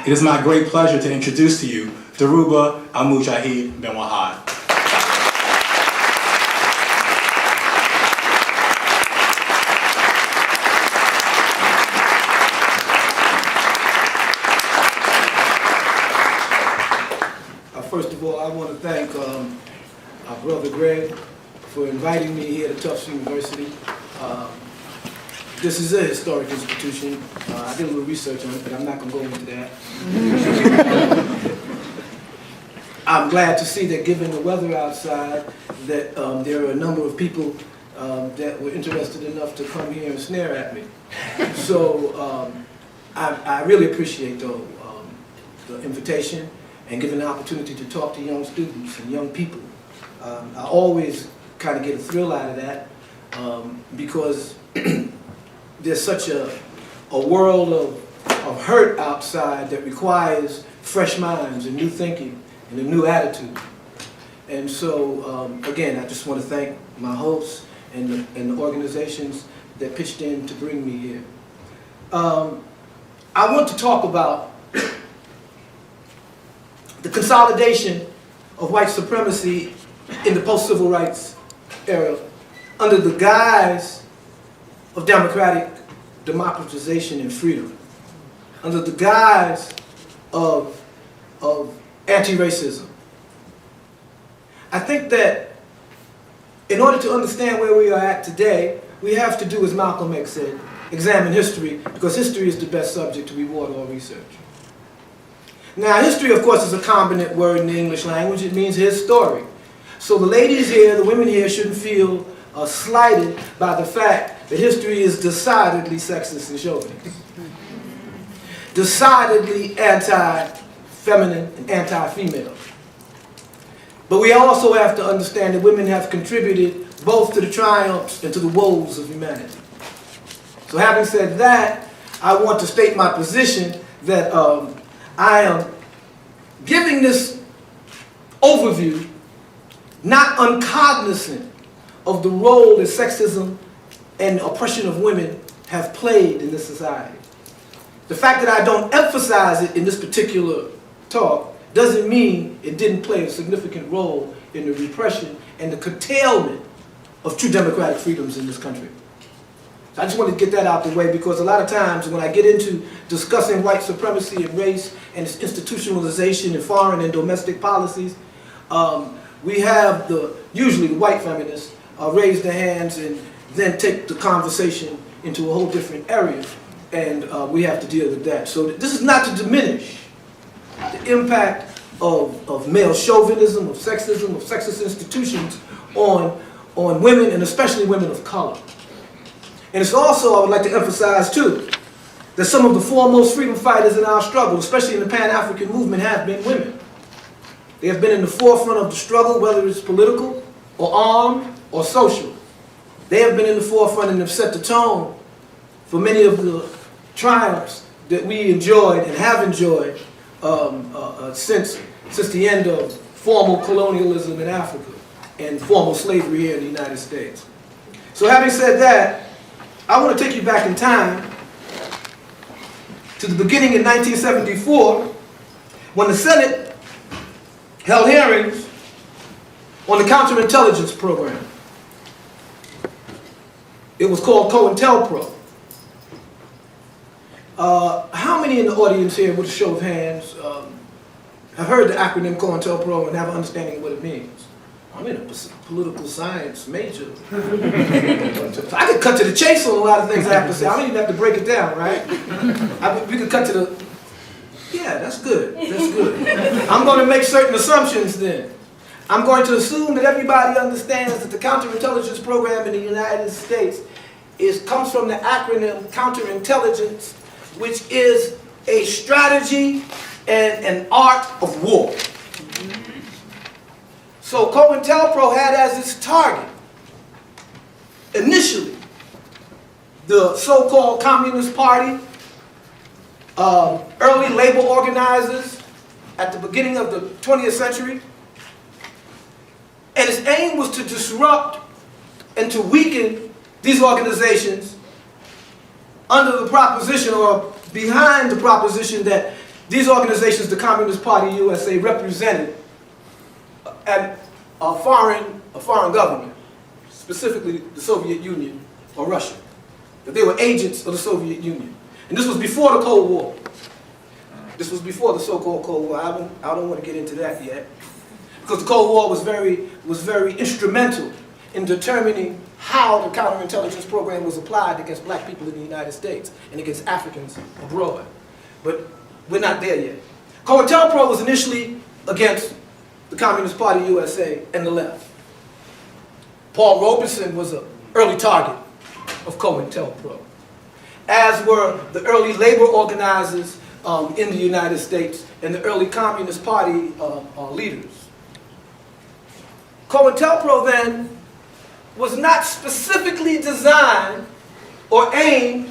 It is my great pleasure to introduce to you Dhoruba al-Mujahid bin Wahad. First of all, I want to thank our brother Greg for inviting me here to Tufts University. This is a historic institution. I did a little research on it, but I'm not going to go into that. I'm glad to see that, given the weather outside, that there are a number of people that were interested enough to come here and snare at me. So I really appreciate the invitation and given the opportunity to talk to young students and young people. I always kind of get a thrill out of that because there's such a world of hurt outside that requires fresh minds and new thinking and a new attitude. And so, again, I just want to thank my hosts and the organizations that pitched in to bring me here. I want to talk about the consolidation of white supremacy in the post-civil rights era under the guise of democratization and freedom, under the guise of anti-racism. I think that in order to understand where we are at today, we have to do, as Malcolm X said, examine history, because history is the best subject to reward all research. Now, history, of course, is a combinate word in the English language. It means his story. So the ladies here, the women here, shouldn't feel slighted by the fact that history is decidedly sexist and chauvinist. Decidedly anti-feminine and anti-female. But we also have to understand that women have contributed both to the triumphs and to the woes of humanity. So having said that, I want to state my position that I am giving this overview not uncognizant of the role that sexism and oppression of women have played in this society. The fact that I don't emphasize it in this particular talk doesn't mean it didn't play a significant role in the repression and the curtailment of true democratic freedoms in this country. I just want to get that out the way, because a lot of times when I get into discussing white supremacy and race and its institutionalization in foreign and domestic policies, we have usually the white feminists raise their hands and then take the conversation into a whole different area, and we have to deal with that. So this is not to diminish the impact of male chauvinism, of sexist institutions on women, and especially women of color. And it's also, I would like to emphasize too, that some of the foremost freedom fighters in our struggle, especially in the Pan-African movement, have been women. They have been in the forefront of the struggle, whether it's political or armed or social. They have been in the forefront and have set the tone for many of the triumphs that we enjoyed and have enjoyed since the end of formal colonialism in Africa and formal slavery here in the United States. So having said that, I want to take you back in time to the beginning in 1974, when the Senate held hearings on the counterintelligence program. It was called COINTELPRO. How many in the audience here, with a show of hands, have heard the acronym COINTELPRO and have an understanding of what it means? I'm in a political science major. So I could cut to the chase on a lot of things I have to say. I don't even have to break it down, right? We could cut to the... Yeah, that's good. That's good. I'm going to make certain assumptions then. I'm going to assume that everybody understands that the counterintelligence program in the United States comes from the acronym counterintelligence, which is a strategy and an art of war. So COINTELPRO had as its target, initially, the so-called Communist Party, early labor organizers at the beginning of the 20th century. And its aim was to disrupt and to weaken these organizations under the proposition, or behind the proposition, that These organizations, the Communist Party USA, represented a foreign government, specifically the Soviet Union or Russia. That they were agents of the Soviet Union. And this was before the Cold War. This was before the so-called Cold War. I don't want to get into that yet. Because the Cold War was very instrumental in determining how the counterintelligence program was applied against black people in the United States and against Africans abroad. But we're not there yet. COINTELPRO was initially against the Communist Party USA and the left. Paul Robeson was an early target of COINTELPRO, as were the early labor organizers in the United States and the early Communist Party leaders. COINTELPRO then was not specifically designed or aimed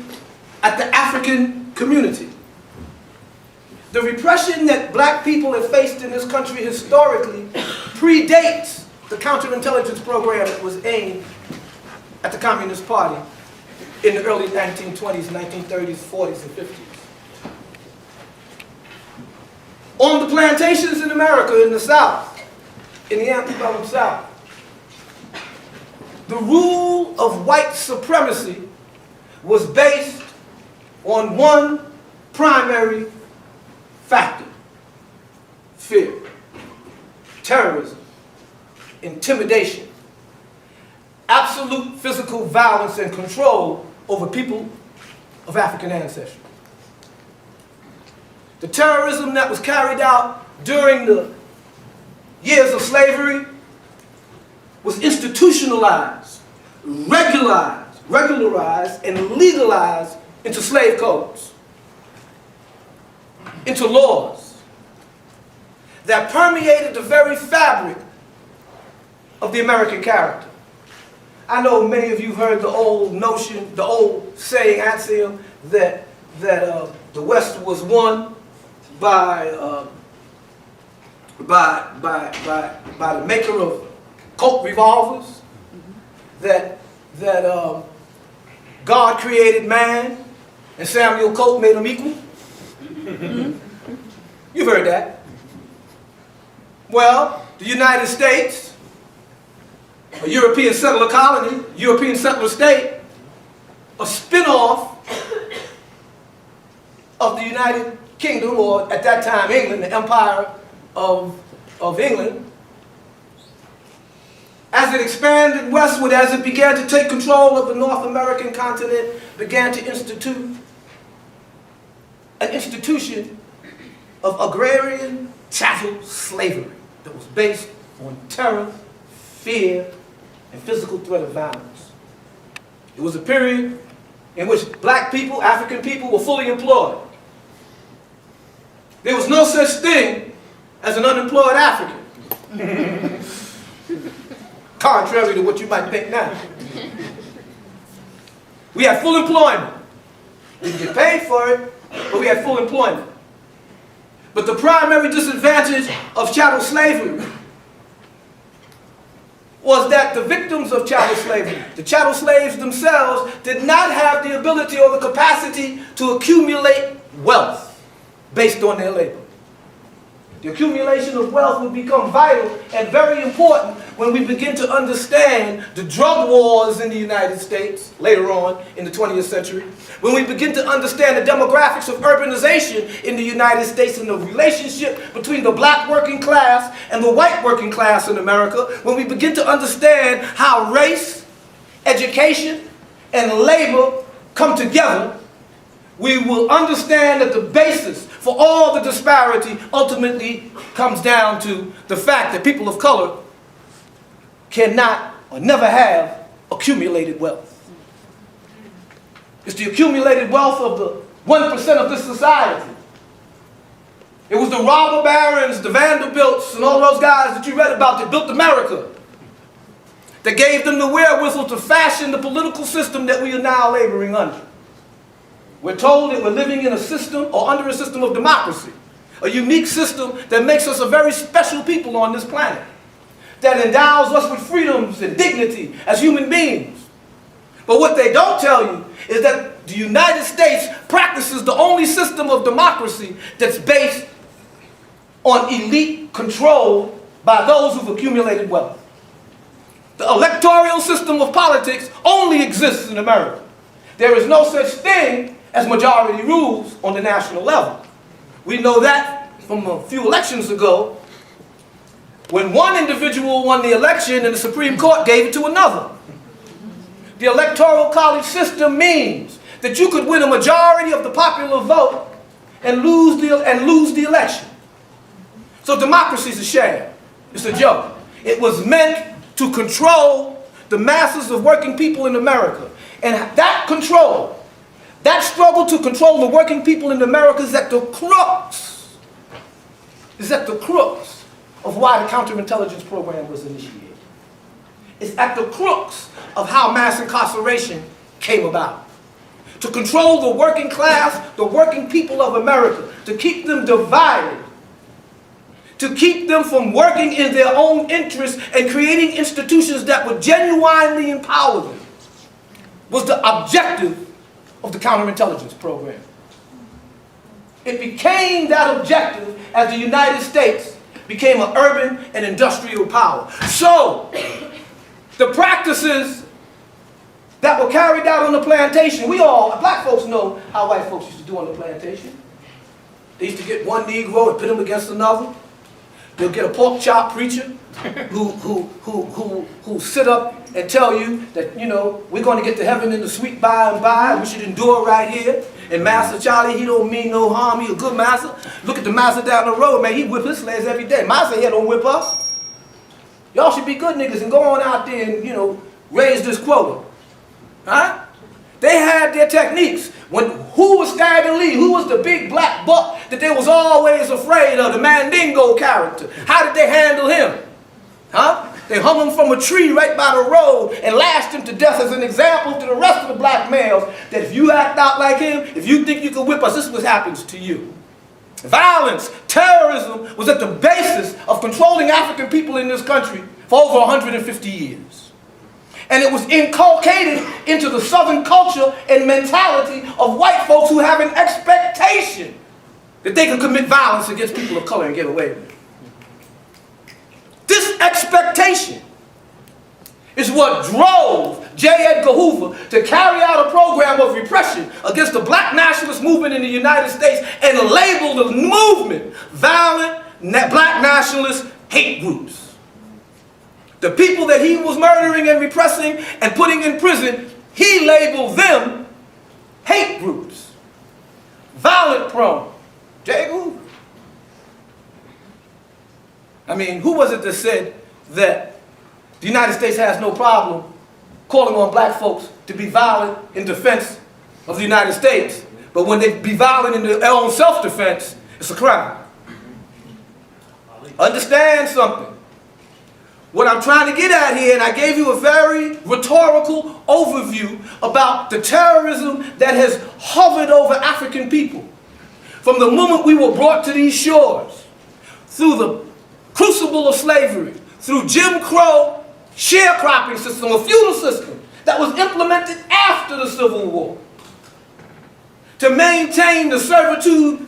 at the African community. The repression that black people have faced in this country historically predates the counterintelligence program that was aimed at the Communist Party in the early 1920s, 1930s, 40s, and 50s. On the plantations in America, in the South, in the antebellum South, the rule of white supremacy was based on one primary factor: fear, terrorism, intimidation, absolute physical violence and control over people of African ancestry. The terrorism that was carried out during the years of slavery was institutionalized, regularized, and legalized into slave codes, into laws that permeated the very fabric of the American character. I know many of you have heard the old notion, the old saying, axiom, that the West was won by the maker of Colt revolvers, that God created man and Samuel Colt made them equal. You've heard that. Well, the United States, a European settler colony, European settler state, a spin-off of the United Kingdom, or at that time England, the Empire of England, as it expanded westward, as it began to take control of the North American continent, began to institute an institution of agrarian chattel slavery that was based on terror, fear, and physical threat of violence. It was a period in which black people, African people, were fully employed. There was no such thing as an unemployed African. Contrary to what you might think now. We had full employment. We didn't get paid for it, but we had full employment. But the primary disadvantage of chattel slavery was that the victims of chattel slavery, the chattel slaves themselves, did not have the ability or the capacity to accumulate wealth based on their labor. The accumulation of wealth would become vital and very important when we begin to understand the drug wars in the United States later on in the 20th century, when we begin to understand the demographics of urbanization in the United States and the relationship between the black working class and the white working class in America, when we begin to understand how race, education, and labor come together, we will understand that the basis for all the disparity ultimately comes down to the fact that people of color cannot or never have accumulated wealth. It's the accumulated wealth of the 1% of this society. It was the robber barons, the Vanderbilts, and all those guys that you read about that built America, that gave them the wherewithal to fashion the political system that we are now laboring under. We're told that we're living in a system or under a system of democracy, a unique system that makes us a very special people on this planet, that endows us with freedoms and dignity as human beings. But what they don't tell you is that the United States practices the only system of democracy that's based on elite control by those who've accumulated wealth. The electoral system of politics only exists in America. There is no such thing as majority rules on the national level. We know that from a few elections ago, when one individual won the election and the Supreme Court gave it to another. The electoral college system means that you could win a majority of the popular vote and lose the election. So democracy is a sham. It's a joke. It was meant to control the masses of working people in America. And that control, that struggle to control the working people in America is at the crux of why the counterintelligence program was initiated. It's at the crux of how mass incarceration came about. To control the working class, the working people of America, to keep them divided, to keep them from working in their own interests and creating institutions that would genuinely empower them, was the objective of the counterintelligence program. It became that objective as the United States became an urban and industrial power. So, the practices that were carried out on the plantation, black folks know how white folks used to do on the plantation. They used to get one Negro and pit him against another. They'll get a pork chop preacher who sit up and tell you that, you know, we're going to get to heaven in the sweet by and by. We should endure right here. And Master Charlie, he don't mean no harm. He a good master. Look at the master down the road, man. He whip his slaves every day. Master here don't whip us. Y'all should be good niggas and go on out there and, you know, raise this quota. Huh? They had their techniques. Who was Stagger Lee? Who was the big black buck that they was always afraid of? The Mandingo character. How did they handle him? Huh? They hung him from a tree right by the road and lashed him to death as an example to the rest of the black males that if you act out like him, if you think you can whip us, this is what happens to you. Violence, terrorism was at the basis of controlling African people in this country for over 150 years. And it was inculcated into the Southern culture and mentality of white folks who have an expectation that they can commit violence against people of color and get away with it. This expectation is what drove J. Edgar Hoover to carry out a program of repression against the black nationalist movement in the United States and label the movement violent black nationalist hate groups. The people that he was murdering and repressing and putting in prison, he labeled them hate groups. Violent prone. J. Edgar Hoover. I mean, who was it that said that the United States has no problem calling on black folks to be violent in defense of the United States, but when they be violent in their own self-defense, it's a crime? Understand something. What I'm trying to get at here, and I gave you a very rhetorical overview about the terrorism that has hovered over African people. From the moment we were brought to these shores, through the crucible of slavery, through Jim Crow sharecropping system, a feudal system that was implemented after the Civil War to maintain the servitude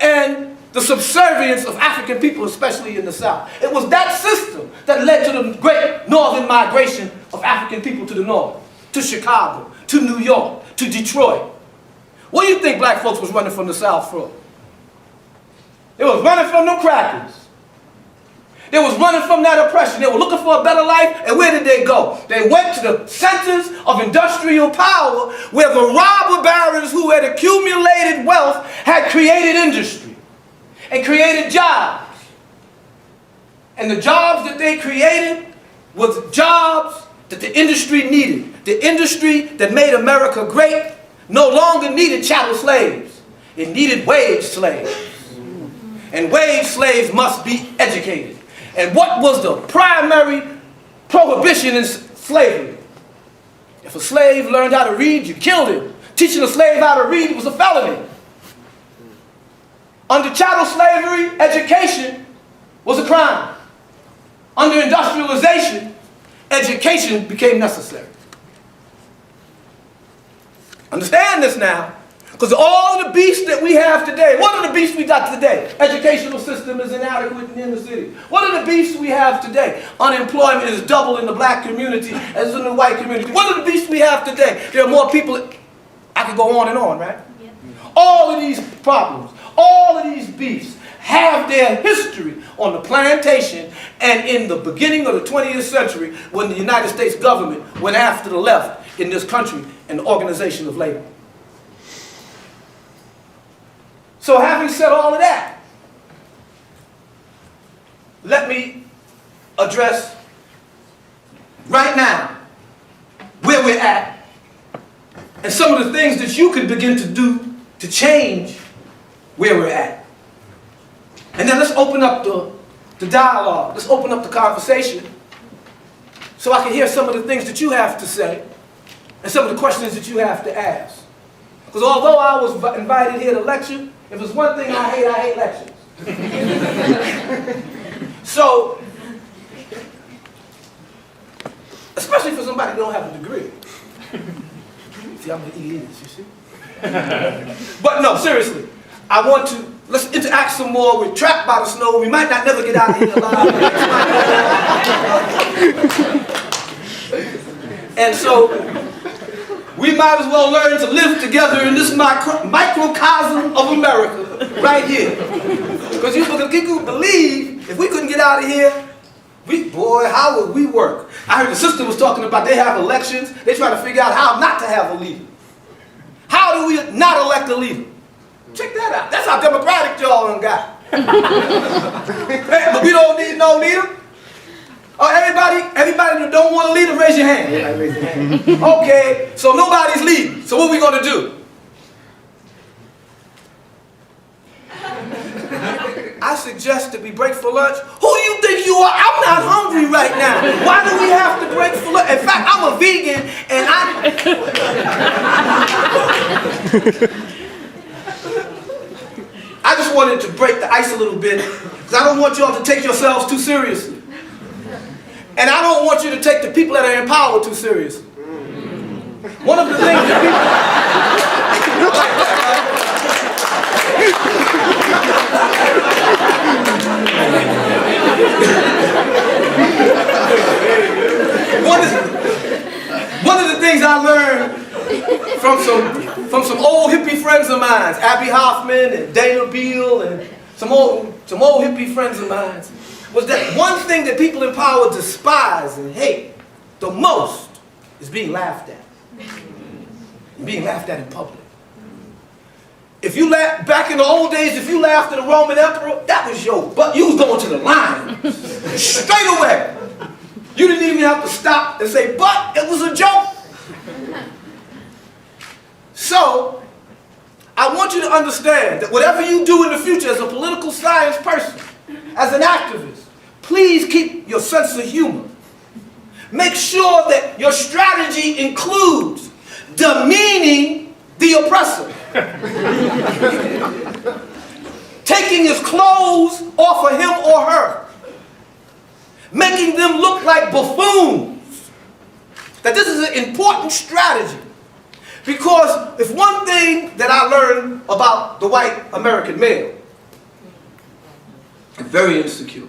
and the subservience of African people, especially in the South. It was that system that led to the great northern migration of African people to the north, to Chicago, to New York, to Detroit. What do you think black folks was running from the South from? They was running from them crackers. They was running from that oppression. They were looking for a better life, and where did they go? They went to the centers of industrial power where the robber barons who had accumulated wealth had created industry and created jobs. And the jobs that they created was jobs that the industry needed. The industry that made America great no longer needed chattel slaves. It needed wage slaves. And wage slaves must be educated. And what was the primary prohibition in slavery? If a slave learned how to read, you killed him. Teaching a slave how to read was a felony. Under chattel slavery, education was a crime. Under industrialization, education became necessary. Understand this now. Because all of the beasts that we have today, what are the beasts we got today? Educational system is inadequate in the city. What are the beasts we have today? Unemployment is double in the black community as in the white community. What are the beasts we have today? There are more people. I could go on and on, right? Yeah. All of these problems, all of these beasts have their history on the plantation and in the beginning of the 20th century when the United States government went after the left in this country and the organization of labor. So having said all of that, let me address right now where we're at and some of the things that you can begin to do to change where we're at. And then let's open up the dialogue. Let's open up the conversation so I can hear some of the things that you have to say and some of the questions that you have to ask. Because although I was invited here to lecture, if there's one thing I hate lectures. So, especially for somebody who don't have a degree. See, I'm an elitist, you see? But no, seriously, I want to, let's interact some more. We're trapped by the snow. We might not never get out of here alive. And so, we might as well learn to live together in this microcosm of America, right here. Because you can believe if we couldn't get out of here, boy, how would we work? I heard the sister was talking about they have elections. They try to figure out how not to have a leader. How do we not elect a leader? Check that out. That's how democratic y'all done got. Hey, but we don't need no leader. Oh, everybody that don't want a leader, raise your hand. Yeah, raise your hand. Okay, so nobody's leading. So what are we going to do? I suggest that we break for lunch. Who do you think you are? I'm not hungry right now. Why do we have to break for lunch? In fact, I'm a vegan and I just wanted to break the ice a little bit because I don't want y'all to take yourselves too seriously. And I don't want you to take the people that are in power too seriously. One of the things that one of the things I learned from some old hippie friends of mine, Abby Hoffman and Dana Beal and some old hippie friends of mine, was that one thing that people in power despise and hate the most is being laughed at. Being laughed at in public. If you laugh, back in the old days, if you laughed at the Roman emperor, that was your butt. You was going to the line. Straight away. You didn't even have to stop and say, but it was a joke. So, I want you to understand that whatever you do in the future as a political science person, as an activist, please keep your sense of humor. Make sure that your strategy includes demeaning the oppressor. Taking his clothes off of him or her. Making them look like buffoons. That this is an important strategy. Because if one thing that I learned about the white American male, very insecure.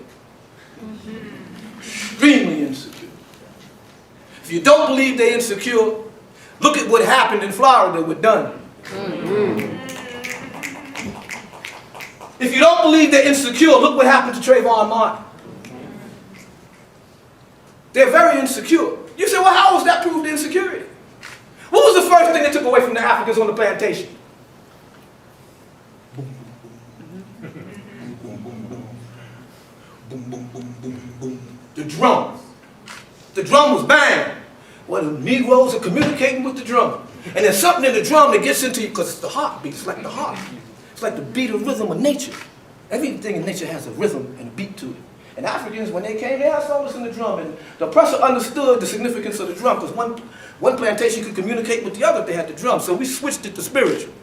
Extremely insecure. If you don't believe they're insecure, look at what happened in Florida with Dunn. If you don't believe they're insecure, look what happened to Trayvon Martin. They're very insecure. You say, well, how was that proved insecurity? What was the first thing they took away from the Africans on the plantation? Boom, boom, boom, boom, boom. The drum. The drum was bang. Well, the Negroes are communicating with the drum. And there's something in the drum that gets into you, because it's the heartbeat. It's like the heart. It's like the beat of rhythm of nature. Everything in nature has a rhythm and a beat to it. And Africans, when they came, they had solos in the drum. And the oppressor understood the significance of the drum, because one plantation could communicate with the other if they had the drum. So we switched it to spirituals.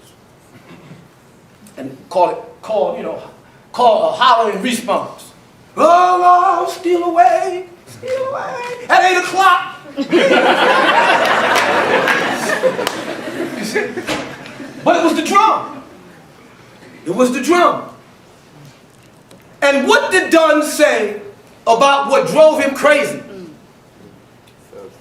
And call a holler in response. Oh, steal away, steal away. At 8 o'clock. But it was the drum. It was the drum. And what did Dunn say about what drove him crazy?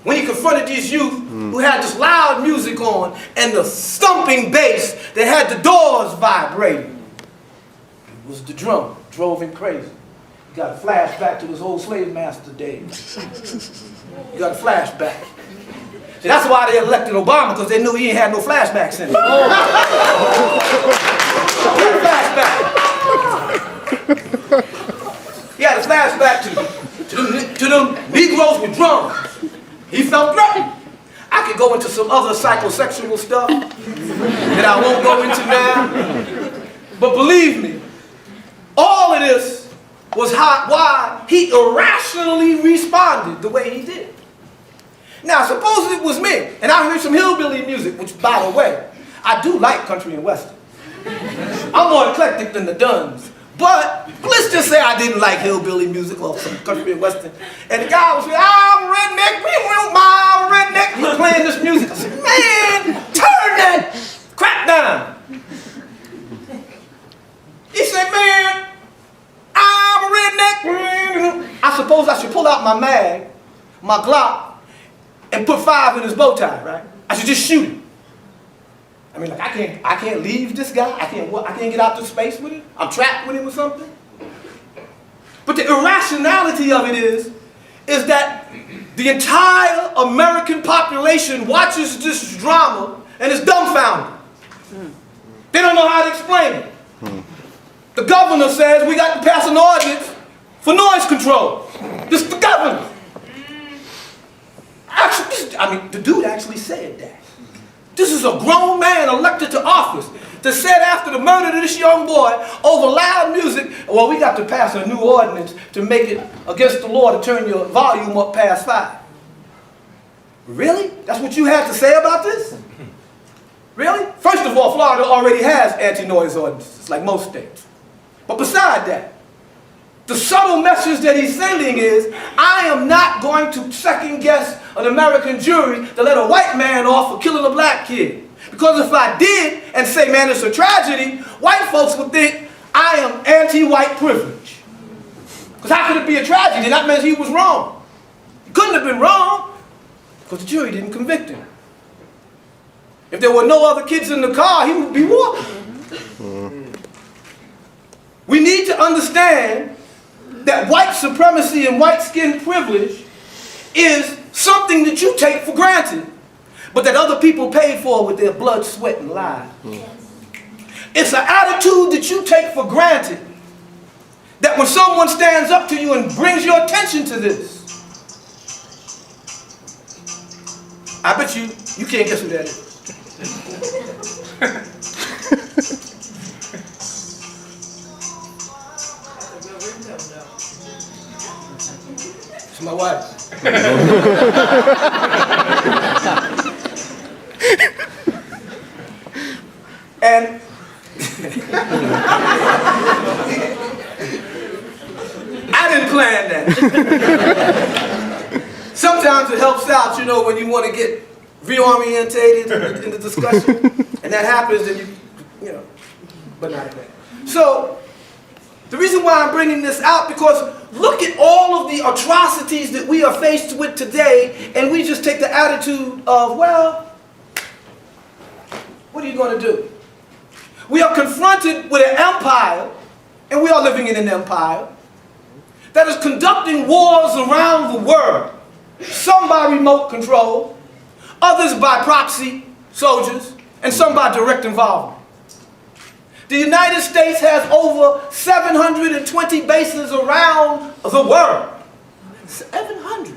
When he confronted these youth who had this loud music on and the thumping bass that had the doors vibrating. It was the drum. Drove him crazy. You got a flashback to his old slave master days. You got a flashback. See, that's why they elected Obama, because they knew he ain't had no flashbacks in him. He had a flashback to them Negroes with drums. He felt threatened. I could go into some other psychosexual stuff that I won't go into now. But believe me, all of this was why he irrationally responded the way he did. Now, suppose it was me, and I heard some hillbilly music, which, by the way, I do like country and western. I'm more eclectic than the Dunns. But let's just say I didn't like hillbilly music or some country and western. And the guy was saying, I'm redneck, we want my redneck. He's playing this music. I said, man, turn that crap down. He said, man, I'm a redneck. I suppose I should pull out my mag, my Glock, and put 5 in his bow tie, right? I should just shoot him. I mean, like, I can't leave this guy. I can't get out to space with him. I'm trapped with him or something. But the irrationality of it is that the entire American population watches this drama and is dumbfounded. They don't know how to explain it. The governor says we got to pass an ordinance for noise control. This is the governor. Actually, I mean, the dude actually said that. This is a grown man elected to office that said after the murder of this young boy over loud music, well, we got to pass a new ordinance to make it against the law to turn your volume up past 5. Really? That's what you had to say about this? Really? First of all, Florida already has anti-noise ordinances, like most states. But beside that, the subtle message that he's sending is, I am not going to second guess an American jury to let a white man off for killing a black kid. Because if I did and say, man, it's a tragedy, white folks would think I am anti-white privilege. Because how could it be a tragedy? That means he was wrong. He couldn't have been wrong because the jury didn't convict him. If there were no other kids in the car, he would be walking. We need to understand that white supremacy and white skin privilege is something that you take for granted, but that other people paid for with their blood, sweat, and lives. It's an attitude that you take for granted, that when someone stands up to you and brings your attention to this, I bet you can't guess who that is. It's my wife. And I didn't plan that. Sometimes it helps out, you know, when you want to get reorientated in the discussion, and that happens, and you know, but not that. So, the reason why I'm bringing this out, because look at all of the atrocities that we are faced with today, and we just take the attitude of, well, what are you going to do? We are confronted with an empire, and we are living in an empire, that is conducting wars around the world, some by remote control, others by proxy soldiers, and some by direct involvement. The United States has over 720 bases around the world. 700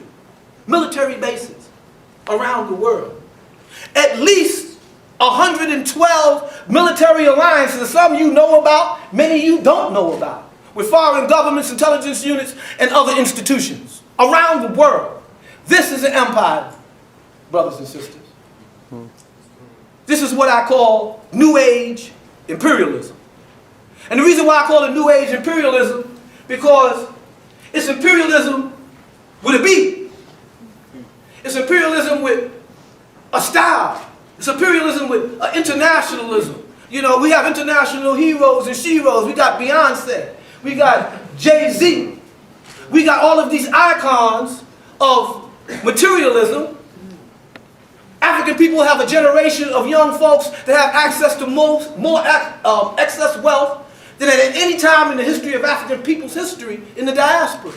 military bases around the world. At least 112 military alliances, some you know about, many you don't know about, with foreign governments, intelligence units, and other institutions around the world. This is an empire, brothers and sisters. This is what I call New Age imperialism. And the reason why I call it New Age imperialism, because it's imperialism with a beat. It's imperialism with a style. It's imperialism with internationalism. You know, we have international heroes and sheroes. We got Beyonce. We got Jay-Z. We got all of these icons of materialism. African people have a generation of young folks that have access to more excess wealth than at any time in the history of African people's history in the diaspora.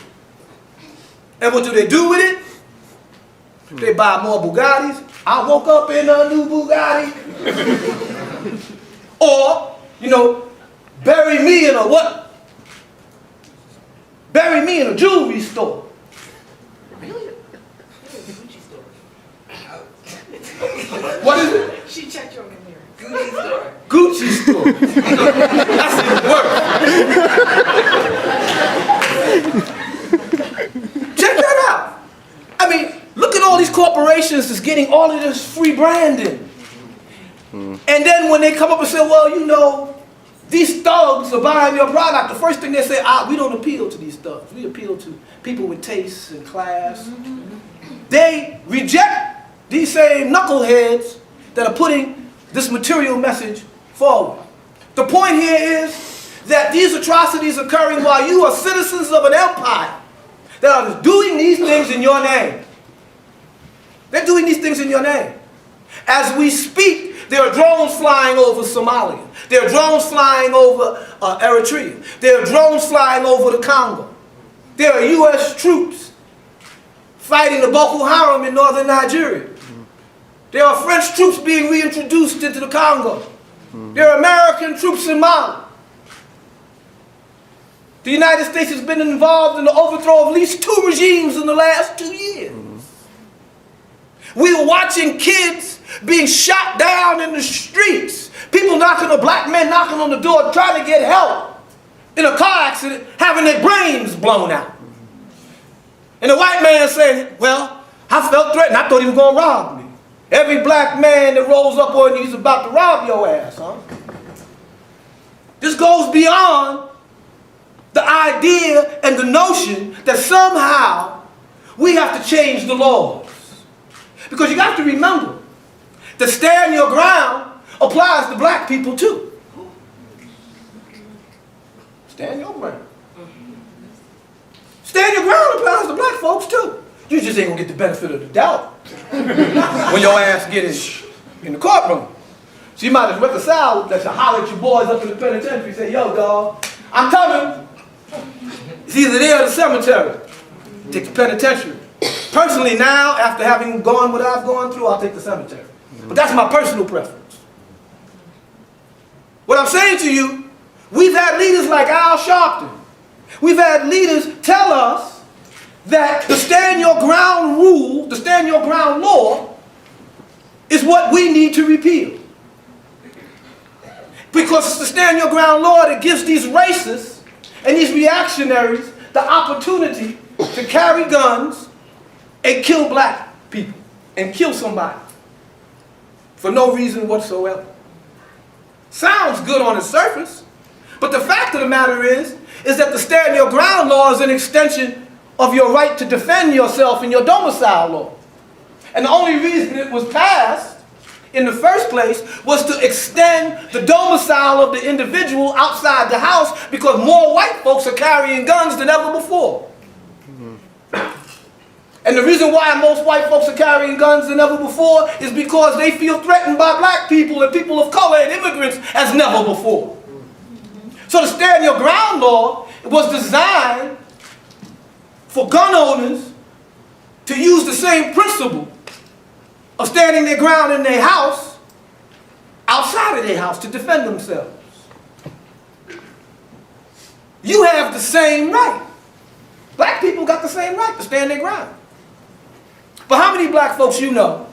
And what do they do with it? They buy more Bugattis. I woke up in a new Bugatti. Or, you know, bury me in a what? Bury me in a jewelry store. Really? Gucci store. What is it? She checked you on the mirror. Gucci store. Gucci store. That's even worse. Check that out. I mean, look at all these corporations that's getting all of this free branding. And then when they come up and say, well, you know, these thugs are buying your product, the first thing they say, we don't appeal to these thugs. We appeal to people with taste and class. They reject these same knuckleheads that are putting this material message forward. The point here is that these atrocities are occurring while you are citizens of an empire that are doing these things in your name. They're doing these things in your name. As we speak, there are drones flying over Somalia. There are drones flying over Eritrea. There are drones flying over the Congo. There are U.S. troops fighting the Boko Haram in northern Nigeria. There are French troops being reintroduced into the Congo. There are American troops in Mali. The United States has been involved in the overthrow of at least 2 regimes in the last 2 years. We are watching kids being shot down in the streets. People black men knocking on the door trying to get help in a car accident, having their brains blown out. And the white man saying, well, I felt threatened. I thought he was going to rob me. Every black man that rolls up on you is about to rob your ass, huh? This goes beyond the idea and the notion that somehow we have to change the laws. Because you got to remember that stand your ground applies to black people too. Stand your ground. Stand your ground applies to black folks too. You just ain't gonna get the benefit of the doubt when your ass gets in the courtroom. So you might as reconcile that you holler at your boys up in the penitentiary and say, yo, dog, I'm coming. It's either there or the cemetery. Take the penitentiary. Personally now, after having gone what I've gone through, I'll take the cemetery. But that's my personal preference. What I'm saying to you, we've had leaders like Al Sharpton. We've had leaders tell us that the stand your ground rule, the stand your ground law, is what we need to repeal. Because it's the stand your ground law that gives these racists and these reactionaries the opportunity to carry guns and kill black people and kill somebody for no reason whatsoever. Sounds good on the surface, but the fact of the matter is that the stand your ground law is an extension of your right to defend yourself in your domicile law. And the only reason it was passed in the first place was to extend the domicile of the individual outside the house because more white folks are carrying guns than ever before. And the reason why most white folks are carrying guns than ever before is because they feel threatened by black people and people of color and immigrants as never before. So the stand your ground law was designed for gun owners to use the same principle of standing their ground in their house, outside of their house, to defend themselves. You have the same right. Black people got the same right to stand their ground. But how many black folks you know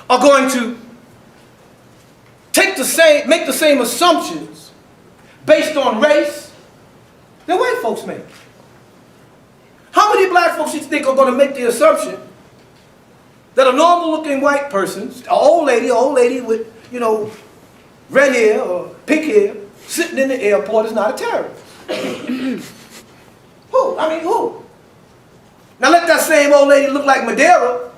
are going to make the same assumptions based on race that white folks make? How many black folks you think are going to make the assumption that a normal-looking white person, an old lady with, you know, red hair or pink hair, sitting in the airport is not a terrorist? Who? I mean, who? Now let that same old lady look like Madeira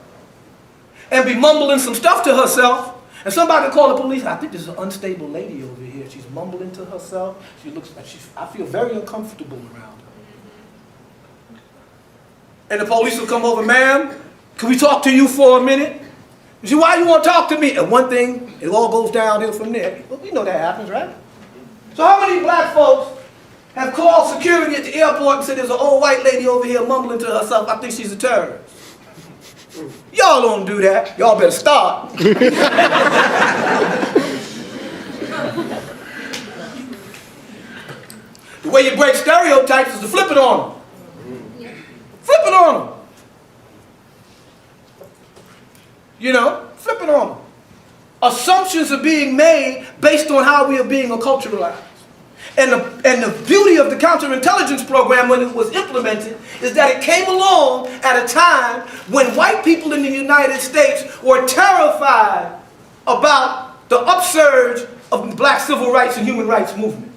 and be mumbling some stuff to herself, and somebody call the police. I think there's an unstable lady over here. She's mumbling to herself. She looks like I feel very uncomfortable around her. And the police will come over, ma'am, can we talk to you for a minute? You say, why you want to talk to me? And one thing, it all goes downhill from there. Well, we know that happens, right? So how many black folks have called security at the airport and said, there's an old white lady over here mumbling to herself, I think she's a terrorist? Y'all don't do that. Y'all better start. The way you break stereotypes is to flip it on them. Flip it on them. You know, flip it on them. Assumptions are being made based on how we are being acculturalized. And the beauty of the counterintelligence program when it was implemented is that it came along at a time when white people in the United States were terrified about the upsurge of the black civil rights and human rights movement.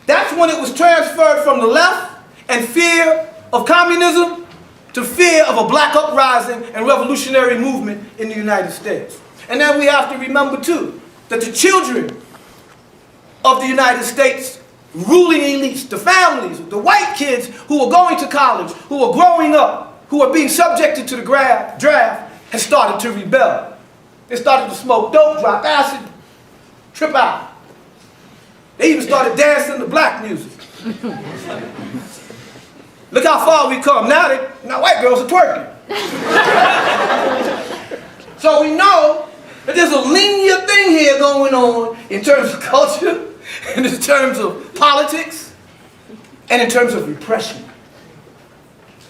That's when it was transferred from the left and fear of communism to fear of a black uprising and revolutionary movement in the United States. And then we have to remember too that the children of the United States ruling elites, the families, the white kids who are going to college, who are growing up, who are being subjected to the draft, has started to rebel. They started to smoke dope, drop acid, trip out. They even started dancing to black music. Look how far we come. Now white girls are twerking. So we know that there's a linear thing here going on in terms of culture, and in terms of politics, and in terms of repression.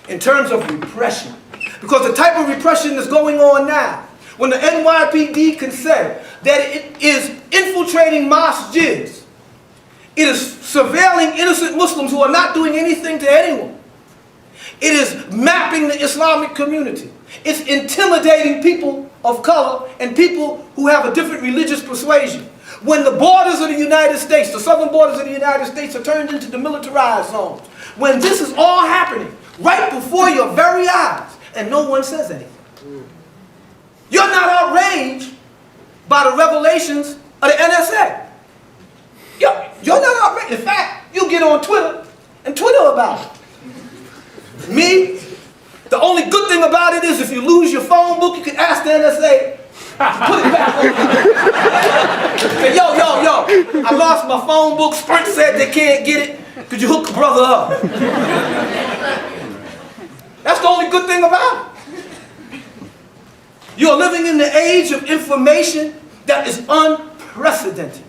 In terms of repression. Because the type of repression that's going on now, when the NYPD can say that it is infiltrating masjids, it is surveilling innocent Muslims who are not doing anything to anyone. It is mapping the Islamic community. It's intimidating people of color and people who have a different religious persuasion. When the borders of the United States, the southern borders of the United States are turned into demilitarized zones, when this is all happening right before your very eyes and no one says anything. You're not outraged by the revelations of the NSA. You're not outraged. In fact, you get on Twitter and Twitter about it. Me, the only good thing about it is if you lose your phone book, you can ask the NSA, put it back on. Say, yo, I lost my phone book. Sprint said they can't get it. Could you hook a brother up? That's the only good thing about it. You're living in the age of information that is unprecedented.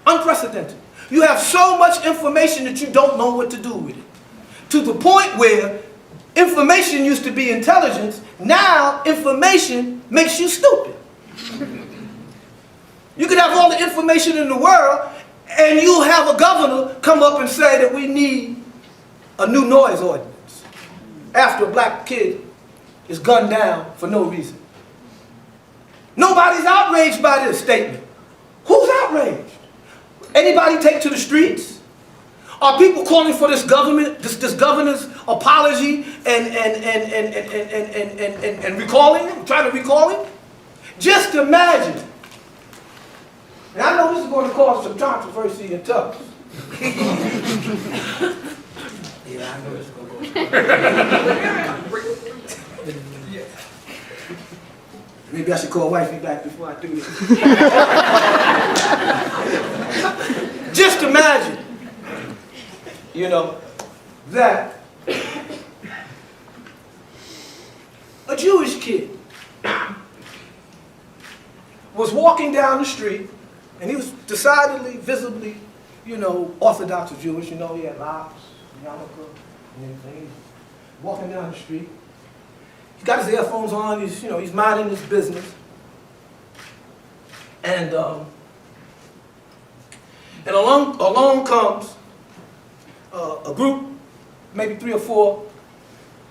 Unprecedented. You have so much information that you don't know what to do with it. To the point where information used to be intelligence, now information makes you stupid. You could have all the information in the world and you'll have a governor come up and say that we need a new noise ordinance after a black kid is gunned down for no reason. Nobody's outraged by this statement. Who's outraged? Anybody take to the streets? Are people calling for this government, this governor's apology and recalling him, trying to recall him? Just imagine. And I know this is going to cause some controversy in Tubbs. Yeah, I know this is going to go. Maybe I should call wifey back before I do this. Just imagine. You know, that a Jewish kid was walking down the street, and he was decidedly, visibly, you know, Orthodox Jewish. You know, he had locks, yarmulke, and everything. Walking down the street. He's got his earphones on, he's minding his business. And along comes a group, maybe 3 or 4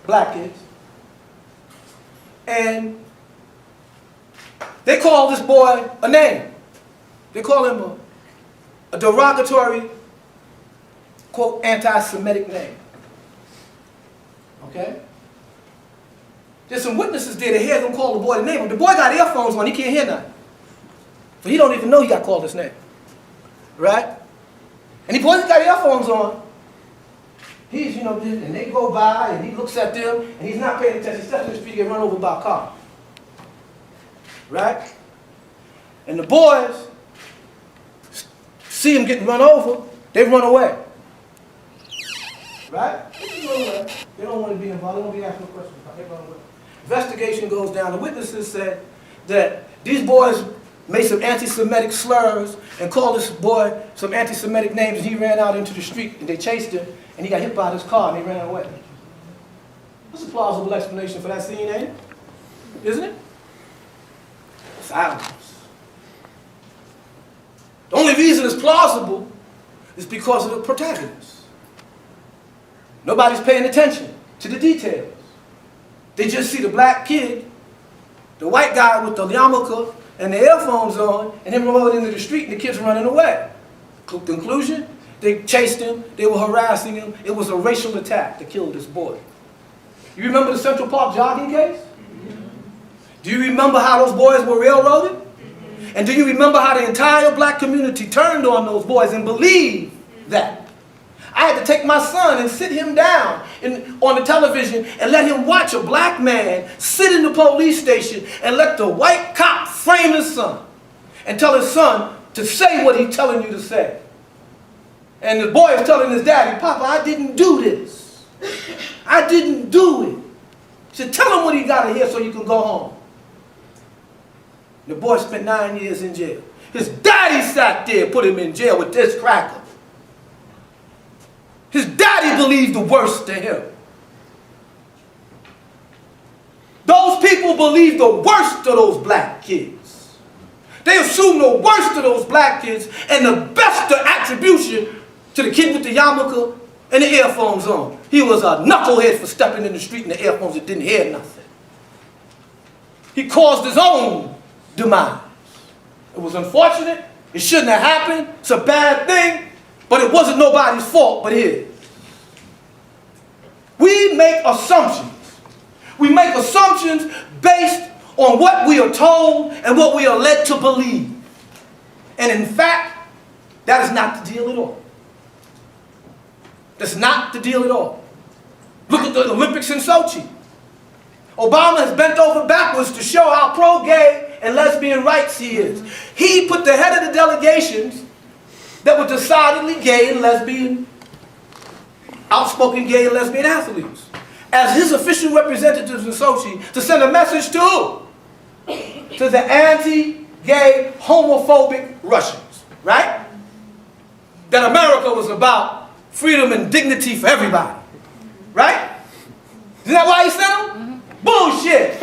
black kids, and they call this boy a name. They call him a derogatory, quote, anti-Semitic name. Okay? There's some witnesses there that hear them call the boy the name. The boy got earphones on, he can't hear nothing. So he don't even know he got called his name. Right? And the boy's got earphones on. He's, you know, and they go by and he looks at them and he's not paying attention. He steps in the street, he get run over by a car. Right? And the boys see him getting run over, they run away. Right? They run away. They don't want to be involved. They don't be asking no questions. They run away. Investigation goes down. The witnesses said that these boys made some anti-Semitic slurs and called this boy some anti-Semitic names, and he ran out into the street and they chased him and he got hit by his car and he ran away. That's a plausible explanation for that scene, ain't it? Isn't it? Silence. The only reason it's plausible is because of the protagonist. Nobody's paying attention to the details. They just see the black kid, the white guy with the yarmulke and the earphones on, and him rolling into the street and the kid's running away. Conclusion, they chased him, they were harassing him. It was a racial attack that killed this boy. You remember the Central Park jogging case? Do you remember how those boys were railroaded? And do you remember how the entire black community turned on those boys and believed that? I had to take my son and sit him down on the television and let him watch a black man sit in the police station and let the white cop frame his son and tell his son to say what he's telling you to say. And the boy is telling his daddy, Papa, I didn't do this. I didn't do it. He said, tell him what he got to hear so you can go home. The boy spent 9 years in jail. His daddy sat there, put him in jail with this cracker. His daddy believed the worst to him. Those people believed the worst of those black kids. They assumed the worst of those black kids and the best attribution to the kid with the yarmulke and the earphones on. He was a knucklehead for stepping in the street in the earphones and didn't hear nothing. He caused his own demise. It was unfortunate. It shouldn't have happened. It's a bad thing. But it wasn't nobody's fault but his. We make assumptions. We make assumptions based on what we are told and what we are led to believe. And in fact, that is not the deal at all. That's not the deal at all. Look at the Olympics in Sochi. Obama has bent over backwards to show how pro-gay and lesbian rights he is. He put the head of the delegations that were decidedly gay and lesbian, outspoken gay and lesbian athletes, as his official representatives in Sochi to send a message to who? To the anti-gay, homophobic Russians, right? That America was about freedom and dignity for everybody, right? Isn't that why he sent them? Bullshit!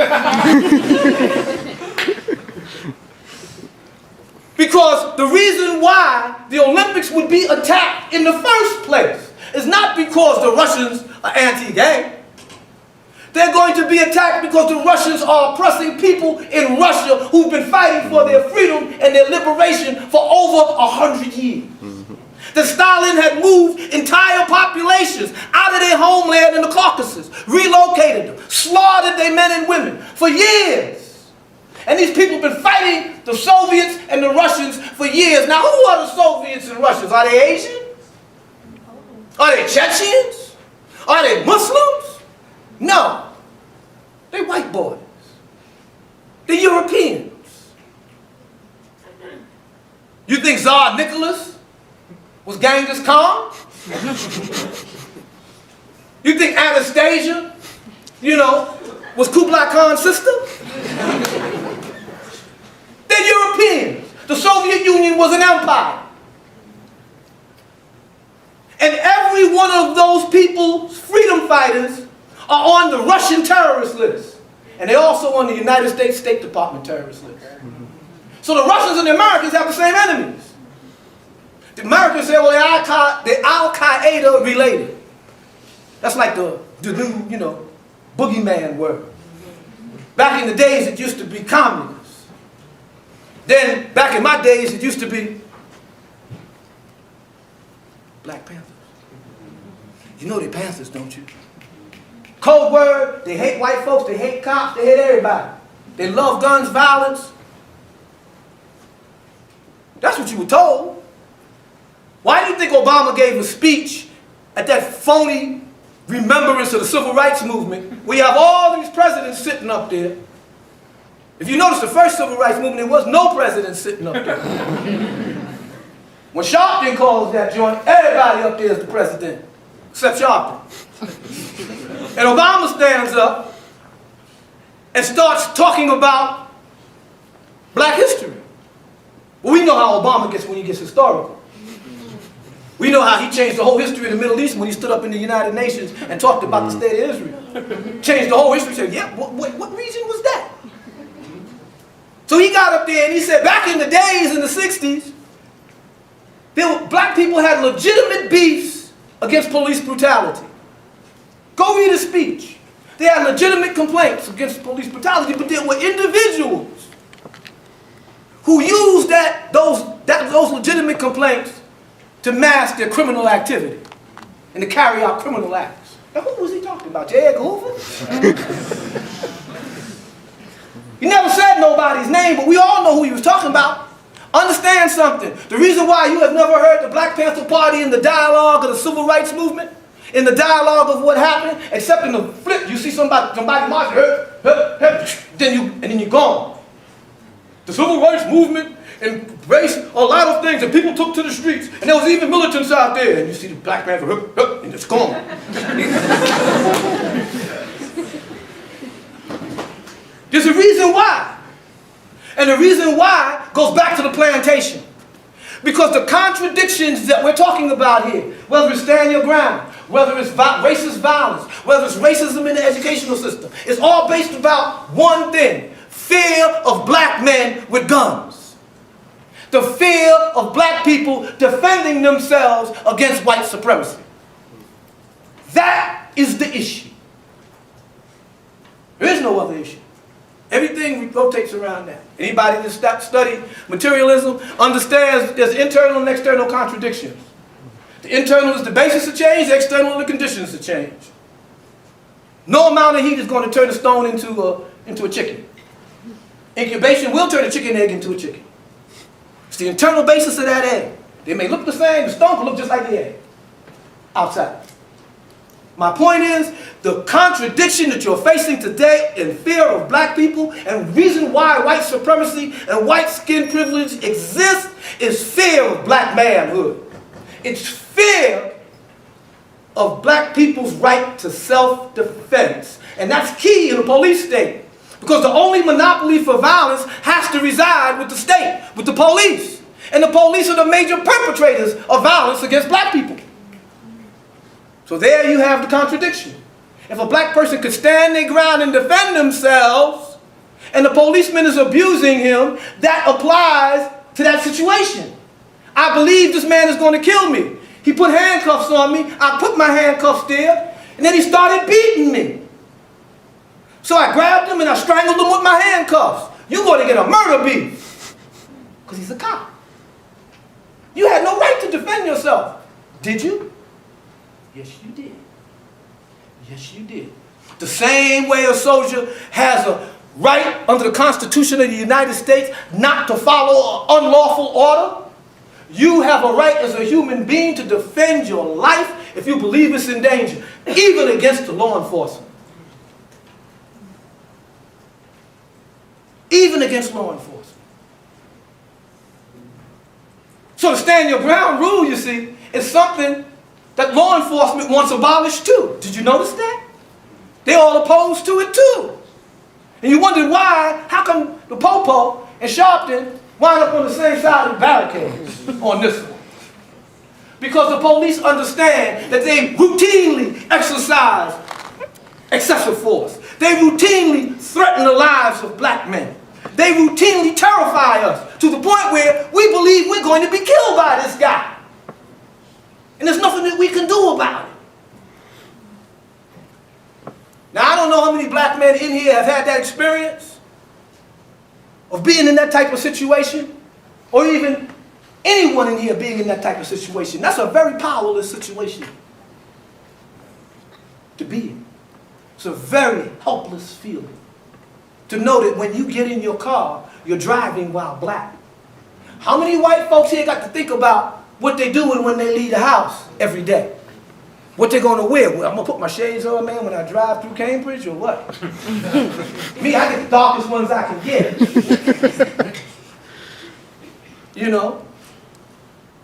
Because the reason why the Olympics would be attacked in the first place is not because the Russians are anti-gay. They're going to be attacked because the Russians are oppressing people in Russia who've been fighting for their freedom and their liberation for over 100 years. That Stalin had moved entire populations out of their homeland in the Caucasus, relocated them, slaughtered their men and women for years. And these people have been fighting the Soviets and the Russians for years. Now, who are the Soviets and Russians? Are they Asian? Are they Chechens? Are they Muslims? No. They're white boys. They're Europeans. You think Tsar Nicholas was Genghis Khan? You think Anastasia, was Kublai Khan's sister? They're Europeans. The Soviet Union was an empire. And every one of those people's freedom fighters are on the Russian terrorist list. And they're also on the United States State Department terrorist list. So the Russians and the Americans have the same enemies. The Americans say, well, they're Al-Qaeda related. That's like the new, boogeyman word. Back in the days, it used to be communists. Then, back in my days, it used to be Black Panthers. You know they're Panthers, don't you? Code word, they hate white folks, they hate cops, they hate everybody. They love guns, violence. That's what you were told. Why do you think Obama gave a speech at that phony remembrance of the civil rights movement where you have all these presidents sitting up there? If you notice the first civil rights movement, there was no president sitting up there. When Sharpton calls that joint, everybody up there is the president, except Sharpton. And Obama stands up and starts talking about black history. Well, we know how Obama gets when he gets historical. We know how he changed the whole history of the Middle East when he stood up in the United Nations and talked about the state of Israel. Changed the whole history. Said, yeah, what region was that? So he got up there and he said, back in the days in the 60s, black people had legitimate beefs against police brutality. Go read his speech. They had legitimate complaints against police brutality, but there were individuals who used those legitimate complaints to mask their criminal activity and to carry out criminal acts. Now, who was he talking about? J. Edgar Hoover? He never said nobody's name, but we all know who he was talking about. Understand something. The reason why you have never heard the Black Panther Party in the dialogue of the civil rights movement, in the dialogue of what happened, except in the flip, you see somebody marching, then you're gone. The civil rights movement embraced a lot of things, and people took to the streets, and there was even militants out there, and you see the Black Panther, and it's gone. There's a reason why. And the reason why goes back to the plantation. Because the contradictions that we're talking about here, whether it's stand your ground, whether it's racist violence, whether it's racism in the educational system, it's all based about one thing: fear of black men with guns. The fear of black people defending themselves against white supremacy. That is the issue. There is no other issue. Everything rotates around that. Anybody that study materialism understands there's internal and external contradictions. The internal is the basis of change, the external are the conditions of change. No amount of heat is going to turn a stone into a chicken. Incubation will turn a chicken egg into a chicken. It's the internal basis of that egg. They may look the same, the stone can look just like the egg outside. My point is, the contradiction that you're facing today in fear of black people and reason why white supremacy and white skin privilege exists is fear of black manhood. It's fear of black people's right to self-defense. And that's key in a police state. Because the only monopoly for violence has to reside with the state, with the police. And the police are the major perpetrators of violence against black people. So there you have the contradiction. If a black person could stand their ground and defend themselves, and the policeman is abusing him, that applies to that situation. I believe this man is going to kill me. He put handcuffs on me. I put my handcuffs there, and then he started beating me. So I grabbed him and I strangled him with my handcuffs. You're going to get a murder beat. Because he's a cop. You had no right to defend yourself. Did you? Yes, you did. Yes, you did. The same way a soldier has a right under the Constitution of the United States not to follow an unlawful order, you have a right as a human being to defend your life if you believe it's in danger, even against the law enforcement. Even against law enforcement. So the stand your ground rule, you see, is something that law enforcement wants abolished too. Did you notice that? They're all opposed to it too. And you wonder why, how come the Popo and Sharpton wind up on the same side of the barricades on this one? Because the police understand that they routinely exercise excessive force. They routinely threaten the lives of black men. They routinely terrify us to the point where we believe we're going to be killed by this guy. And there's nothing that we can do about it. Now, I don't know how many black men in here have had that experience of being in that type of situation, or even anyone in here being in that type of situation. That's a very powerless situation to be in. It's a very helpless feeling to know that when you get in your car, you're driving while black. How many white folks here got to think about what they're doing when they leave the house every day? What they're going to wear? Well, I'm going to put my shades on, man, when I drive through Cambridge, or what? Me, I get the darkest ones I can get. You know?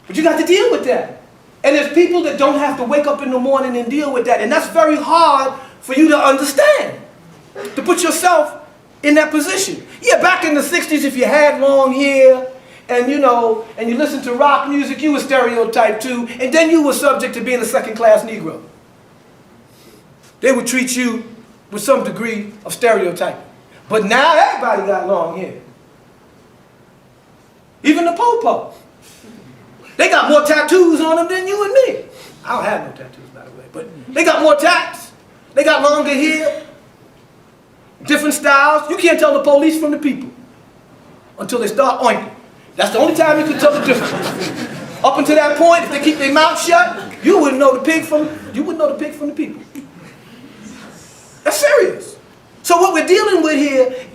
But you got to deal with that. And there's people that don't have to wake up in the morning and deal with that. And that's very hard for you to understand, to put yourself in that position. Yeah, back in the 60s, if you had long hair, and you know, and you listened to rock music, you were stereotyped too, and then you were subject to being a second-class Negro. They would treat you with some degree of stereotyping. But now everybody got long hair. Even the po-po. They got more tattoos on them than you and me. I don't have no tattoos, by the way, but they got more tats. They got longer hair, different styles. You can't tell the police from the people until they start oinking. That's the only time you can tell the difference. Up until that point, if they keep their mouth shut, you wouldn't know the pig from the people. That's serious. So what we're dealing with here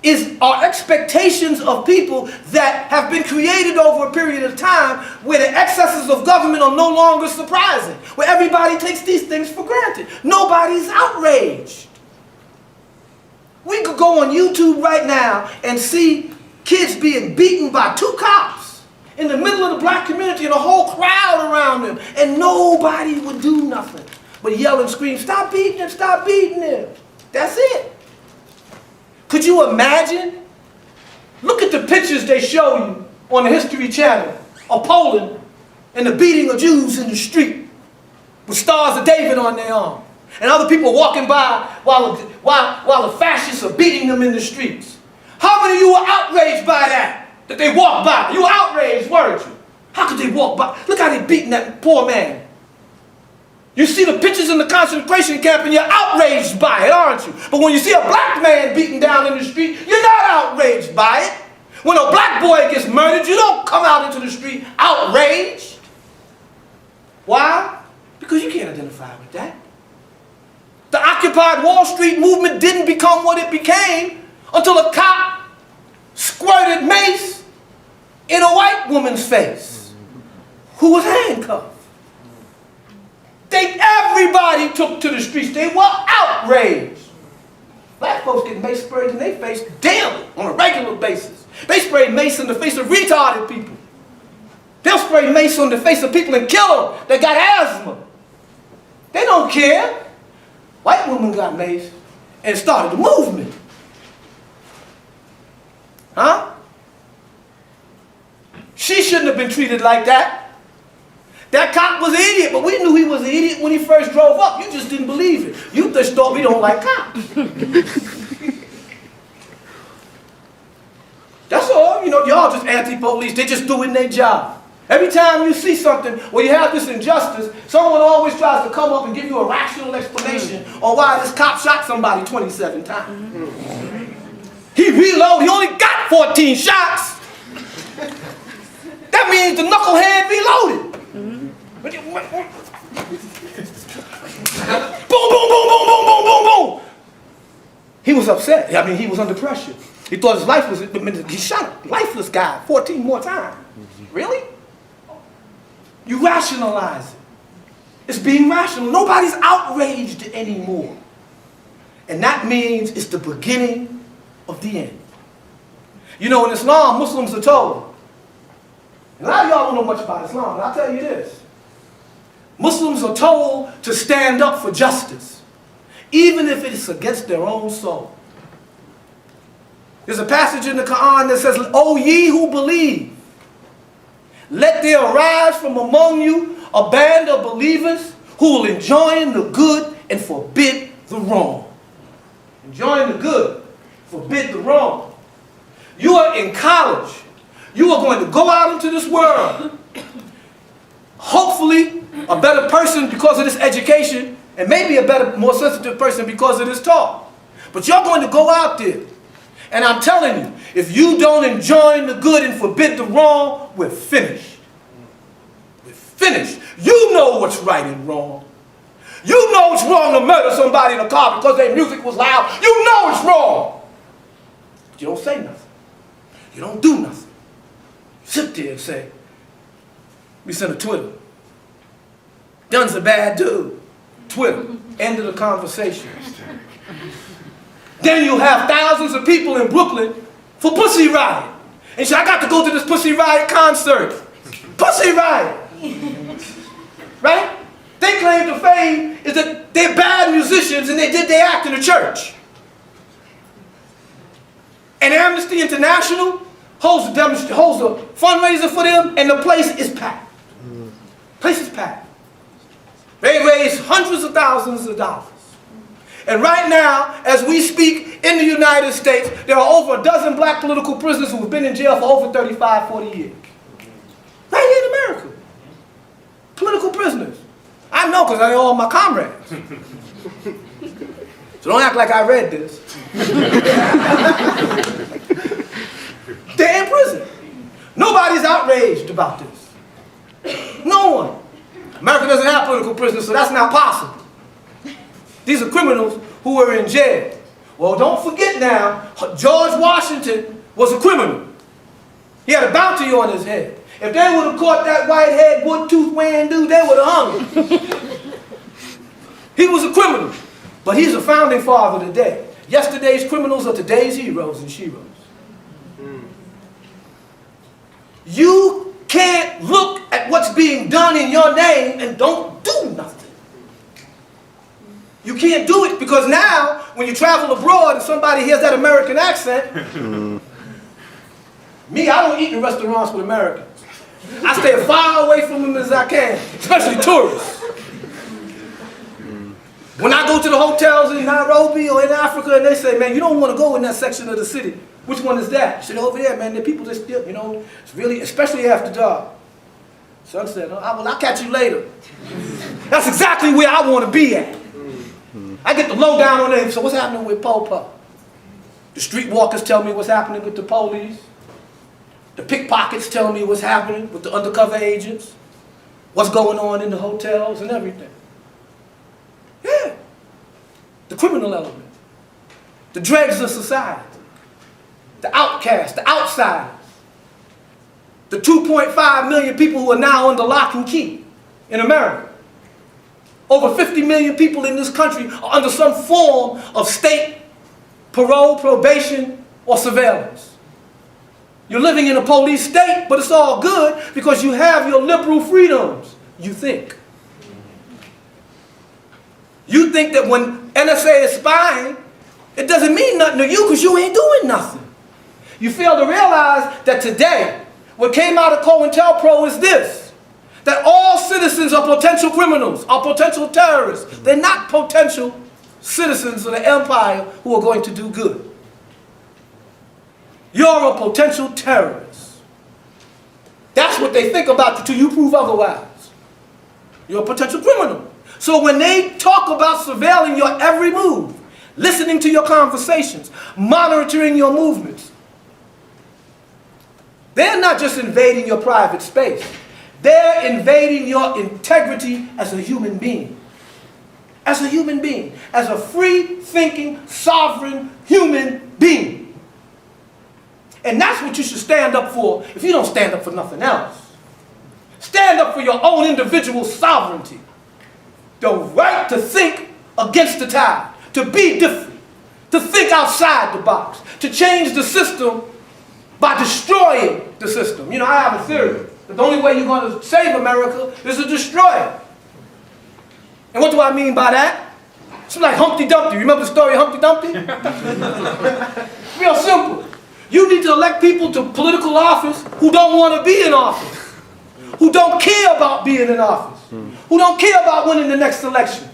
is our expectations of people that have been created over a period of time where the excesses of government are no longer surprising, where everybody takes these things for granted. Nobody's outraged. We could go on YouTube right now and see kids being beaten by 2 cops in the middle of the black community and a whole crowd around them, and nobody would do nothing but yell and scream, "Stop beating him, stop beating him." That's it. Could you imagine? Look at the pictures they show you on the History Channel of Poland and the beating of Jews in the street with stars of David on their arm, and other people walking by while the fascists are beating them in the streets. How many of you were outraged by that they walked by? You were outraged, weren't you? How could they walk by? Look how they beating that poor man. You see the pictures in the concentration camp and you're outraged by it, aren't you? But when you see a black man beaten down in the street, you're not outraged by it. When a black boy gets murdered, you don't come out into the street outraged. Why? Because you can't identify with that. The Occupy Wall Street movement didn't become what it became until a cop squirted mace in a white woman's face who was handcuffed. Everybody took to the streets. They were outraged. Black folks get mace sprayed in their face daily, on a regular basis. They spray mace in the face of retarded people. They'll spray mace on the face of people and kill them that got asthma. They don't care. White women got mace and started a movement. Huh? She shouldn't have been treated like that. That cop was an idiot, but we knew he was an idiot when he first drove up. You just didn't believe it. You just thought we don't like cops. That's all. You know, y'all just anti-police. They're just doing their job. Every time you see something where you have this injustice, someone always tries to come up and give you a rational explanation on why this cop shot somebody 27 times. He reloaded. He only got 14 shots. That means the knucklehead reloaded. Boom, boom, boom, boom, boom, boom, boom, boom. He was upset. I mean, he was under pressure. He thought his life was, he shot a lifeless guy 14 more times. Really? You rationalize it. It's being rational. Nobody's outraged anymore. And that means it's the beginning of the end. You know, in Islam, Muslims are told, and a lot of y'all don't know much about Islam, but I'll tell you this. Muslims are told to stand up for justice, even if it's against their own soul. There's a passage in the Quran that says, "O ye who believe, let there arise from among you a band of believers who will enjoin the good and forbid the wrong." Enjoin the good, forbid the wrong. You are in college. You are going to go out into this world. Hopefully, a better person because of this education, and maybe a better, more sensitive person because of this talk. But you're going to go out there. And I'm telling you, if you don't enjoin the good and forbid the wrong, we're finished. We're finished. You know what's right and wrong. You know it's wrong to murder somebody in a car because their music was loud. You know it's wrong. But you don't say nothing. You don't do nothing. You sit there and say, we send a Twitter. Dunn's a bad dude. Twitter. End of the conversation. Then you have thousands of people in Brooklyn for Pussy Riot. And say, I got to go to this Pussy Riot concert. Pussy Riot. Right? They claim the fame is that they're bad musicians and they did their act in the church. And Amnesty International holds a fundraiser for them and the place is packed. Place is packed. They raise hundreds of thousands of dollars. And right now, as we speak in the United States, there are over a dozen black political prisoners who have been in jail for over 35, 40 years. Right here in America. Political prisoners. I know because they're all my comrades. So don't act like I read this. They're in prison. Nobody's outraged about this. No one. America doesn't have political prisoners, so that's not possible. These are criminals who are in jail. Well, don't forget now, George Washington was a criminal. He had a bounty on his head. If they would have caught that white-haired, wood-toothed wearing dude, they would have hung him. He was a criminal, but he's a founding father today. Yesterday's criminals are today's heroes and sheroes. You can't look at what's being done in your name and don't do nothing. You can't do it because now, when you travel abroad and somebody hears that American accent, me, I don't eat in restaurants with Americans. I stay as far away from them as I can, especially tourists. When I go to the hotels in Nairobi or in Africa and they say, man, you don't want to go in that section of the city. Which one is that? I said, over there, man, the people just still, you know, it's really, especially after dark. Son said, I'll catch you later. That's exactly where I want to be at. I get the lowdown on them. So what's happening with Po-Po? The streetwalkers tell me what's happening with the police. The pickpockets tell me what's happening with the undercover agents. What's going on in the hotels and everything. Yeah. The criminal element. The dregs of society. The outcasts, the outsiders. The 2.5 million people who are now under lock and key in America. Over 50 million people in this country are under some form of state parole, probation, or surveillance. You're living in a police state, but it's all good because you have your liberal freedoms, you think. You think that when NSA is spying, it doesn't mean nothing to you because you ain't doing nothing. You fail to realize that today, what came out of COINTELPRO is this, that all citizens are potential criminals, are potential terrorists. They're not potential citizens of the empire who are going to do good. You're a potential terrorist. That's what they think about you till you prove otherwise. You're a potential criminal. So when they talk about surveilling your every move, listening to your conversations, monitoring your movements, they're not just invading your private space. They're invading your integrity as a human being. As a human being. As a free-thinking, sovereign human being. And that's what you should stand up for if you don't stand up for nothing else. Stand up for your own individual sovereignty. The right to think against the tide. To be different. To think outside the box. To change the system by destroying the system. You know, I have a theory that the only way you're going to save America is to destroy it. And what do I mean by that? It's like Humpty Dumpty. Remember the story of Humpty Dumpty? Real simple. You need to elect people to political office who don't want to be in office. Who don't care about being in office. Who don't care about winning the next election.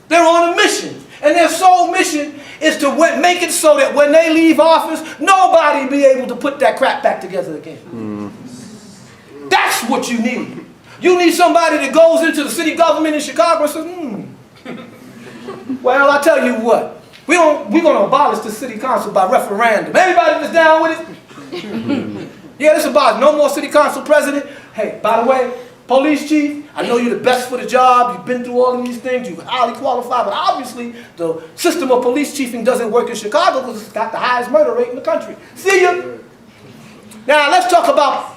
They're on a mission. And their sole mission is to make it so that when they leave office, nobody will be able to put that crap back together again. That's what you need. You need somebody that goes into the city government in Chicago and says, well, I tell you what, we're going to abolish the city council by referendum. Everybody that's down with it? Yeah, this about no more city council president. Hey, by the way, Police chief, I know you're the best for the job, you've been through all of these things, you're highly qualified, but obviously the system of police chiefing doesn't work in Chicago because it's got the highest murder rate in the country. See ya. Now let's talk about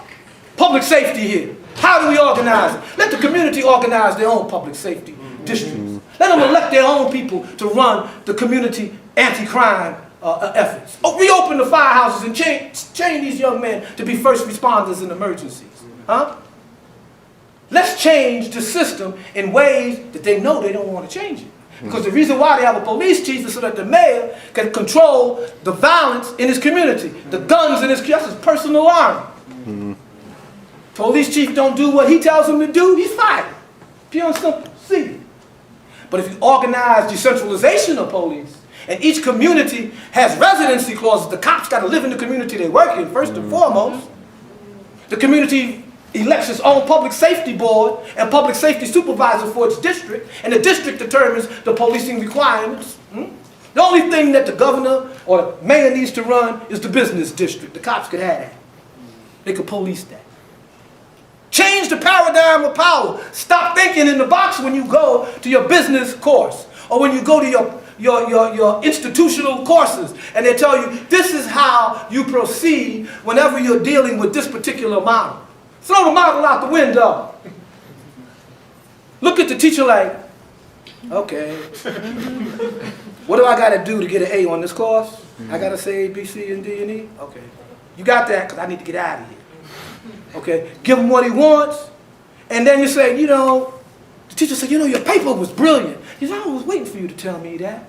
public safety here. How do we organize it? Let the community organize their own public safety districts. Let them elect their own people to run the community anti-crime efforts. Reopen the firehouses and train these young men to be first responders in emergencies. Huh? Let's change the system in ways that they know they don't want to change it. Because the reason why they have a police chief is so that the mayor can control the violence in his community, the guns in his community. That's his personal army. Police chief don't do what he tells him to do, he's fired. Pure and simple. See? But if you organize decentralization of police, and each community has residency clauses, the cops got to live in the community they work in, first and foremost. The community elects its own public safety board and public safety supervisor for its district, and the district determines the policing requirements. The only thing that the governor or the mayor needs to run is the business district. The cops could have that. They could police that. Change the paradigm of power. Stop thinking in the box when you go to your business course or when you go to your institutional courses and they tell you this is how you proceed whenever you're dealing with this particular model. Throw the model out the window. Look at the teacher like, okay, what do I got to do to get an A on this course? I got to say A, B, C, and D, and E? Okay. You got that because I need to get out of here. Okay, give him what he wants, and then you say, you know, the teacher said, you know, your paper was brilliant. He said, I was waiting for you to tell me that.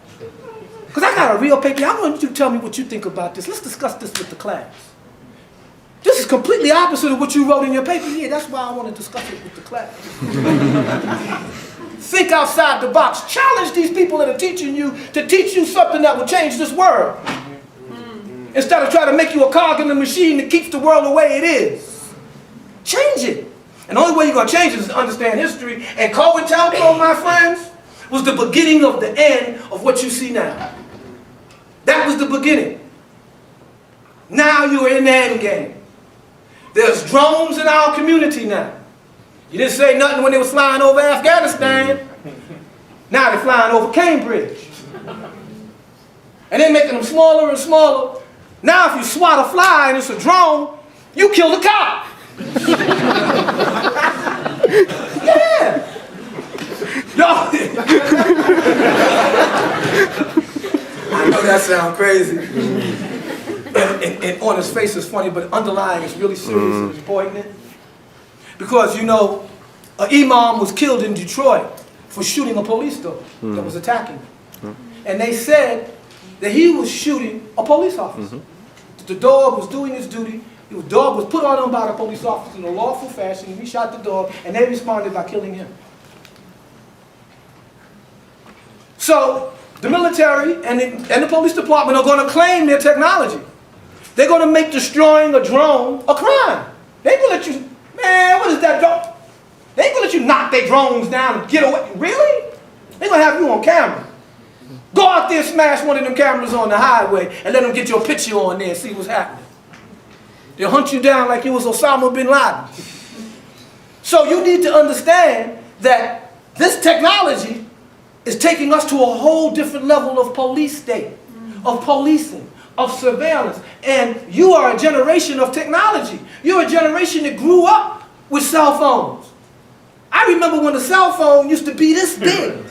Because I got a real paper. I want you to tell me what you think about this. Let's discuss this with the class. This is completely opposite of what you wrote in your paper. Yeah, that's why I want to discuss it with the class. Think outside the box. Challenge these people that are teaching you to teach you something that will change this world. Instead of trying to make you a cog in the machine that keeps the world the way it is. Change it. And the only way you're going to change it is to understand history. And COINTELPRO, my friends, was the beginning of the end of what you see now. That was the beginning. Now you are in the end game. There's drones in our community now. You didn't say nothing when they were flying over Afghanistan. Now they're flying over Cambridge. And they're making them smaller and smaller. Now if you swat a fly and it's a drone, you kill the cop. Yeah. No. I know that sounds crazy. And on his face is funny, but underlying is really serious and it's poignant. Because, you know, an imam was killed in Detroit for shooting a police dog that was attacking him. And they said that he was shooting a police officer. The dog was doing his duty. The dog was put on him by the police officer in a lawful fashion. He shot the dog, and they responded by killing him. So the military and the police department are going to claim their technology. They're going to make destroying a drone a crime. They ain't going to let you, man, what is that drone? They ain't going to let you knock their drones down and get away. Really? They're going to have you on camera. Go out there, smash one of them cameras on the highway, and let them get your picture on there and see what's happening. They'll hunt you down like it was Osama bin Laden. So you need to understand that this technology is taking us to a whole different level of police state, of policing, of surveillance. And you are a generation of technology. You're a generation that grew up with cell phones. I remember when a cell phone used to be this big.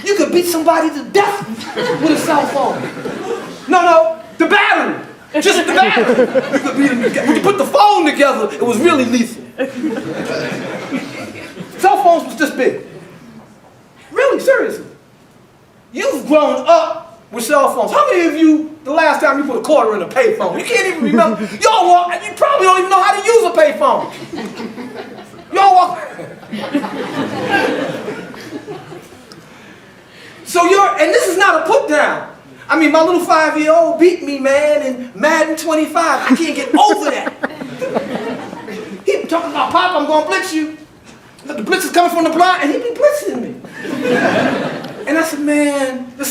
You could beat somebody to death with a cell phone. No, the battery. Just the battery. You could beat them together. When you put the phone together, it was really lethal. Cell phones was this big. Really, seriously. You've grown up with cell phones. How many of you, the last time you put a quarter in a payphone? You can't even remember. Y'all you probably don't even know how to use a payphone. Y'all walk. So and this is not a put down. I mean, my little 5-year-old beat me, man, in Madden 25. I can't get over that. He be talking about, Pop, I'm going to blitz you. The blitz is coming from the block, and he be blitzing me. And I said, man, there's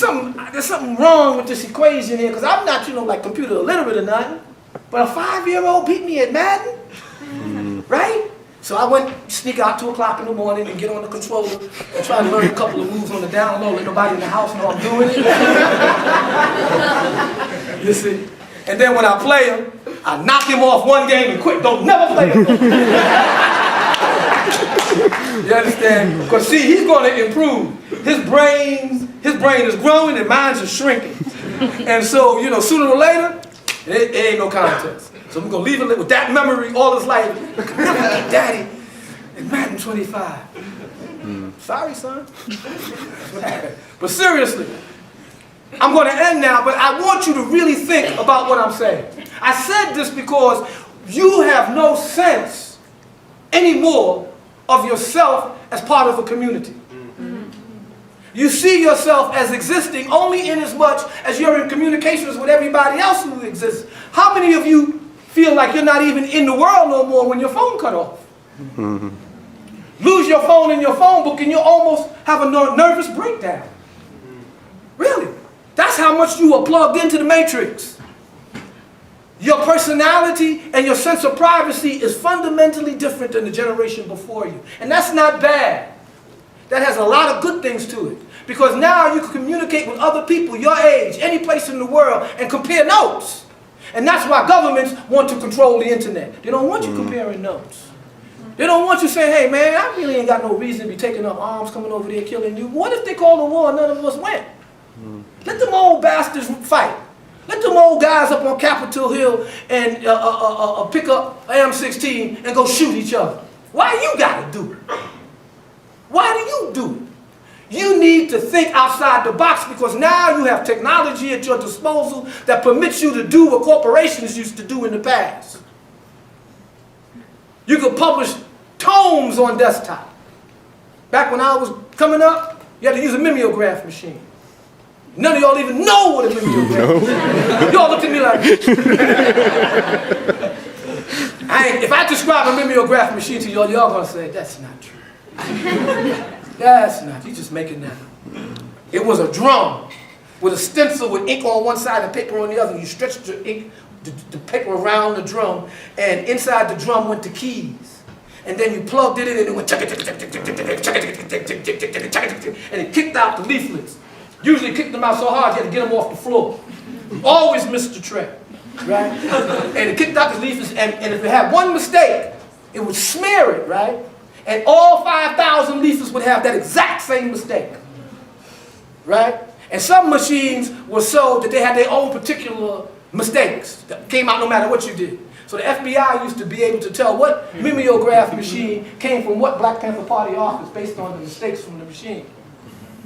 something wrong with this equation here, because I'm not, like computer illiterate or nothing. But a 5-year-old beat me at Madden, right? So I went, sneak out 2 o'clock in the morning and get on the controller and try to learn a couple of moves on the down low, let nobody in the house know I'm doing it. You see? And then when I play him, I knock him off one game and quit. Don't never play him. You understand? Because see, he's going to improve. His brain is growing and mine is shrinking. And so, you know, sooner or later, it ain't no contest. So we're going to leave it with that memory all his life. Daddy, in Madden 25. Sorry, son. But seriously, I'm going to end now, but I want you to really think about what I'm saying. I said this because you have no sense anymore of yourself as part of a community. You see yourself as existing only in as much as you're in communications with everybody else who exists. How many of you feel like you're not even in the world no more when your phone cut off? Lose your phone in your phone book and you almost have a nervous breakdown. Really? That's how much you are plugged into the matrix. Your personality and your sense of privacy is fundamentally different than the generation before you. And that's not bad. That has a lot of good things to it. Because now you can communicate with other people your age, any place in the world, and compare notes. And that's why governments want to control the internet. They don't want you comparing notes. They don't want you saying, hey man, I really ain't got no reason to be taking up arms, coming over there killing you. What if they call a war and none of us went? Let them old bastards fight. Let them old guys up on Capitol Hill and pick up an M16 and go shoot each other. Why you gotta do it? Why do you do it? You need to think outside the box because now you have technology at your disposal that permits you to do what corporations used to do in the past. You could publish tomes on desktop. Back when I was coming up, you had to use a mimeograph machine. None of y'all even know what a mimeograph is. Y'all looked at me like, if I describe a mimeograph machine to y'all, y'all gonna say, that's not true. That's not, you're just making that up. It was a drum with a stencil with ink on one side and paper on the other. You stretched the ink, the paper around the drum, and inside the drum went the keys. And then you plugged it in and it went and it kicked out the leaflets. Usually kicked them out so hard you had to get them off the floor. Always missed the trick, right? And it kicked out the leaflets, and if it had one mistake, it would smear it, right? And all 5,000 leaflets would have that exact same mistake, right? And some machines were so that they had their own particular mistakes that came out no matter what you did. So the FBI used to be able to tell what mimeograph machine came from what Black Panther Party office based on the mistakes from the machine.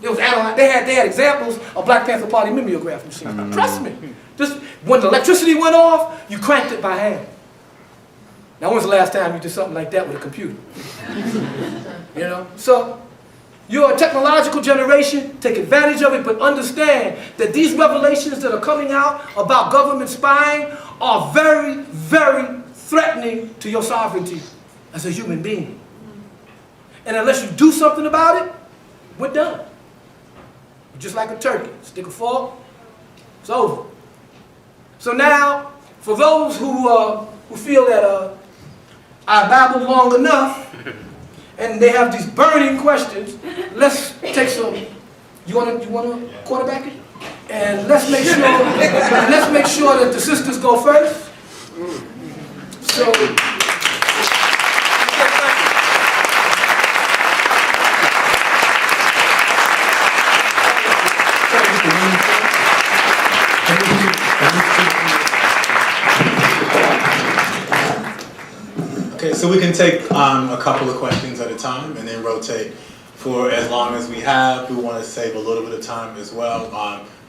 It was analyzed. They had examples of Black Panther Party mimeograph machines. Now, trust me. Just when the electricity went off, you cranked it by hand. Now, when's the last time you did something like that with a computer? You know? So, you're a technological generation. Take advantage of it, but understand that these revelations that are coming out about government spying are very, very threatening to your sovereignty as a human being. And unless you do something about it, we're done. Just like a turkey. Stick a fork, it's over. So now, for those who feel that I babbled long enough, and they have these burning questions, let's take some. You want to quarterback it? And let's make sure that the sisters go first. So. Okay, so we can take a couple of questions at a time and then rotate for as long as we have. We want to save a little bit of time as well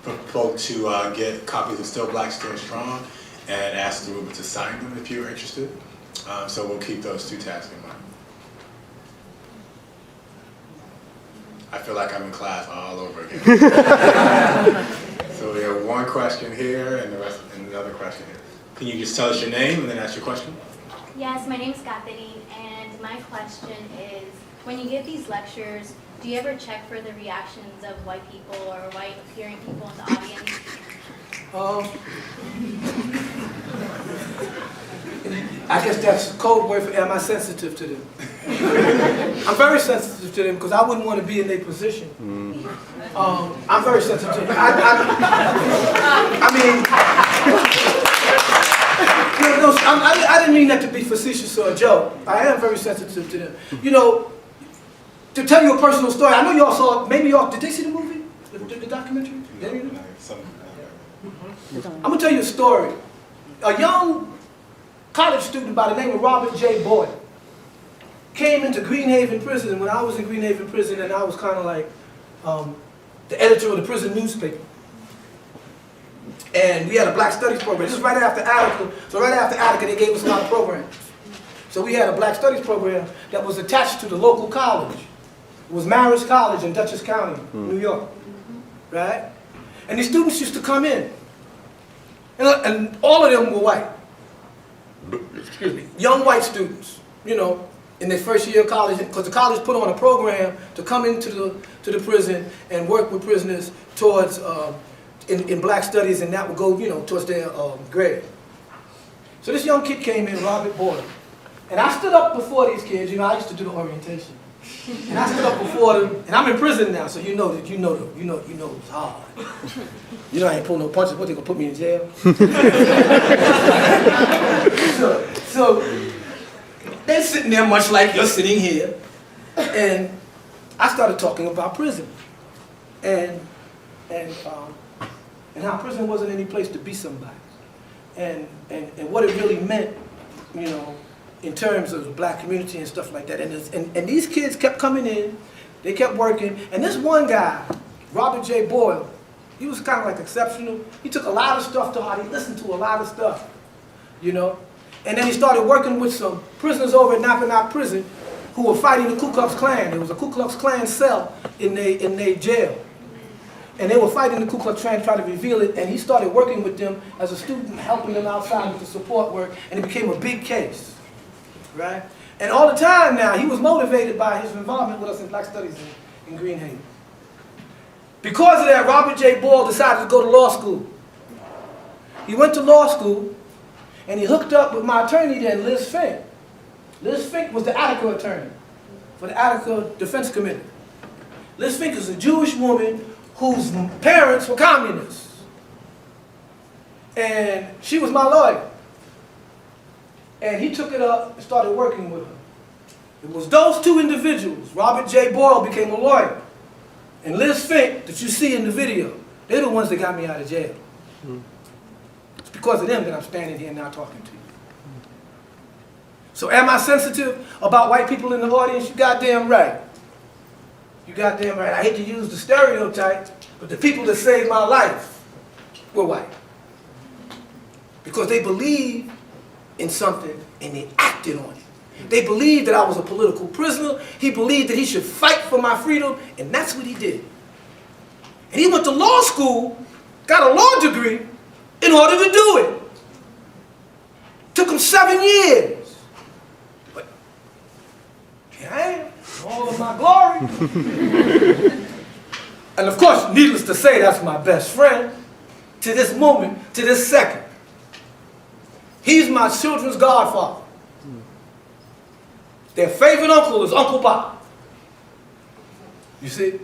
for folks to get copies of Still Black, Still Strong and ask Dhoruba to sign them if you're interested. So we'll keep those two tasks in mind. I feel like I'm in class all over again. So we have one question here and another question here. Can you just tell us your name and then ask your question? Yes, my name is Catherine, and my question is, when you give these lectures, do you ever check for the reactions of white people or white-appearing people in the audience? I guess that's a code word for am I sensitive to them? I'm very sensitive to them because I wouldn't want to be in their position. I'm very sensitive. I didn't mean that to be facetious or a joke. I am very sensitive to them. You know, to tell you a personal story, I know y'all saw, maybe y'all, did they see the movie? The documentary? I'm going to tell you a story. A young college student by the name of Robert J. Boyle came into Greenhaven Prison when I was in Greenhaven Prison, and I was kind of like the editor of the prison newspaper. And we had a Black Studies program. This was right after Attica. So right after Attica, they gave us a lot of programs. So we had a Black Studies program that was attached to the local college. It was Marist College in Dutchess County, New York. Right? And the students used to come in. And all of them were white. Excuse me. Young white students, you know, in their first year of college, because the college put on a program to come into the prison and work with prisoners towards in Black Studies, and that would go, you know, towards their grade. So this young kid came in, Robert Boyle, and I stood up before these kids. You know, I used to do the orientation, and I stood up before them, and I'm in prison now, so you know that it's hard. You know I ain't pulling no punches. What, they gonna put me in jail? so they're sitting there much like you're sitting here, and I started talking about prison, and how prison wasn't any place to be somebody, and what it really meant, you know, in terms of the Black community and stuff like that. And these kids kept coming in, they kept working, and this one guy, Robert J. Boyle, he was kind of like exceptional. He took a lot of stuff to heart. He listened to a lot of stuff, you know. And then he started working with some prisoners over at Napanock Prison who were fighting the Ku Klux Klan. There was a Ku Klux Klan cell in their jail. And they were fighting the Ku Klux Klan, trying to reveal it, and he started working with them as a student, helping them outside with the support work, and it became a big case, right? And all the time now, he was motivated by his involvement with us in Black Studies in Greenhaven. Because of that, Robert J. Boyle decided to go to law school. He went to law school, and he hooked up with my attorney then, Liz Fink. Liz Fink was the Attica attorney for the Attica Defense Committee. Liz Fink is a Jewish woman whose parents were communists. And she was my lawyer. And he took it up and started working with her. It was those two individuals. Robert J. Boyle became a lawyer. And Liz Fink, that you see in the video, they're the ones that got me out of jail. It's because of them that I'm standing here now talking to you. So am I sensitive about white people in the audience? You goddamn right. You goddamn right. I hate to use the stereotype, but the people that saved my life were white. Because they believed in something and they acted on it. They believed that I was a political prisoner. He believed that he should fight for my freedom, and that's what he did. And he went to law school, got a law degree, in order to do it. Took him 7 years. But here I am, all of my glory. And of course, needless to say, that's my best friend to this moment, to this second. He's my children's godfather. Their favorite uncle is Uncle Bob. You see?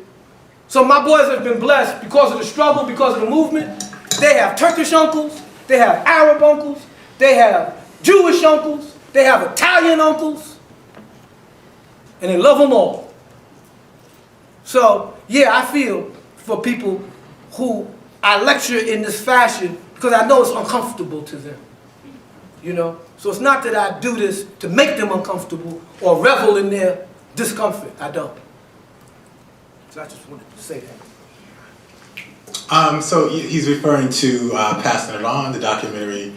So my boys have been blessed because of the struggle, because of the movement. They have Turkish uncles, they have Arab uncles, they have Jewish uncles, they have Italian uncles, and they love them all. So, yeah, I feel for people who I lecture in this fashion because I know it's uncomfortable to them. You know? So it's not that I do this to make them uncomfortable or revel in their discomfort. I don't. So I just wanted to say that. So he's referring to Passing It On, the documentary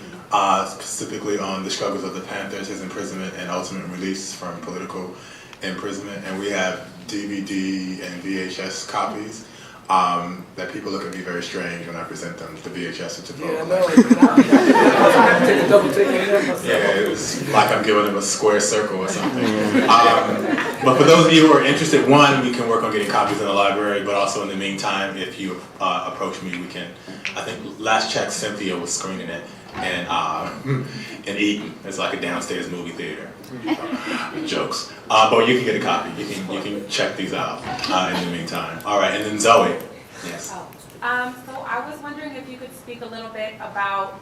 specifically on the struggles of the Panthers, his imprisonment and ultimate release from political imprisonment. And we have DVD and VHS copies that people look at me very strange when I present them, the VHS to Yeah, I know. I have to take a double take on that myself. Yeah, it's like I'm giving them a square circle or something. But for those of you who are interested, one, we can work on getting copies in the library, but also in the meantime, if you approach me, we can, I think last check Cynthia was screening it in Eaton. It's like a downstairs movie theater. Jokes. But you can get a copy. You can check these out in the meantime. All right, and then Zoe. Yes. So I was wondering if you could speak a little bit about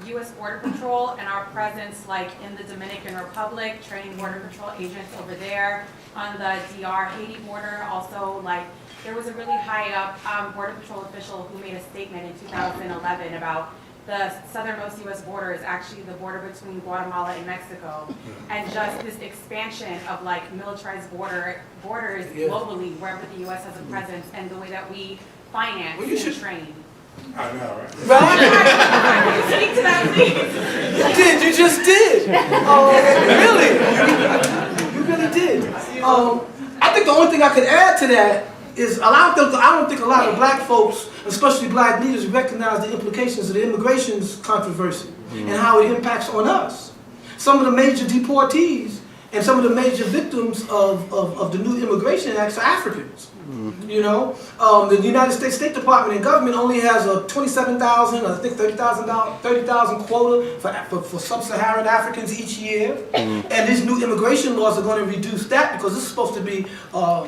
U.S. Border Patrol and our presence, like in the Dominican Republic, training Border Patrol agents over there, on the DR Haiti border. Also, like there was a really high up Border Patrol official who made a statement in 2011 about the southernmost U.S. border is actually the border between Guatemala and Mexico, and just this expansion of like militarized borders globally, wherever the U.S. has a presence, and the way that we finance and train. I know, right? Right? Can you speak to that, please? You did, you just did. Really? You really did. I think the only thing I could add to that is I don't think a lot of black folks, especially black leaders, recognize the implications of the immigration controversy and how it impacts on us. Some of the major deportees and some of the major victims of the new immigration acts are Africans. You know, the United States State Department and government only has a 27,000, I think 30,000 quota for sub-Saharan Africans each year, and these new immigration laws are going to reduce that because this is supposed to be a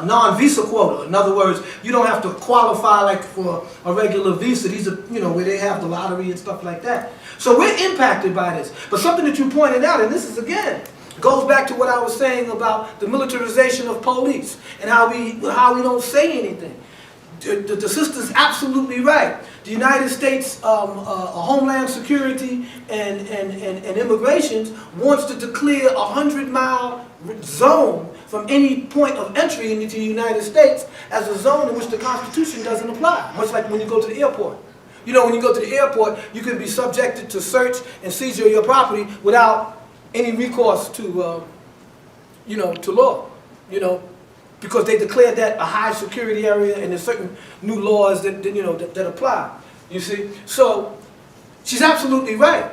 non-visa quota. In other words, you don't have to qualify like for a regular visa. These are, you know, where they have the lottery and stuff like that. So we're impacted by this. But something that you pointed out, and this is again, goes back to what I was saying about the militarization of police and how we don't say anything. The sister's absolutely right. The United States Homeland Security and Immigration wants to declare a 100-mile zone from any point of entry into the United States as a zone in which the Constitution doesn't apply, much like when you go to the airport. You know, when you go to the airport, you can be subjected to search and seizure of your property without any recourse to, to law, because they declared that a high security area and there's certain new laws that apply, you see. So she's absolutely right.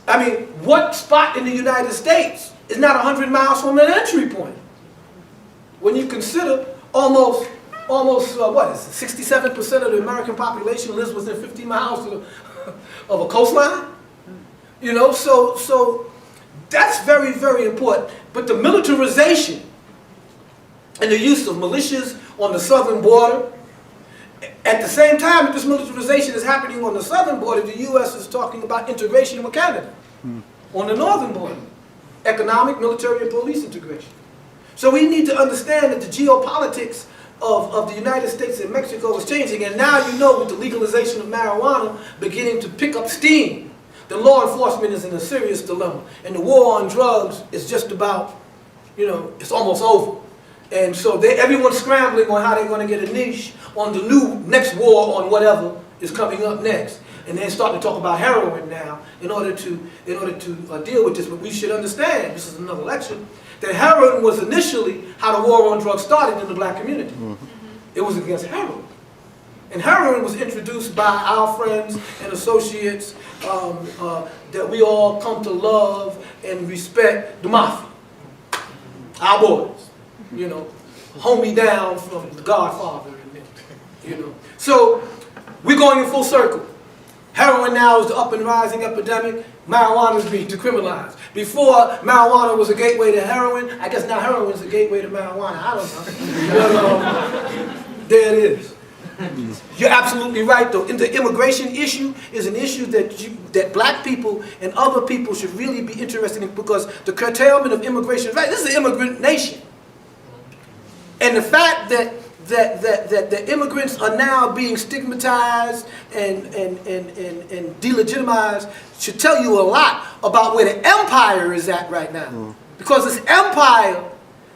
I mean, what spot in the United States is not 100 miles from an entry point? When you consider almost what is it, 67% of the American population lives within 50 miles of a coastline, so that's very, very important. But the militarization and the use of militias on the southern border, at the same time that this militarization is happening on the southern border, the U.S. is talking about integration with Canada on the northern border. Economic, military, and police integration. So we need to understand that the geopolitics of the United States and Mexico is changing. And now with the legalization of marijuana beginning to pick up steam, the law enforcement is in a serious dilemma. And the war on drugs is just about, it's almost over. And so everyone's scrambling on how they're going to get a niche on the next war on whatever is coming up next. And they're starting to talk about heroin now in order to deal with this. But we should understand, this is another lecture, that heroin was initially how the war on drugs started in the black community. It was against heroin. And heroin was introduced by our friends and associates that we all come to love and respect, the mafia. Our boys, hold me down from the Godfather and them, So we're going in full circle. Heroin now is the up and rising epidemic. Marijuana is being decriminalized. Before, marijuana was a gateway to heroin. I guess now heroin is a gateway to marijuana. I don't know. But, there it is. You're absolutely right, though. And the immigration issue is an issue that black people and other people should really be interested in, because the curtailment of immigration, right? This is an immigrant nation. And the fact that the immigrants are now being stigmatized and delegitimized should tell you a lot about where the empire is at right now. Because it's empire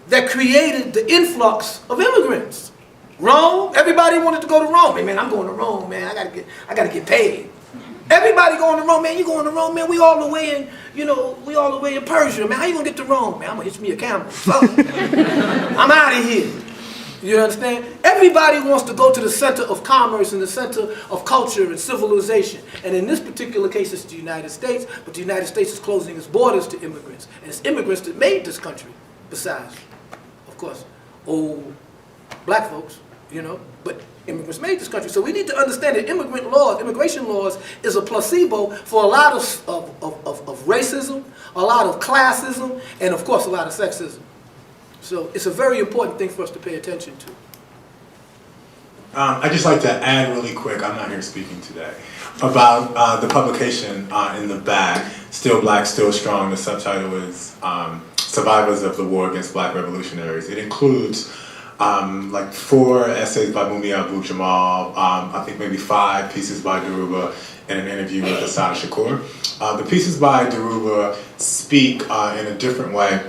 that created the influx of immigrants. Rome, everybody wanted to go to Rome. Hey, man, I'm going to Rome, man. I gotta get paid. Everybody going to Rome, man. You going to Rome, man? We all the way in, we all the way in Persia, man. How you gonna get to Rome, man? I'm gonna hitch me a camel. I'm out of here. You understand? Everybody wants to go to the center of commerce and the center of culture and civilization. And in this particular case, it's the United States, but the United States is closing its borders to immigrants. And it's immigrants that made this country. besides, of course, old black folks, but immigrants made this country. So we need to understand that immigration laws, is a placebo for a lot of racism, a lot of classism, and of course a lot of sexism. So it's a very important thing for us to pay attention to. I'd just like to add really quick, I'm not here speaking today, about the publication in the back, Still Black, Still Strong. The subtitle is Survivors of the War Against Black Revolutionaries. It includes like 4 essays by Mumia Abu-Jamal, I think maybe 5 pieces by Dhoruba, and an interview with Assad Shakur. The pieces by Dhoruba speak in a different way,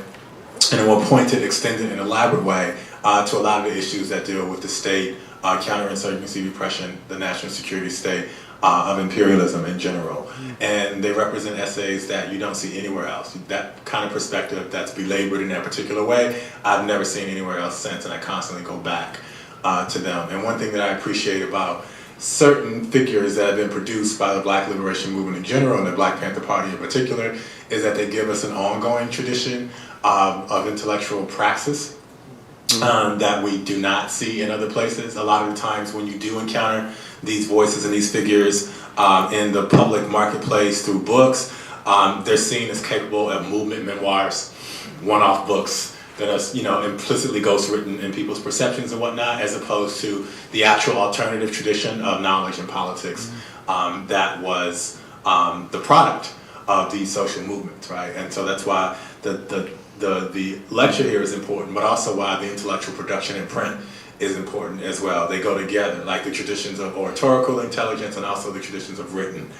in a more pointed, extended, and elaborate way to a lot of the issues that deal with the state, counterinsurgency, repression, the national security state, of imperialism in general. And they represent essays that you don't see anywhere else. That kind of perspective that's belabored in that particular way, I've never seen anywhere else since, and I constantly go back to them. And one thing that I appreciate about certain figures that have been produced by the Black Liberation Movement in general, and the Black Panther Party in particular, is that they give us an ongoing tradition of intellectual praxis that we do not see in other places. A lot of the times when you do encounter these voices and these figures in the public marketplace through books, they're seen as capable of movement memoirs, one-off books that are, implicitly ghostwritten in people's perceptions and whatnot, as opposed to the actual alternative tradition of knowledge and politics that was the product of these social movements, right? And so that's why the lecture here is important, but also why the intellectual production in print is important as well. They go together, like the traditions of oratorical intelligence and also the traditions of written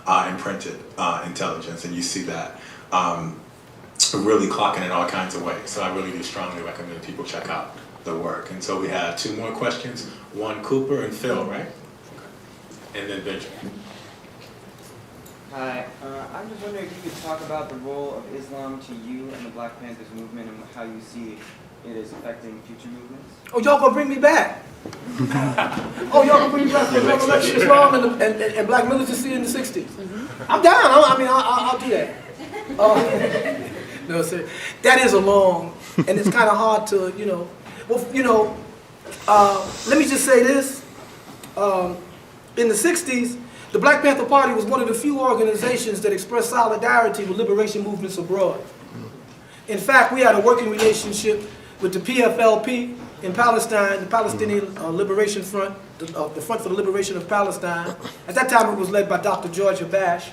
and printed intelligence, and you see that really clocking in all kinds of ways. So I really do strongly recommend people check out the work. And so we have 2 more questions, one Cooper and Phil, right? And then Benjamin. Hi, I'm just wondering if you could talk about the role of Islam to you and the Black Panthers movement and how you see it is affecting future movements. Oh, y'all gonna bring me back? Oh, y'all gonna bring me back to Revolution Islam and black militancy in the 60s? I'm down. I'll do that. No, sir. That is a long, and it's kind of hard to, let me just say this. In the 60s, the Black Panther Party was one of the few organizations that expressed solidarity with liberation movements abroad. In fact, we had a working relationship with the PFLP in Palestine, the Palestinian Liberation Front, the Front for the Liberation of Palestine. At that time, it was led by Dr. George Habash.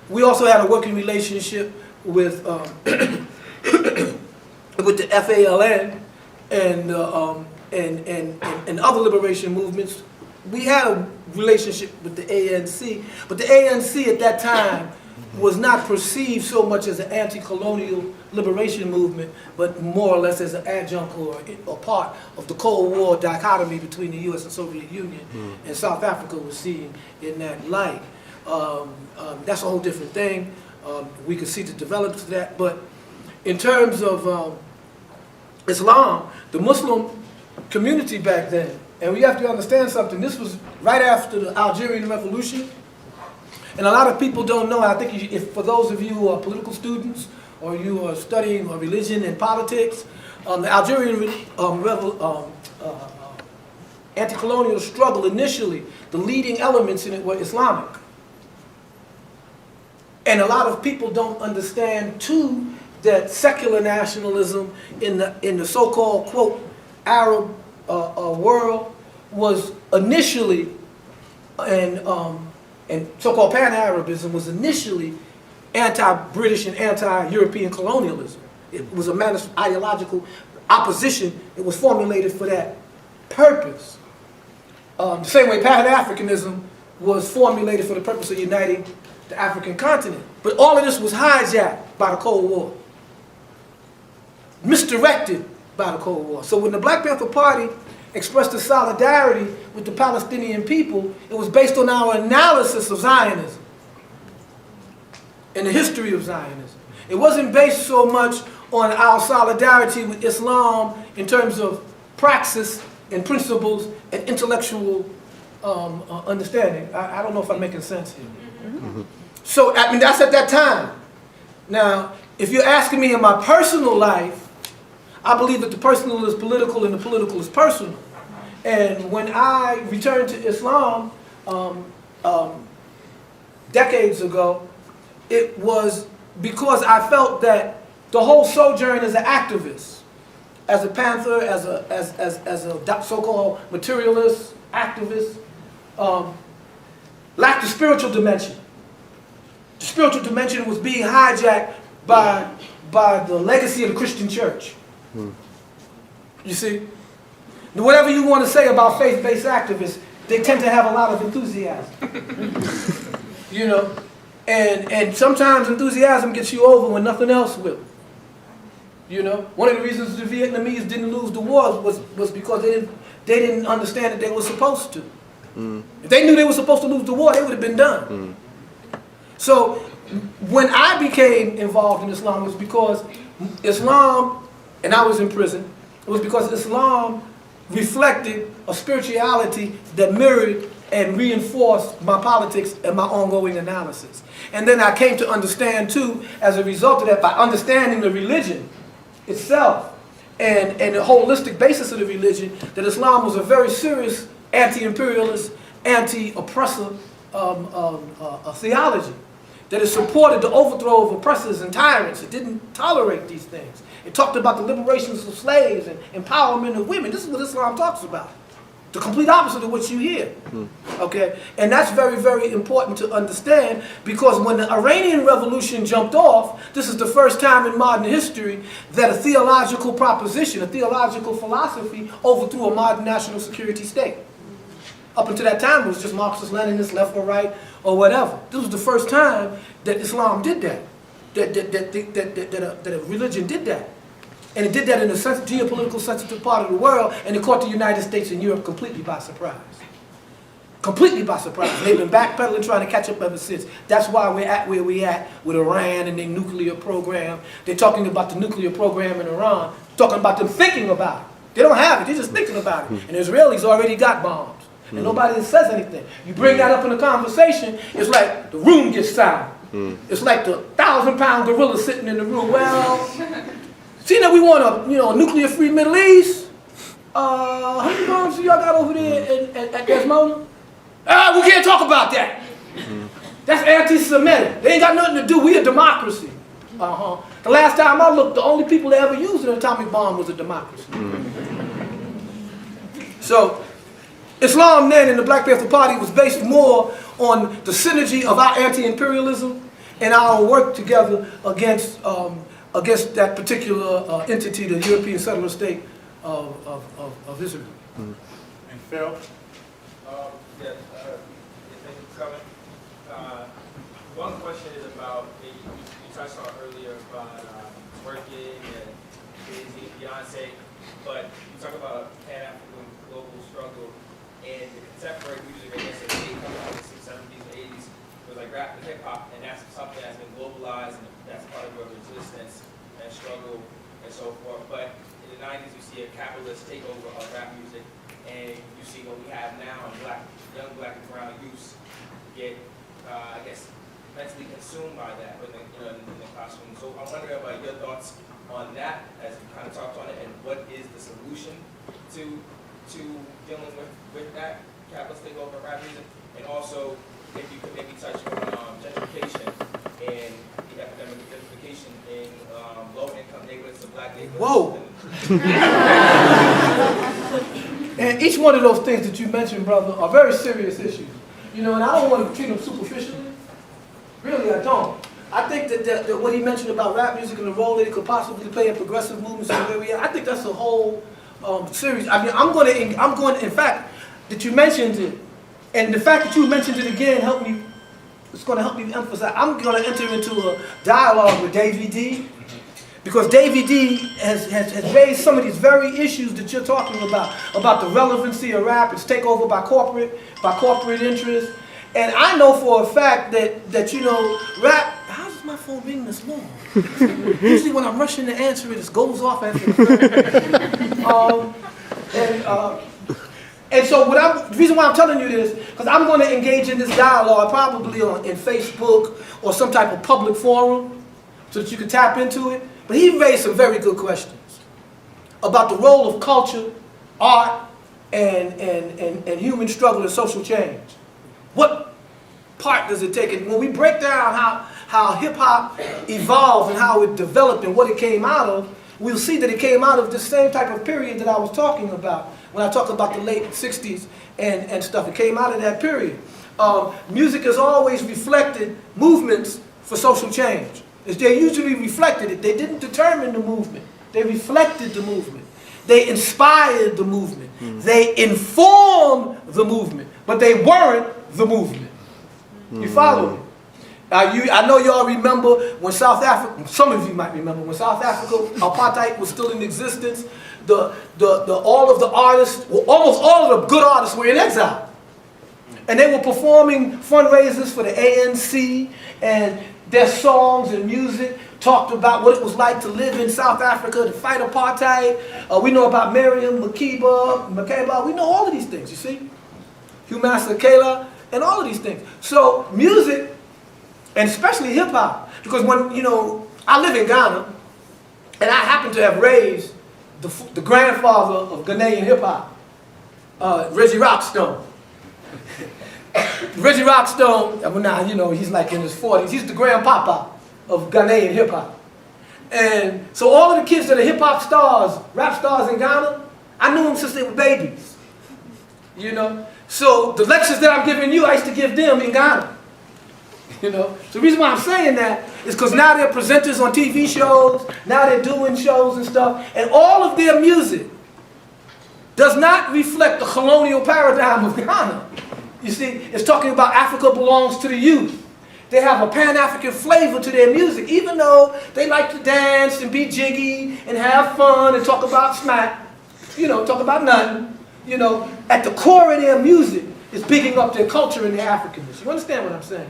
We also had a working relationship with with the FALN and other liberation movements. We had a relationship with the ANC, but the ANC at that time was not perceived so much as an anti-colonial liberation movement, but more or less as an adjunct or part of the Cold War dichotomy between the U.S. and Soviet Union. And South Africa was seen in that light. That's a whole different thing. We could see the developments of that, but in terms of Islam, the Muslim community back then, and we have to understand something, this was right after the Algerian Revolution, and a lot of people don't know. I think if for those of you who are political students or you are studying religion and politics, the Algerian anti-colonial struggle initially, the leading elements in it were Islamic. And a lot of people don't understand too that secular nationalism in the so-called, quote, Arab world was initially, and so-called pan-Arabism was initially anti-British and anti-European colonialism. It was a ideological opposition. It was formulated for that purpose. The same way Pan-Africanism was formulated for the purpose of uniting the African continent. But all of this was hijacked by the Cold War, misdirected by the Cold War. So when the Black Panther Party expressed a solidarity with the Palestinian people, it was based on our analysis of Zionism and the history of Zionism. It wasn't based so much on our solidarity with Islam in terms of praxis and principles and intellectual understanding. I don't know if I'm making sense here. So, that's at that time. Now, if you're asking me in my personal life, I believe that the personal is political and the political is personal. And when I returned to Islam decades ago, it was because I felt that the whole sojourn as an activist, as a panther, as a so-called materialist activist, lacked the spiritual dimension. The spiritual dimension was being hijacked by the legacy of the Christian church. You see? Now, whatever you want to say about faith-based activists, they tend to have a lot of enthusiasm. You know? And sometimes enthusiasm gets you over when nothing else will. You know? One of the reasons the Vietnamese didn't lose the war was because they didn't understand that they were supposed to. If they knew they were supposed to lose the war, they would have been done. So when I became involved in Islam, it was because Islam, and I was in prison, it was because Islam reflected a spirituality that mirrored and reinforced my politics and my ongoing analysis. And then I came to understand too, as a result of that, by understanding the religion itself and the holistic basis of the religion, that Islam was a very serious anti-imperialist, anti-oppressor theology. That it supported the overthrow of oppressors and tyrants. It didn't tolerate these things. It talked about the liberations of slaves and empowerment of women. This is what Islam talks about. The complete opposite of what you hear. Okay? And that's very, very important to understand, because when the Iranian Revolution jumped off, this is the first time in modern history that a theological proposition, a theological philosophy overthrew a modern national security state. Up until that time, it was just Marxist, Leninist, left or right, or whatever. This was the first time that Islam did that, that a religion did that. And it did that in a geopolitical sensitive part of the world, and it caught the United States and Europe completely by surprise. Completely by surprise. They've been backpedaling, trying to catch up ever since. That's why we're at where we're at with Iran and their nuclear program. They're talking about the nuclear program in Iran, talking about them thinking about it. They don't have it, they're just thinking about it. And the Israelis already got bombs. And nobody says anything. You bring that up in a conversation, it's like the room gets silent. It's like the 1,000-pound gorilla sitting in the room. Well, see that we want a nuclear-free Middle East. How many bombs do y'all got over there at Desmona? We can't talk about that. That's anti-Semitic. They ain't got nothing to do. We a democracy. The last time I looked, the only people that ever used an atomic bomb was a democracy. So Islam then in the Black Panther Party was based more on the synergy of our anti-imperialism and our work together against that particular entity, the European settler state of Israel. And Phil? Thank you for coming. One question is about, you touched on earlier about working and Jay-Z, Beyonce, but you talk about Pan-African global struggle and the contemporary music, I guess, in the 70s and 80s, was like rap and hip-hop, and that's something that's been globalized, and that's part of your resistance and struggle and so forth. But in the 90s, you see a capitalist takeover of rap music, and you see what we have now, young black and brown youths get, I guess, mentally consumed by that in the classroom. So I'm wondering about your thoughts on that, as you kind of talked on it, and what is the solution to dealing with that capitalist takeover of rap music, and also if you could maybe touch on gentrification and the epidemic of gentrification in low-income neighborhoods and black neighborhoods. Whoa! And each one of those things that you mentioned, brother, are very serious issues. And I don't want to treat them superficially. Really, I don't. I think that what he mentioned about rap music and the role that it could possibly play in progressive movements and where we are, I think that's a whole series. I mean, I'm going to, in fact, that you mentioned it, and the fact that you mentioned it again it's going to help me emphasize. I'm going to enter into a dialogue with Davey D, because Davey D has raised some of these very issues that you're talking about the relevancy of rap, its takeover by corporate interests. And I know for a fact that rap, how does my phone ring this long? Usually when I'm rushing to answer it, it goes off after the phone. And so the reason why I'm telling you this, because I'm going to engage in this dialogue probably in Facebook or some type of public forum so that you can tap into it. But he raised some very good questions about the role of culture, art, and human struggle and social change. What part does it take? And when we break down how hip-hop evolved and how it developed and what it came out of, we'll see that it came out of the same type of period that I was talking about. When I talk about the late 60s and stuff, it came out of that period. Music has always reflected movements for social change. They usually reflected it. They didn't determine the movement. They reflected the movement. They inspired the movement. They informed the movement. But they weren't the movement. You follow me? I know y'all remember when South Africa, some of you might remember, when South Africa, apartheid was still in existence, all of the artists, almost all of the good artists were in exile. And they were performing fundraisers for the ANC, and their songs and music talked about what it was like to live in South Africa, to fight apartheid. We know about Miriam Makeba. We know all of these things, you see? Hugh Master Kayla, and all of these things. So music, and especially hip-hop, because when, you know, I live in Ghana, and I happen to have raised the grandfather of Ghanaian hip-hop, Reggie Rockstone. Reggie Rockstone, well now, you know, he's like in his 40s. He's the grandpapa of Ghanaian hip-hop. And so all of the kids that are hip-hop stars, rap stars in Ghana, I knew them since they were babies. You know? So the lectures that I'm giving you, I used to give them in Ghana. You know? So the reason why I'm saying that is because now they're presenters on TV shows, now they're doing shows and stuff, and all of their music does not reflect the colonial paradigm of Ghana. You see, it's talking about Africa belongs to the youth. They have a Pan-African flavor to their music, even though they like to dance and be jiggy and have fun and talk about smack, you know, talk about nothing. You know, at the core of their music is picking up their culture and their Africanness. You understand what I'm saying?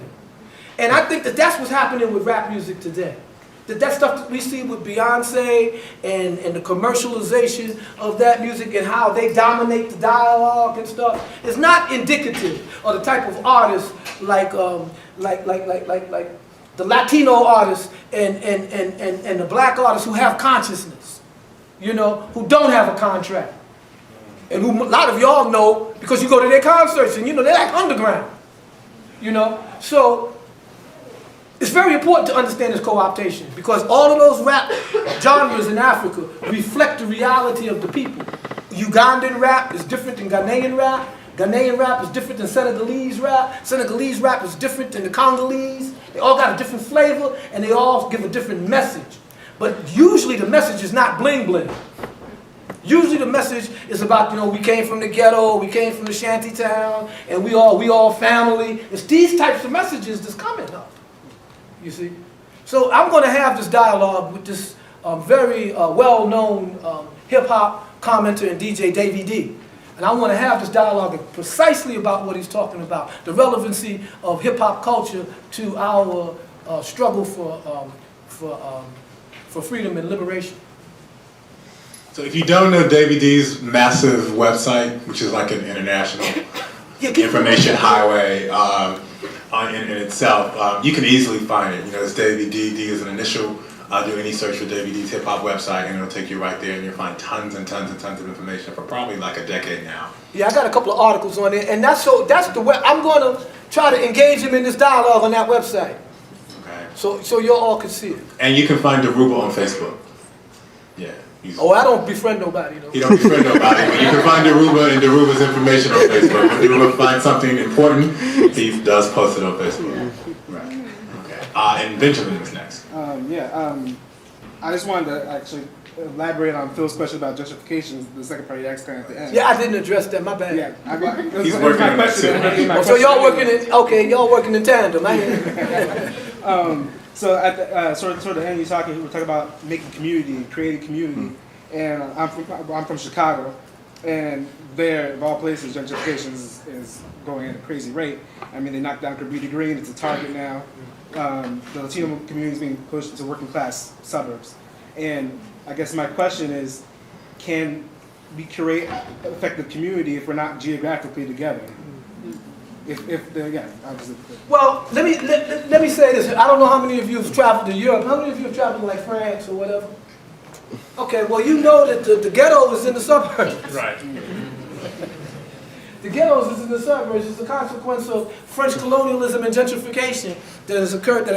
And I think that that's what's happening with rap music today. That stuff that we see with Beyonce and the commercialization of that music and how they dominate the dialogue and stuff is not indicative of the type of artists like the Latino artists and the black artists who have consciousness, you know, who don't have a contract. And who a lot of y'all know because you go to their concerts and, you know, they're like underground, you know. So it's very important to understand this co-optation because all of those rap genres in Africa reflect the reality of the people. Ugandan rap is different than Ghanaian rap. Ghanaian rap is different than Senegalese rap. Senegalese rap is different than the Congolese. They all got a different flavor and they all give a different message. But usually the message is not bling bling. Usually the message is about, you know, we came from the ghetto, we came from the shanty town, and we all family. It's these types of messages that's coming up. You see? So I'm going to have this dialogue with this very well-known hip-hop commenter and DJ, Davey D. And I want to have this dialogue precisely about what he's talking about, the relevancy of hip-hop culture to our struggle for freedom and liberation. So if you don't know Davey D's massive website, which is like an international information highway, in itself, you can easily find it. You know, it's Davey D. D is an initial. Do any search for Davey D's hip hop website, and it'll take you right there, and you'll find tons and tons and tons of information for probably like a decade now. Yeah, I got a couple of articles on it, and that's the way I'm going to try to engage him in this dialogue on that website. Okay. So you all can see it. And you can find Dhoruba on Facebook. Yeah. Oh, I don't befriend nobody though. You don't befriend nobody, but you can find Dhoruba and Dhoruba's information on Facebook. When Dhoruba finds something important, he does post it on Facebook. Right. Okay. And Benjamin is next. I just wanted to actually elaborate on Phil's question about justification, the second part you asked kind of at the end. Yeah, I didn't address that. My bad. Yeah, He's working on that too. So y'all working in y'all working in tandem. I hear. So at the, sort of the end, we were talking about making community and creating community. And I'm from Chicago, and there, of all places, gentrification is going at a crazy rate. I mean, they knocked down Cabrini Green; it's a target now. The Latino community is being pushed into working class suburbs. And I guess my question is, can we create effective community if we're not geographically together? If the, again, obviously. Well, let me say this. I don't know how many of you have traveled to Europe. How many of you have traveled to like France or whatever? Okay, well, you know that the ghetto is in the suburbs. Right. The ghettos is in the suburbs. It's a consequence of French colonialism and gentrification that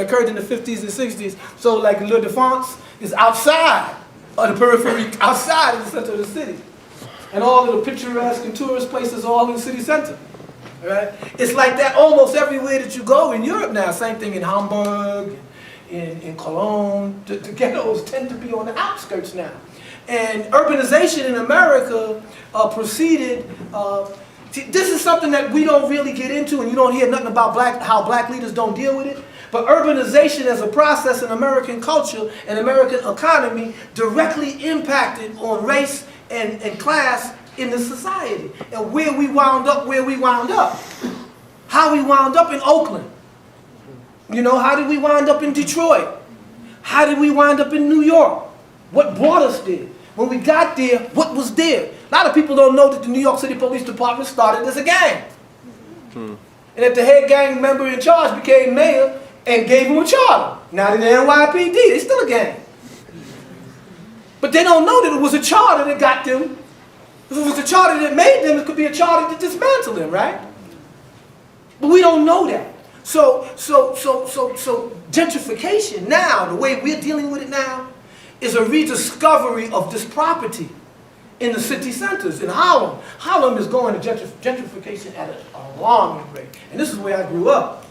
occurred in the 50s and 60s. So like Le Défense is outside of the periphery, outside of the center of the city. And all of the picturesque and tourist places are all in the city center. Right? It's like that almost everywhere that you go in Europe now. Same thing in Hamburg, in Cologne. The ghettos tend to be on the outskirts now. And urbanization in America proceeded. This is something that we don't really get into, and you don't hear nothing about how black leaders don't deal with it. But urbanization as a process in American culture and American economy directly impacted on race and class in the society. And where we wound up. How we wound up in Oakland. You know, how did we wind up in Detroit? How did we wind up in New York? What brought us there? When we got there, what was there? A lot of people don't know that the New York City Police Department started as a gang. And that the head gang member in charge became mayor and gave him a charter. Now they're the NYPD, they're still a gang. But they don't know that it was a charter that got them. If it was a charter that made them, it could be a charter that dismantled them, right? But we don't know that. So gentrification now, the way we're dealing with it now, is a rediscovery of this property in the city centers. In Harlem, Harlem is going to gentrification at an alarming rate. And this is where I grew up,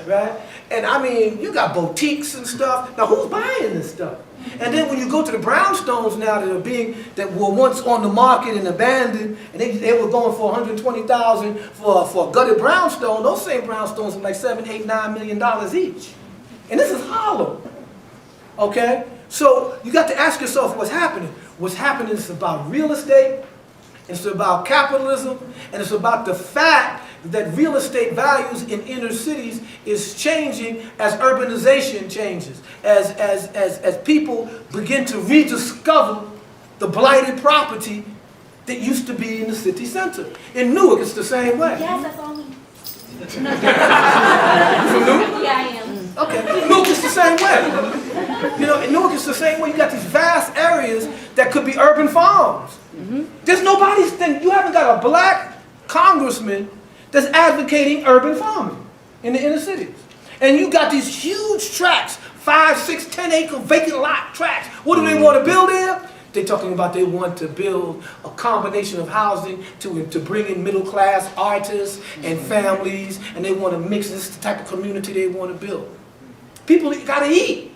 right? And I mean, you got boutiques and stuff. Now, who's buying this stuff? And then when you go to the brownstones now that were once on the market and abandoned, and they were going for $120,000 for a gutted brownstone, those same brownstones are like $7, $8, $9 million each. And this is Harlem, okay? So you got to ask yourself what's happening. What's happening is about real estate, it's about capitalism, and it's about the fact that real estate values in inner cities is changing as urbanization changes, as people begin to rediscover the blighted property that used to be in the city center. In Newark, it's the same way. Yes, that's all me. From Newark? Yeah, I am. Okay, Newark is the same way. You know, in Newark it's the same way. You got these vast areas that could be urban farms. There's nobody's thing. You haven't got a black congressman that's advocating urban farming in the inner cities. And you got these huge tracts, 5, 6, 10 acre vacant lot tracts. What do they want to build there? They're talking about they want to build a combination of housing to bring in middle class artists and families, and they want to mix this the type of community they want to build. People got to eat.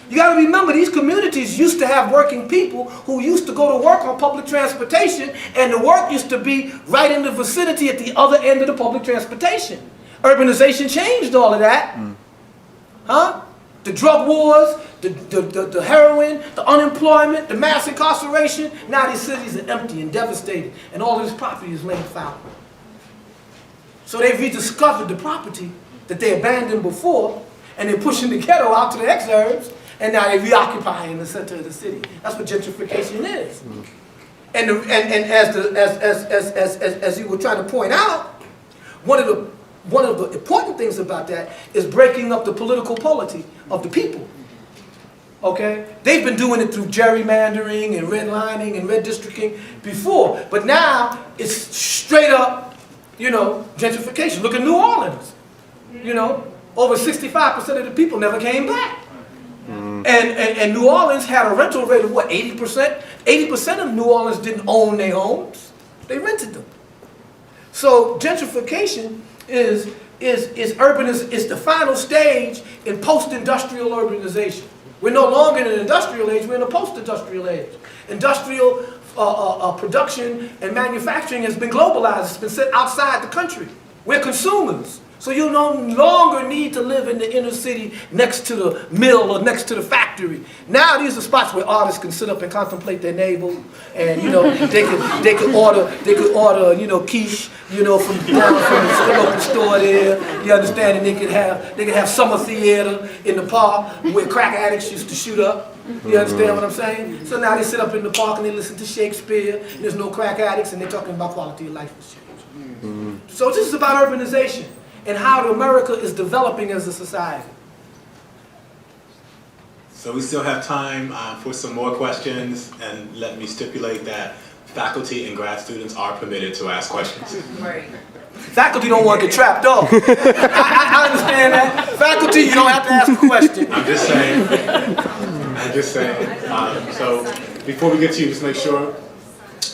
You got to remember, these communities used to have working people who used to go to work on public transportation, and the work used to be right in the vicinity at the other end of the public transportation. Urbanization changed all of that. Huh? The drug wars, the heroin, the unemployment, the mass incarceration. Now these cities are empty and devastated, and all of this property is laying fallow. So they've rediscovered the property that they abandoned before, and they're pushing the ghetto out to the exurbs, and now they're reoccupying the center of the city. That's what gentrification is. And as you were trying to point out, one of the important things about that is breaking up the political polity of the people. Okay? They've been doing it through gerrymandering and redlining and redistricting before, but now it's straight up, you know, gentrification. Look at New Orleans. You know, over 65% of the people never came back. And New Orleans had a rental rate of what, 80%? 80% of New Orleans didn't own their homes. They rented them. So gentrification is the final stage in post-industrial urbanization. We're no longer in an industrial age, we're in a post-industrial age. Industrial production and manufacturing has been globalized, it's been set outside the country. We're consumers. So you no longer need to live in the inner city next to the mill or next to the factory. Now these are spots where artists can sit up and contemplate their navel, and you know they could order you know quiche, you know, from the local store there. You understand? And they could have summer theater in the park where crack addicts used to shoot up. You understand what I'm saying? So now they sit up in the park and they listen to Shakespeare. And there's no crack addicts, and they're talking about quality of life has changed. So this is about urbanization and how America is developing as a society. So we still have time for some more questions, and let me stipulate that faculty and grad students are permitted to ask questions. Right. Faculty don't want to get trapped off. I understand that. Faculty, you don't have to ask a question. I'm just saying. I'm just saying. So before we get to you, just make sure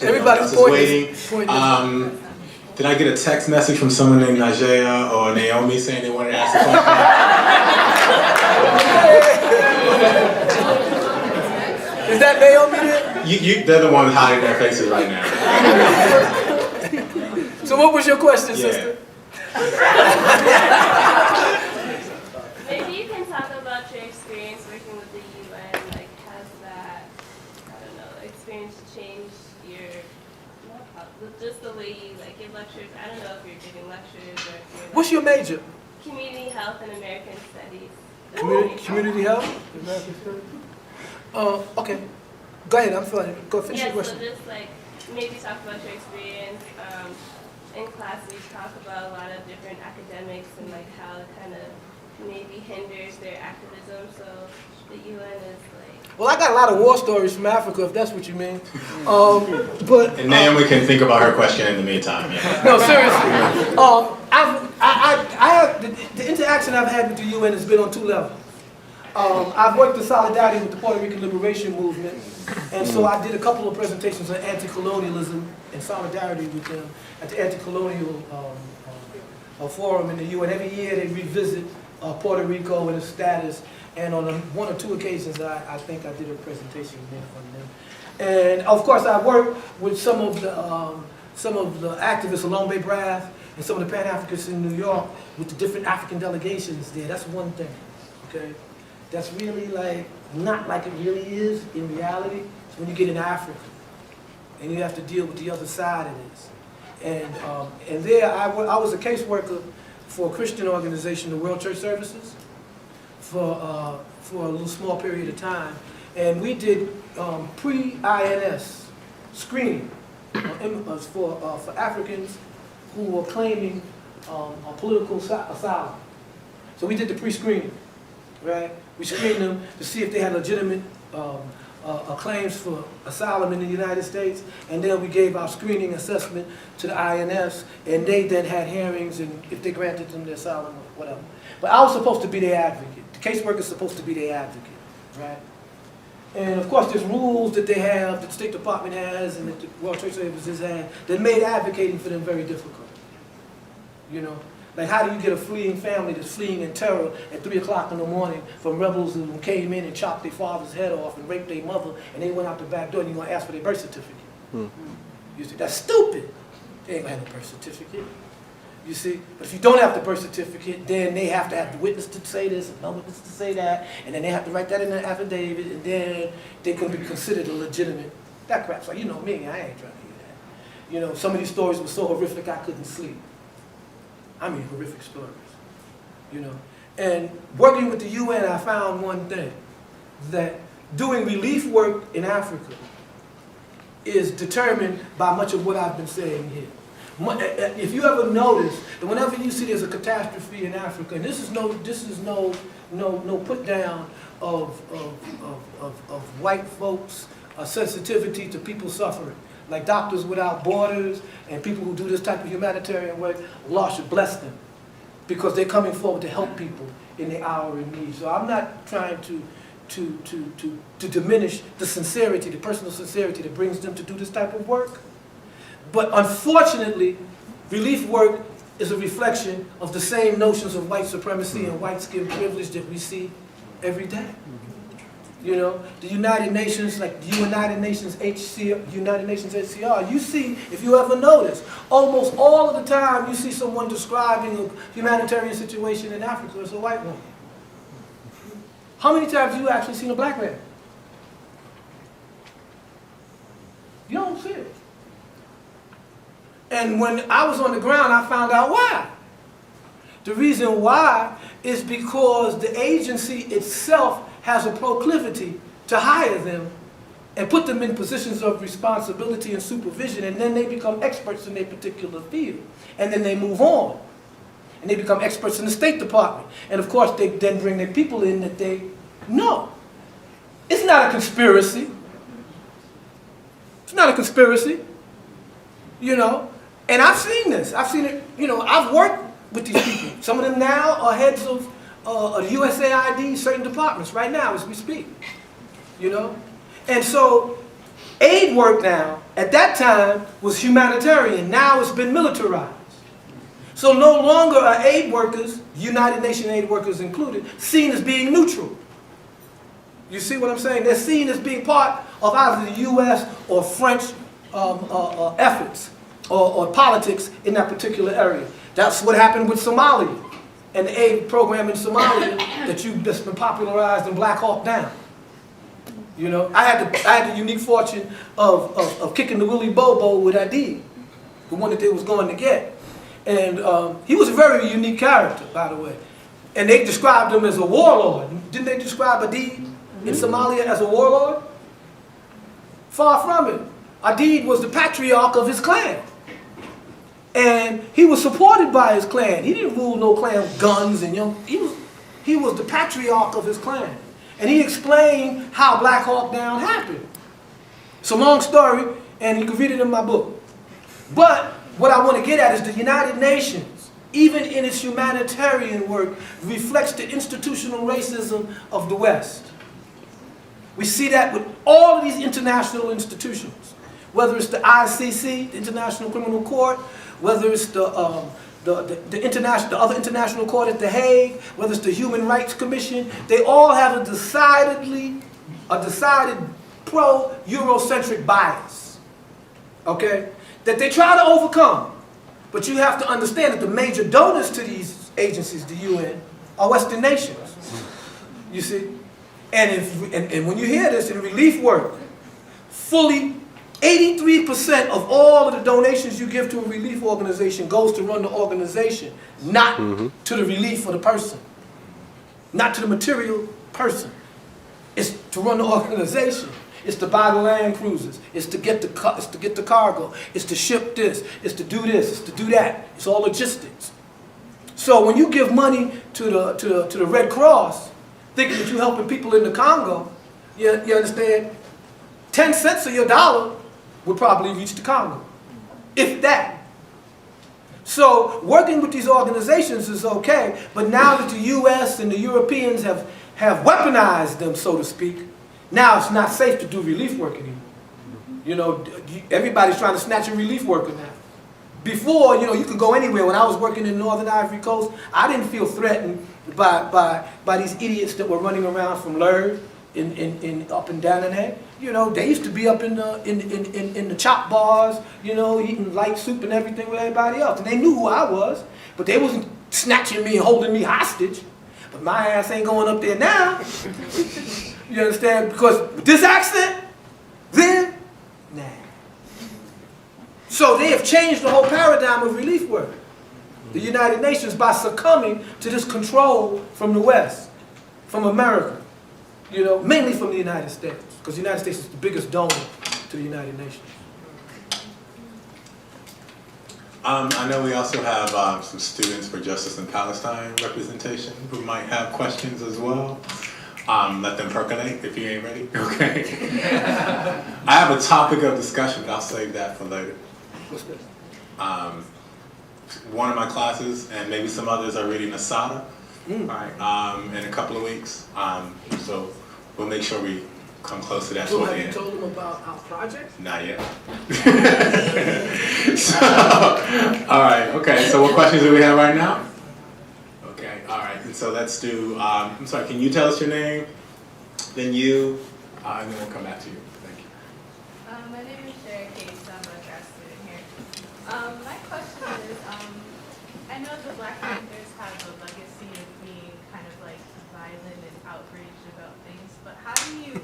Everybody's everyone else is waiting. pointing. Did I get a text message from someone named Najea or Naomi saying they wanted to ask a question? Is that Naomi there? They're the ones hiding their faces right now. So what was your question, sister? Maybe you can talk about your experience working with the UN. Like, has that, I don't know, experience changed your, just the way you like give lectures? I don't know if you're giving lectures or if you're. What's your major? Community health and American studies. Community health? American studies? Okay. Go ahead, I'm sorry. Go finish your Yeah, so question. just like maybe talk about your experience. In class, we talk about a lot of different academics and like how it kind of maybe hinders their activism. So the UN is like. Well, I got a lot of war stories from Africa, if that's what you mean. But And Naomi can think about her question in the meantime. Yeah. no, seriously. The interaction I've had with the UN has been on two levels. I've worked in solidarity with the Puerto Rican Liberation Movement, and so I did a couple of presentations on anti-colonialism in solidarity with them at the Anti-Colonial Forum in the UN. Every year they revisit Puerto Rico and its status, and on one or two occasions I think I did a presentation there on them. And of course I worked with some of the activists along Bay Brath and some of the Pan-Africans in New York with the different African delegations there. That's one thing, okay? That's really like, not like it really is in reality. It's when you get in Africa and you have to deal with the other side of this. And there I was a caseworker for a Christian organization, the World Church Services, for a little small period of time. And we did pre-INS screening for Africans who were claiming a political asylum. So we did the pre-screening, right? We screened them to see if they had legitimate claims for asylum in the United States, and then we gave our screening assessment to the INS, and they then had hearings, and if they granted them the asylum or whatever. But I was supposed to be their advocate. The caseworker is supposed to be their advocate, right? And of course, there's rules that they have, that the State Department has, and that the World Trade Services has, that made advocating for them very difficult. You know, like how do you get a fleeing family that's fleeing in terror at 3 o'clock in the morning from rebels who came in and chopped their father's head off and raped their mother, and they went out the back door and you're going to ask for their birth certificate? You see, that's stupid. They ain't going to have no birth certificate. You see, but if you don't have the birth certificate, then they have to have the witness to say this and no witness to say that, and then they have to write that in the affidavit, and then they can be considered a legitimate. That crap's like, you know me, I ain't trying to hear that. You know, some of these stories were so horrific I couldn't sleep. I mean, horrific stories. You know, and working with the UN, I found one thing, that doing relief work in Africa is determined by much of what I've been saying here. If you ever notice that whenever you see there's a catastrophe in Africa, and this is no put down of white folks' sensitivity to people suffering, like Doctors Without Borders and people who do this type of humanitarian work, Allah should bless them because they're coming forward to help people in their hour of need. So I'm not trying to diminish the sincerity, the personal sincerity that brings them to do this type of work. But unfortunately, relief work is a reflection of the same notions of white supremacy and white skin privilege that we see every day. You know, the United Nations, like the United Nations HCR, you see, if you ever notice, almost all of the time you see someone describing a humanitarian situation in Africa as a white woman. How many times have you actually seen a black man? You don't see it. And when I was on the ground, I found out why. The reason why is because the agency itself has a proclivity to hire them and put them in positions of responsibility and supervision, and then they become experts in their particular field. And then they move on, and they become experts in the State Department. And of course, they then bring their people in that they know. It's not a conspiracy. It's not a conspiracy, you know. And I've seen this. I've seen it, you know, I've worked with these people. Some of them now are heads of USAID, certain departments, right now as we speak, you know. And so aid work now, at that time, was humanitarian. Now it's been militarized. So no longer are aid workers, United Nations aid workers included, seen as being neutral. You see what I'm saying? They're seen as being part of either the U.S. or French efforts or politics in that particular area. That's what happened with Somalia and the aid program in Somalia that's been popularized in Black Hawk Down. You know, I had the unique fortune of kicking the Willy Bobo with Adid, the one that they was going to get. And he was a very unique character, by the way. And they described him as a warlord. Didn't they describe Adid in Somalia as a warlord? Far from it. Adid was the patriarch of his clan. And he was supported by his clan. He didn't rule no clan with guns and he was the patriarch of his clan. And he explained how Black Hawk Down happened. It's a long story, and you can read it in my book. But what I want to get at is the United Nations, even in its humanitarian work, reflects the institutional racism of the West. We see that with all of these international institutions, whether it's the ICC, the International Criminal Court, whether it's the other international court at The Hague, whether it's the Human Rights Commission, they all have a decided pro-Eurocentric bias, okay, that they try to overcome. But you have to understand that the major donors to these agencies, the UN, are Western nations, you see. And when you hear this in relief work, fully 83% of all of the donations you give to a relief organization goes to run the organization, not to the relief for the person, not to the material person. It's to run the organization. It's to buy the Land Cruisers. It's to get the cargo. It's to ship this. It's to do this. It's to do that. It's all logistics. So when you give money to the Red Cross, thinking that you're helping people in the Congo, you understand? 10 cents of your dollar would probably reach the Congo, if that. So working with these organizations is okay, but now that the U.S. and the Europeans have weaponized them, so to speak, now it's not safe to do relief work anymore. You know, everybody's trying to snatch a relief worker now. Before, you know, you could go anywhere. When I was working in Northern Ivory Coast, I didn't feel threatened by these idiots that were running around from Lurd up and down in there. You know, they used to be up in the chop bars, you know, eating light soup and everything with everybody else. And they knew who I was, but they wasn't snatching me and holding me hostage. But my ass ain't going up there now. You understand? Because with this accent, then, nah. So they have changed the whole paradigm of relief work. The United Nations, by succumbing to this control from the West, from America, you know, mainly from the United States, because the United States is the biggest donor to the United Nations. I know we also have some students for Justice in Palestine representation who might have questions as well. Let them percolate if you ain't ready. Okay. I have a topic of discussion, but I'll save that for later. What's this? One of my classes, and maybe some others, are reading Asada, right, in a couple of weeks. So we'll make sure we come close to that. So have you told them about our project? Not yet. So, all right, okay, so what questions do we have right now? Okay, all right, and so let's do, I'm sorry, can you tell us your name, then you, and then we'll come back to you. Thank you. My name is Sherry Case, I'm a grad student here. My question is, I know the Black Panthers have a legacy of being kind of like violent and outraged about things, but how do you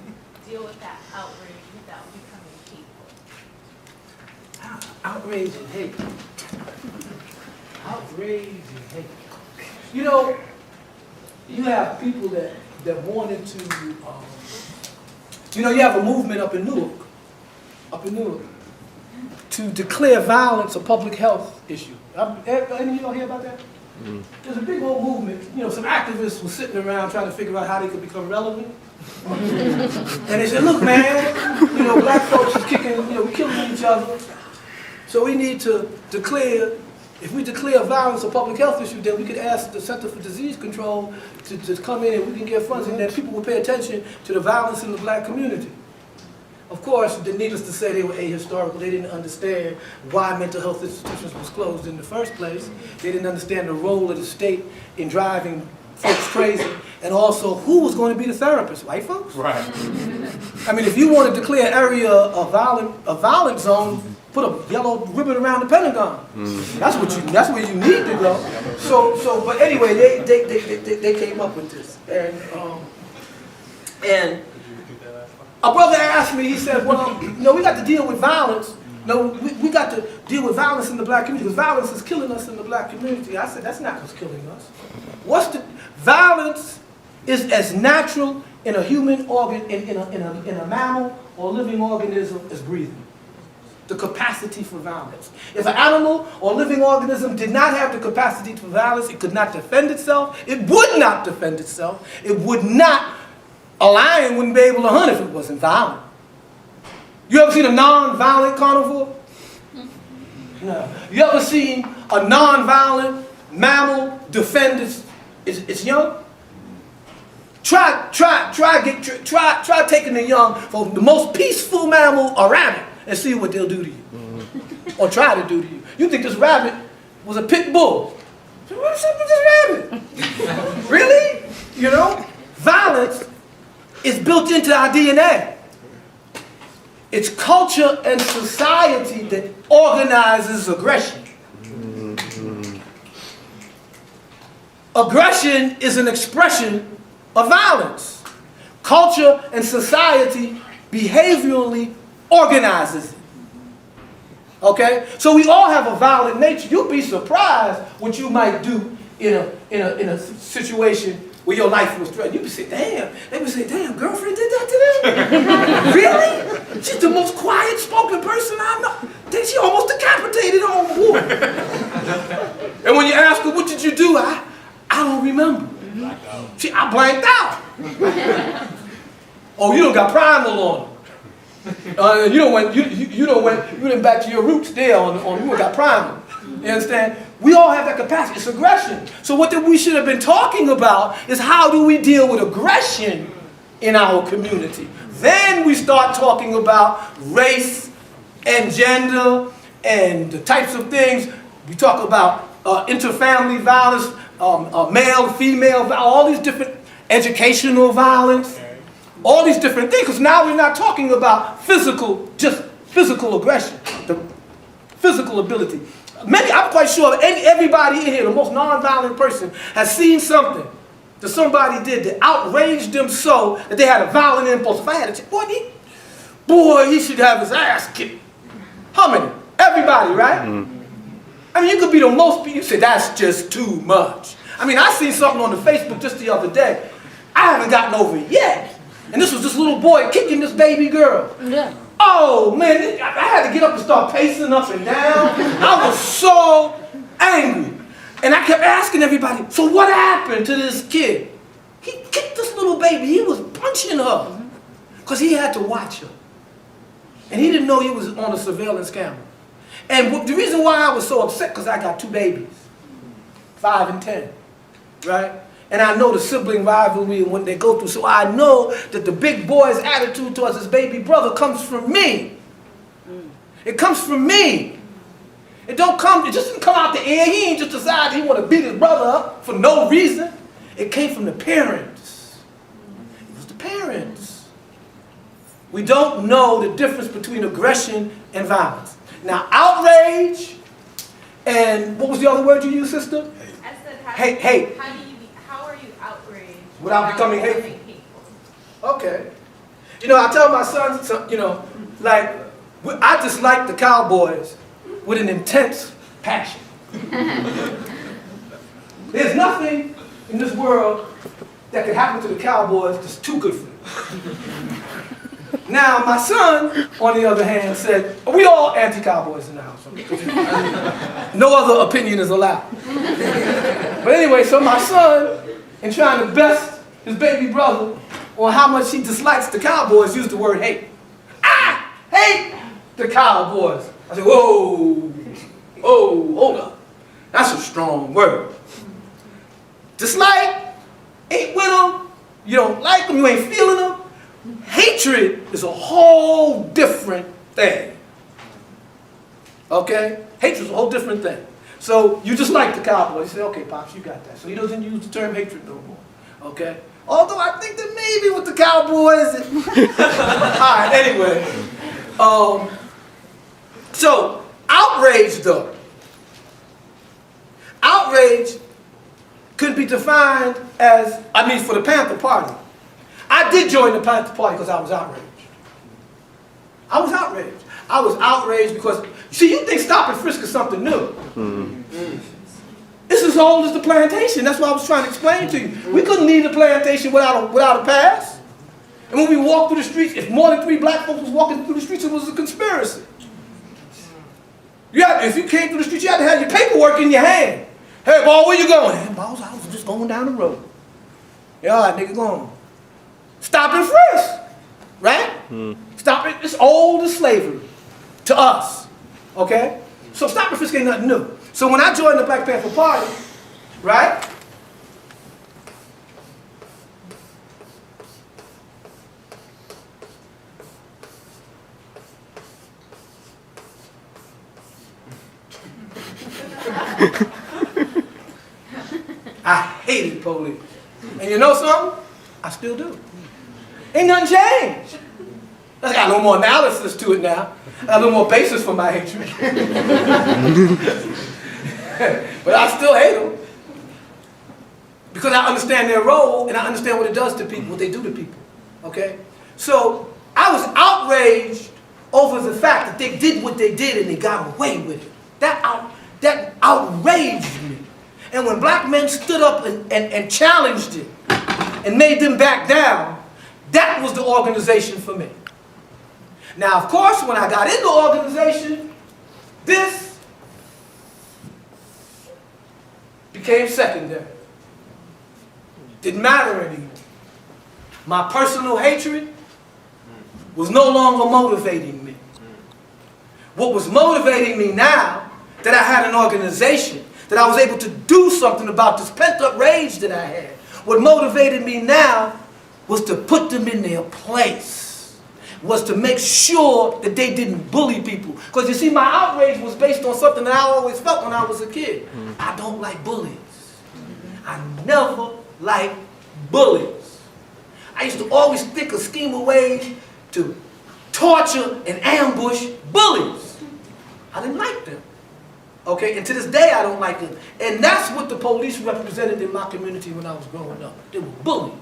deal with that outrage without becoming hateful? Outrage and hate. Outrage and hate. You know, you have people that wanted to You know, you have a movement up in Newark, to declare violence a public health issue. Any of y'all hear about that? There's a big old movement. You know, some activists were sitting around trying to figure out how they could become relevant. And they said, look, man, you know, black folks is kicking, you know, we're killing each other. So we need to declare, if we declare violence a public health issue, then we could ask the Center for Disease Control to come in and we can get funds, and then people will pay attention to the violence in the black community. Of course, needless to say, they were ahistorical. They didn't understand why mental health institutions was closed in the first place. They didn't understand the role of the state in driving folks crazy, and also who was going to be the therapist, white folks? Right. I mean, if you want to declare area a violent zone, put a yellow ribbon around the Pentagon. That's where you need to go. So, but anyway, they came up with this, and a brother asked me, he said, well, you know, we got to deal with violence. No, we got to deal with violence in the black community, because violence is killing us in the black community. I said, that's not what's killing us. Violence is as natural in a human organ, in a mammal or living organism as breathing. The capacity for violence. If an animal or living organism did not have the capacity for violence, it could not defend itself. It would not defend itself. It would not. A lion wouldn't be able to hunt if it wasn't violent. You ever seen a non-violent carnivore? No. You ever seen a non-violent mammal defend its young? Try taking the young from the most peaceful mammal, a rabbit, and see what they'll do to you, or try to do to you. You think this rabbit was a pit bull? What's up with this rabbit? Really? You know, violence is built into our DNA. It's culture and society that organizes aggression. Aggression is an expression of violence. Culture and society behaviorally organizes it. Okay? So we all have a violent nature. You'll be surprised what you might do in a situation where your life was threatened. You would say, damn. They would say, damn, girlfriend did that to them? Really? She's the most quiet spoken person I know. Then she almost decapitated her own boy. And when you ask her, what did you do? I don't remember. I blanked out. Oh, you don't got primal on her. You went back to your roots there on you got primal. You understand? We all have that capacity. It's aggression. So what we should have been talking about is how do we deal with aggression in our community. Then we start talking about race and gender and the types of things. We talk about interfamily violence, male, female, all these different educational violence, all these different things. Because now we're not talking about just physical aggression, the physical ability. I'm quite sure everybody in here, the most non-violent person, has seen something that somebody did that outraged them so that they had a violent impulse. If I had a chick, boy, he should have his ass kicked. How many? Everybody, right? I mean, you could be the most people. You say, that's just too much. I mean, I seen something on the Facebook just the other day. I haven't gotten over it yet. And this was this little boy kicking this baby girl. Yeah. Oh, man, I had to get up and start pacing up and down. I was so angry. And I kept asking everybody, so what happened to this kid? He kicked this little baby. He was punching her because he had to watch her. And he didn't know he was on a surveillance camera. And the reason why I was so upset, because I got two babies, 5 and 10, right? And I know the sibling rivalry and what they go through. So I know that the big boy's attitude towards his baby brother comes from me. It comes from me. It just didn't come out the air. He ain't just decided he want to beat his brother up for no reason. It came from the parents. It was the parents. We don't know the difference between aggression and violence. Now, outrage and what was the other word you used, sister? I said, hate. How are you outraged without becoming hateful? Okay. You know, I tell my sons, you know, like, I dislike the Cowboys with an intense passion. There's nothing in this world that could happen to the Cowboys that's too good for them. Now, my son, on the other hand, said, we all anti-cowboys in the house. No other opinion is allowed. But anyway, so my son, in trying to best his baby brother on how much he dislikes the Cowboys, used the word hate. I hate the Cowboys. I said, whoa, whoa, hold up. That's a strong word. Dislike, ain't with them, you don't like them, you ain't feeling them. Hatred is a whole different thing. Okay? Hatred is a whole different thing. So you just like the Cowboys. You say, okay, Pops, you got that. So he doesn't use the term hatred no more. Okay? Although I think that maybe with the Cowboys, all right, anyway. So, outrage though. Outrage could be defined as, for the Panther Party. I did join the Panther Party because I was outraged. I was outraged. I was outraged because, see, you think stop and frisk is something new. It's as old as the plantation. That's what I was trying to explain to you. We couldn't leave the plantation without a pass. And when we walked through the streets, if more than 3 black folks was walking through the streets, it was a conspiracy. If you came through the streets, you had to have your paperwork in your hand. Hey, boy, where you going? Hey, boss, I was just going down the road. Yeah, all right, nigga, go on. Stop and frisk, right? Stop it. It's old as slavery to us, okay? So stop and frisk ain't nothing new. So when I joined the Black Panther Party, right? I hated police. And you know something? I still do. Ain't nothing changed. I got a little more analysis to it now. I got a little more basis for my hatred. But I still hate them. Because I understand their role and I understand what it does to people, what they do to people. Okay? So I was outraged over the fact that they did what they did and they got away with it. That outraged me. And when black men stood up and challenged it and made them back down, that was the organization for me. Now, of course, when I got in the organization, this became secondary. Didn't matter anymore. My personal hatred was no longer motivating me. What was motivating me now, that I had an organization, that I was able to do something about this pent-up rage that I had, what motivated me now was to put them in their place, was to make sure that they didn't bully people. Because you see, my outrage was based on something that I always felt when I was a kid. I don't like bullies. I never liked bullies. I used to always think of scheme of ways to torture and ambush bullies. I didn't like them. Okay, and to this day I don't like them. And that's what the police represented in my community when I was growing up. They were bullies.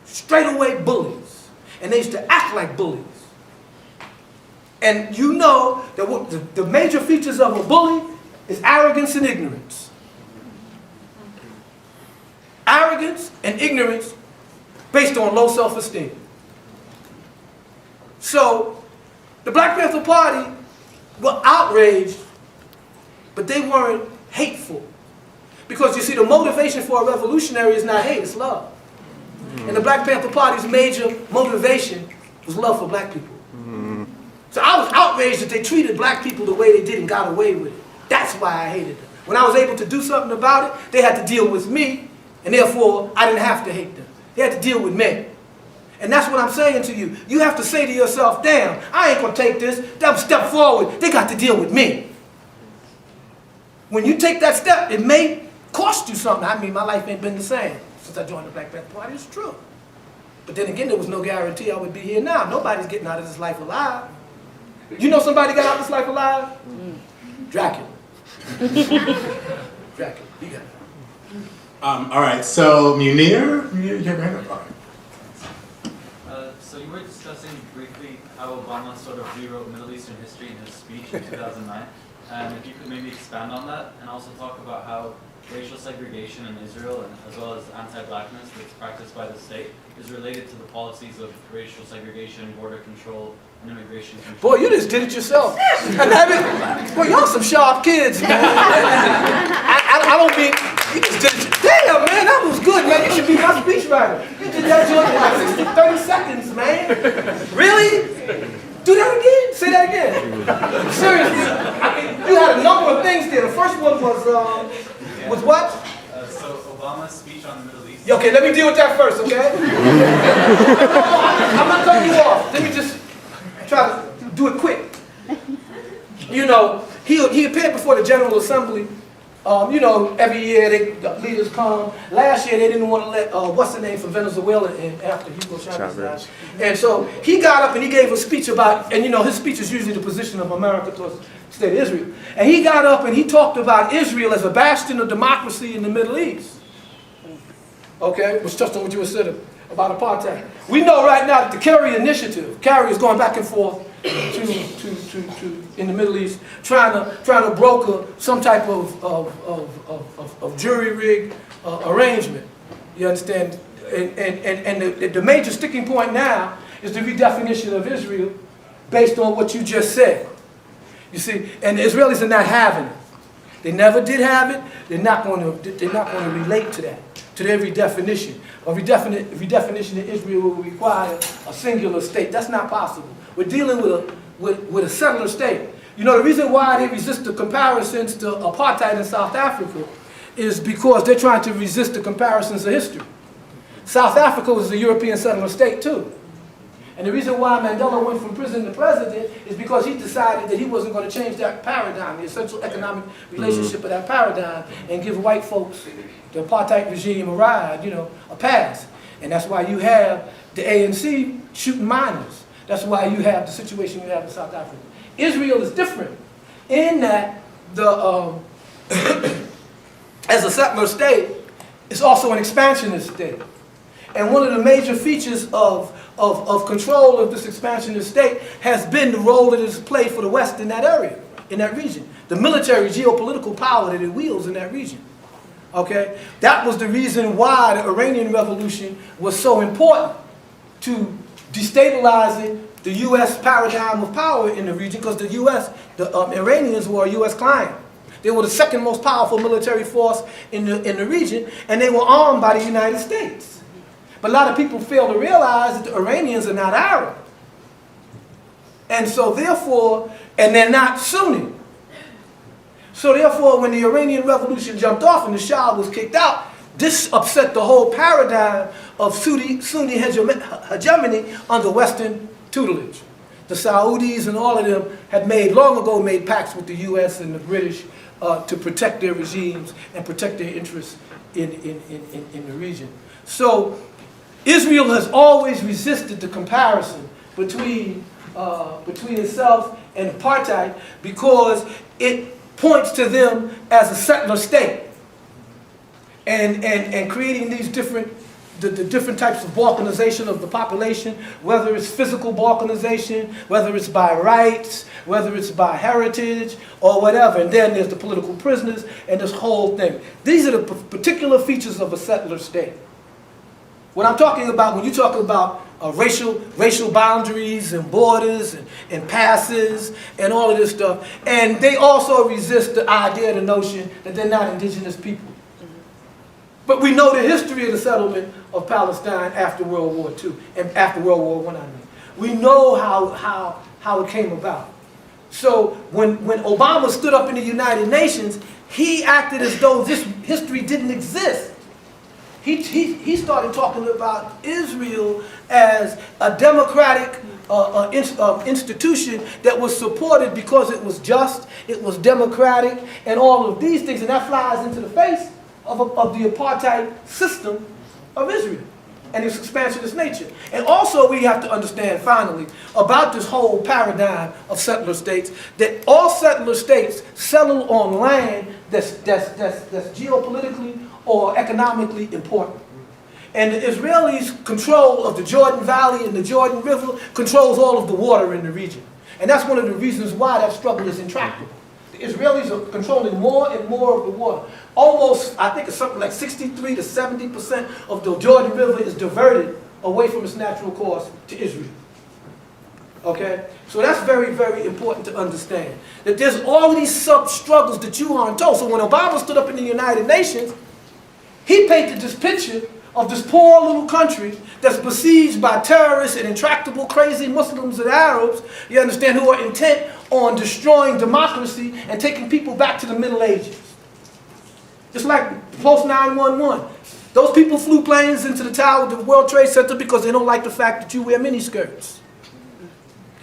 Straight away bullies. And they used to act like bullies. And you know that what the major features of a bully is arrogance and ignorance. Arrogance and ignorance based on low self-esteem. So, the Black Panther Party were outraged, but they weren't hateful. Because you see, the motivation for a revolutionary is not hate, it's love. And the Black Panther Party's major motivation was love for black people. So I was outraged that they treated black people the way they did and got away with it. That's why I hated them. When I was able to do something about it, they had to deal with me, and therefore I didn't have to hate them. They had to deal with me. And that's what I'm saying to you. You have to say to yourself, damn, I ain't gonna take this. Them step forward, they got to deal with me. When you take that step, it may cost you something. I mean, my life ain't been the same since I joined the Black Panther Party. It's true. But then again, there was no guarantee I would be here now. Nobody's getting out of this life alive. You know somebody got out of this life alive? Dracula. Dracula, you got it. All right, so Munir, you have your hand up. So you were discussing briefly how Obama sort of rewrote Middle Eastern history in his speech in 2009. and if you could maybe expand on that, and also talk about how racial segregation in Israel, and as well as anti-blackness that's practiced by the state, is related to the policies of racial segregation, border control, and immigration control. Boy, you just did it yourself. Boy, y'all some sharp kids, man. I don't mean, you just did it. Damn, man, that was good, man. You should be my speechwriter. You did that joint in like 30 seconds, man. Really? Do that again? Say that again. Seriously. You had a number of things there. The first one was what? So Obama's speech on the Middle East. Okay, let me deal with that first, okay? I'm not cutting you off. Let me just try to do it quick. You know, he appeared before the General Assembly. You know, every year the leaders come. Last year they didn't want to let, what's the name from Venezuela in after Hugo Chavez died. And so he got up and he gave a speech about, and you know, his speech is usually the position of America towards the state of Israel. And he got up and he talked about Israel as a bastion of democracy in the Middle East. Okay, which touched on what you were saying about apartheid. We know right now that the Kerry initiative, Kerry is going back and forth in the Middle East, trying to broker some type of jury rig arrangement. You understand? And the major sticking point now is the redefinition of Israel based on what you just said. You see, and the Israelis are not having it. They never did have it. They're not going to relate to that, to their redefinition. A redefinition of Israel will require a singular state. That's not possible. We're dealing with a settler state. You know, the reason why they resist the comparisons to apartheid in South Africa is because they're trying to resist the comparisons of history. South Africa was a European settler state too. And the reason why Mandela went from prison to president is because he decided that he wasn't going to change that paradigm, the essential economic relationship of that paradigm, and give white folks, the apartheid regime, a pass. And that's why you have the ANC shooting minors. That's why you have the situation you have in South Africa. Israel is different in that as a settler state, it's also an expansionist state. And one of the major features of control of this expansionist state has been the role that it's played for the West in that area, in that region. The military, geopolitical power that it wields in that region. Okay? That was the reason why the Iranian Revolution was so important to destabilizing the U.S. paradigm of power in the region, because the Iranians were a U.S. client. They were the second most powerful military force in the region, and they were armed by the United States. But a lot of people fail to realize that the Iranians are not Arab. And so therefore, and they're not Sunni. So therefore, when the Iranian Revolution jumped off and the Shah was kicked out, this upset the whole paradigm of Sunni hegemony under Western tutelage. The Saudis and all of them had long ago made pacts with the U.S. and the British to protect their regimes and protect their interests in the region. So Israel has always resisted the comparison between itself and apartheid because it points to them as a settler state and creating these different types of balkanization of the population, whether it's physical balkanization, whether it's by rights, whether it's by heritage, or whatever. And then there's the political prisoners and this whole thing. These are the particular features of a settler state. What I'm talking about, when you talk about racial boundaries and borders and passes and all of this stuff, and they also resist the idea, the notion that they're not indigenous people. But we know the history of the settlement of Palestine after World War II, and after World War I, We know how it came about. So when Obama stood up in the United Nations, he acted as though this history didn't exist. He started talking about Israel as a democratic institution that was supported because it was just, it was democratic, and all of these things, and that flies into the face of the apartheid system of Israel and its expansionist nature. And also we have to understand, finally, about this whole paradigm of settler states, that all settler states settle on land that's geopolitically or economically important. And the Israelis' control of the Jordan Valley and the Jordan River controls all of the water in the region. And that's one of the reasons why that struggle is intractable. the Israelis are controlling more and more of the water. Almost, I think it's something like 63 to 70% of the Jordan River is diverted away from its natural course to Israel. Okay? So that's very, very important to understand. That there's all these sub-struggles that you aren't told. So when Obama stood up in the United Nations, he painted this picture of this poor little country that's besieged by terrorists and intractable, crazy Muslims and Arabs, you understand, who are intent on destroying democracy and taking people back to the Middle Ages. Just like post 9/11. Those people flew planes into the tower, the World Trade Center, because they don't like the fact that you wear miniskirts.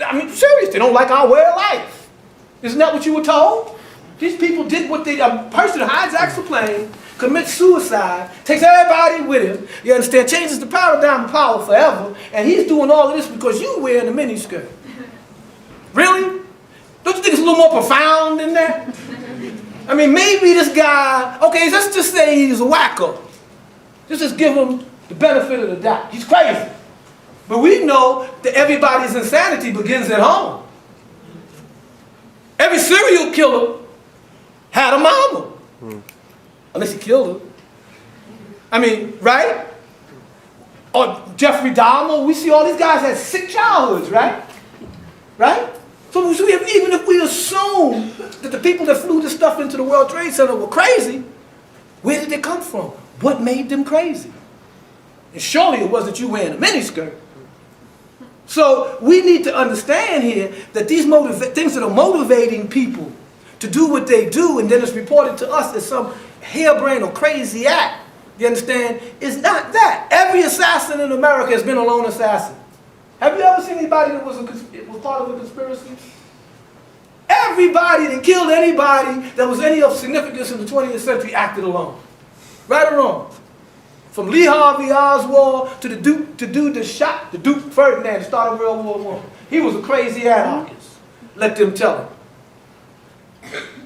I mean, serious, they don't like our way of life. Isn't that what you were told? These people did what they, a person who hijacks a plane, commits suicide, takes everybody with him, you understand, changes the paradigm of power forever, and he's doing all of this because you wearing a miniskirt. Really? Don't you think it's a little more profound than that? I mean, maybe this guy, okay, let's just say he's a wacko. Let's just give him the benefit of the doubt. He's crazy. But we know that everybody's insanity begins at home. Every serial killer had a mama. Unless he killed her. I mean, right? Or Jeffrey Dahmer, we see all these guys had sick childhoods, right? Right? So even if we assume that the people that flew this stuff into the World Trade Center were crazy, where did they come from? What made them crazy? And surely it wasn't you wearing a miniskirt. So we need to understand here that these things that are motivating people to do what they do, and then it's reported to us as some harebrained or crazy act, you understand, is not that. Every assassin in America has been a lone assassin. Have you ever seen anybody that was part of a conspiracy? Everybody that killed anybody that was any of significance in the 20th century acted alone. Right or wrong? From Lee Harvey Oswald to the dude that shot the Duke Ferdinand that started World War I. He was a crazy anarchist. Let them tell him.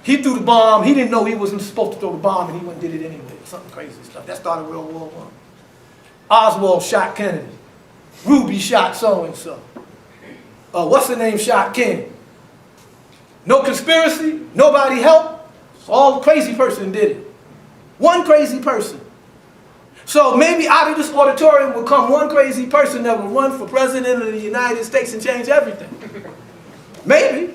He threw the bomb. He didn't know he wasn't supposed to throw the bomb, and he went and did it anyway. Something crazy stuff. That started World War I. Oswald shot Kennedy. Ruby shot so-and-so. What's the name shot King? No conspiracy. Nobody helped. All crazy person did it. One crazy person. So maybe out of this auditorium will come one crazy person that will run for president of the United States and change everything. Maybe.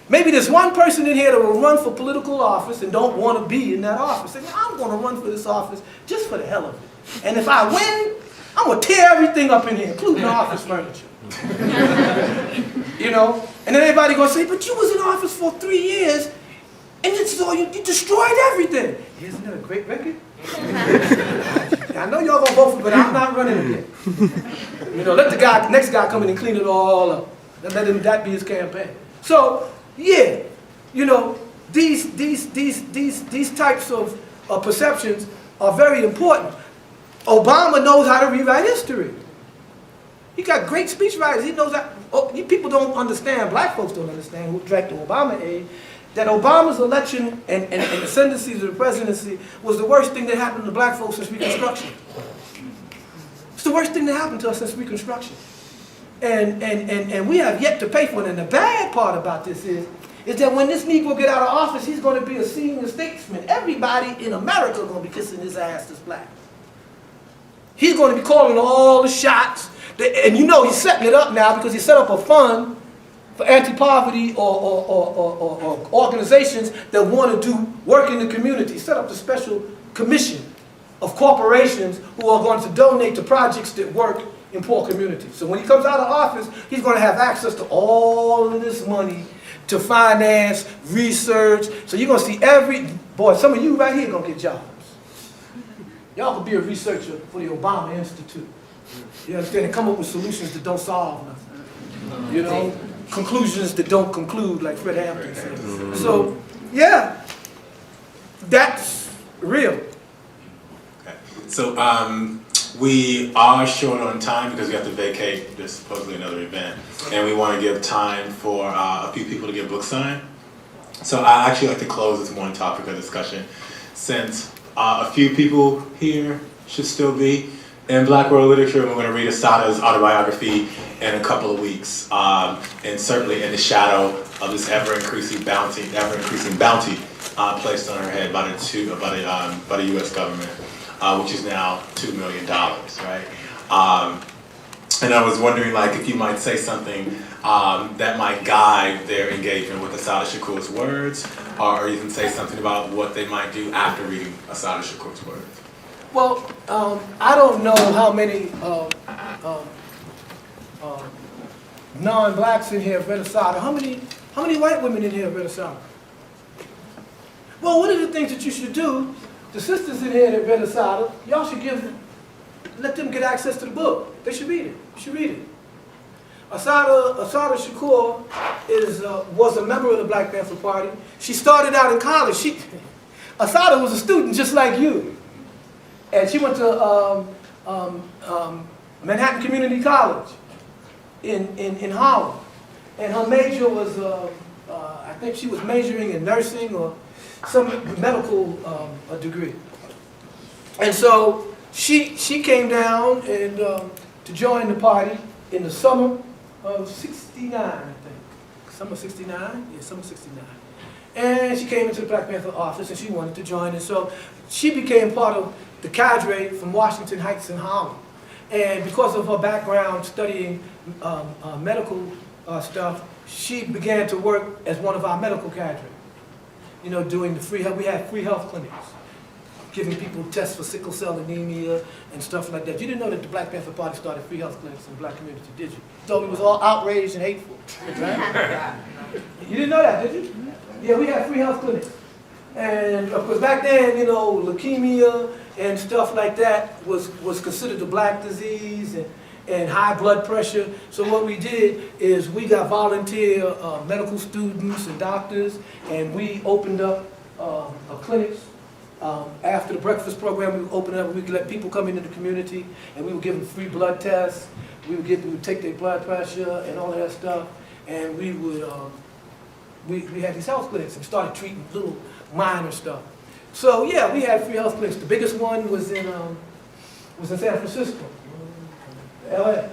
Maybe there's one person in here that will run for political office and don't want to be in that office. And I'm going to run for this office just for the hell of it. And if I win, I'm going to tear everything up in here, including the office furniture. You know? And then everybody going to say, but you was in office for 3 years, and this is all you destroyed everything. Isn't that a great record? I know y'all gonna vote for me, but I'm not running again. You know, let the next guy come in and clean it all up. Let that be his campaign. So, yeah, you know, these types of perceptions are very important. Obama knows how to rewrite history. He got great speechwriters. He knows that. You people don't understand. Black folks don't understand. Who drank the Obama aid. That Obama's election and ascendancy to the presidency was the worst thing that happened to black folks since Reconstruction. It's the worst thing that happened to us since Reconstruction. And we have yet to pay for it. And the bad part about this is that when this Negro get out of office, he's going to be a senior statesman. Everybody in America is going to be kissing his ass that's black. He's going to be calling all the shots. And you know he's setting it up now because he set up a fund for anti-poverty or organizations that want to do work in the community. Set up a special commission of corporations who are going to donate to projects that work in poor communities. So when he comes out of office, he's going to have access to all of this money to finance, research. So you're going to see boy, some of you right here are going to get jobs. Y'all could be a researcher for the Obama Institute. You understand? And come up with solutions that don't solve nothing. You know? Conclusions that don't conclude, like Fred Hampton said. So, yeah, that's real. Okay. So, we are short on time because we have to vacate this supposedly another event, and we want to give time for a few people to get books signed. So I actually like to close this one topic of discussion, since a few people here should still be, in Black World Literature. We're going to read Assata's autobiography in a couple of weeks, and certainly in the shadow of this ever-increasing bounty placed on her head by the U.S. government, which is now $2 million, right? And I was wondering, like, if you might say something that might guide their engagement with Assata Shakur's words, or you can say something about what they might do after reading Assata Shakur's words. Well, I don't know how many non-blacks in here have read Assata. How many white women in here have read Assata? Well, one of the things that you should do, the sisters in here that read Assata, y'all should let them get access to the book. They should read it. You should read it. Assata Shakur was a member of the Black Panther Party. She started out in college. Assata was a student just like you. And she went to Manhattan Community College in Harlem. And her major was, I think she was majoring in nursing or some medical degree. And so she came down and to join the party in the summer of '69, I think. Summer '69? Yeah, summer '69. And she came into the Black Panther office and she wanted to join. And so she became part of the cadre from Washington Heights in Harlem. And because of her background studying medical stuff, she began to work as one of our medical cadre. You know, doing the free health, we had free health clinics, giving people tests for sickle cell anemia and stuff like that. You didn't know that the Black Panther Party started free health clinics in the black community, did you? You thought it was all outraged and hateful, right? You didn't know that, did you? Yeah, we had free health clinics. And of course back then, you know, leukemia and stuff like that was considered a black disease, and high blood pressure. So what we did is we got volunteer medical students and doctors, and we opened up clinics. After the breakfast program, we would open up and we could let people come into the community, and we would give them free blood tests. We would take their blood pressure and all of that stuff, and we would we had these health clinics and started treating little minor stuff. So yeah, we had free health clinics. The biggest one was in San Francisco, LA.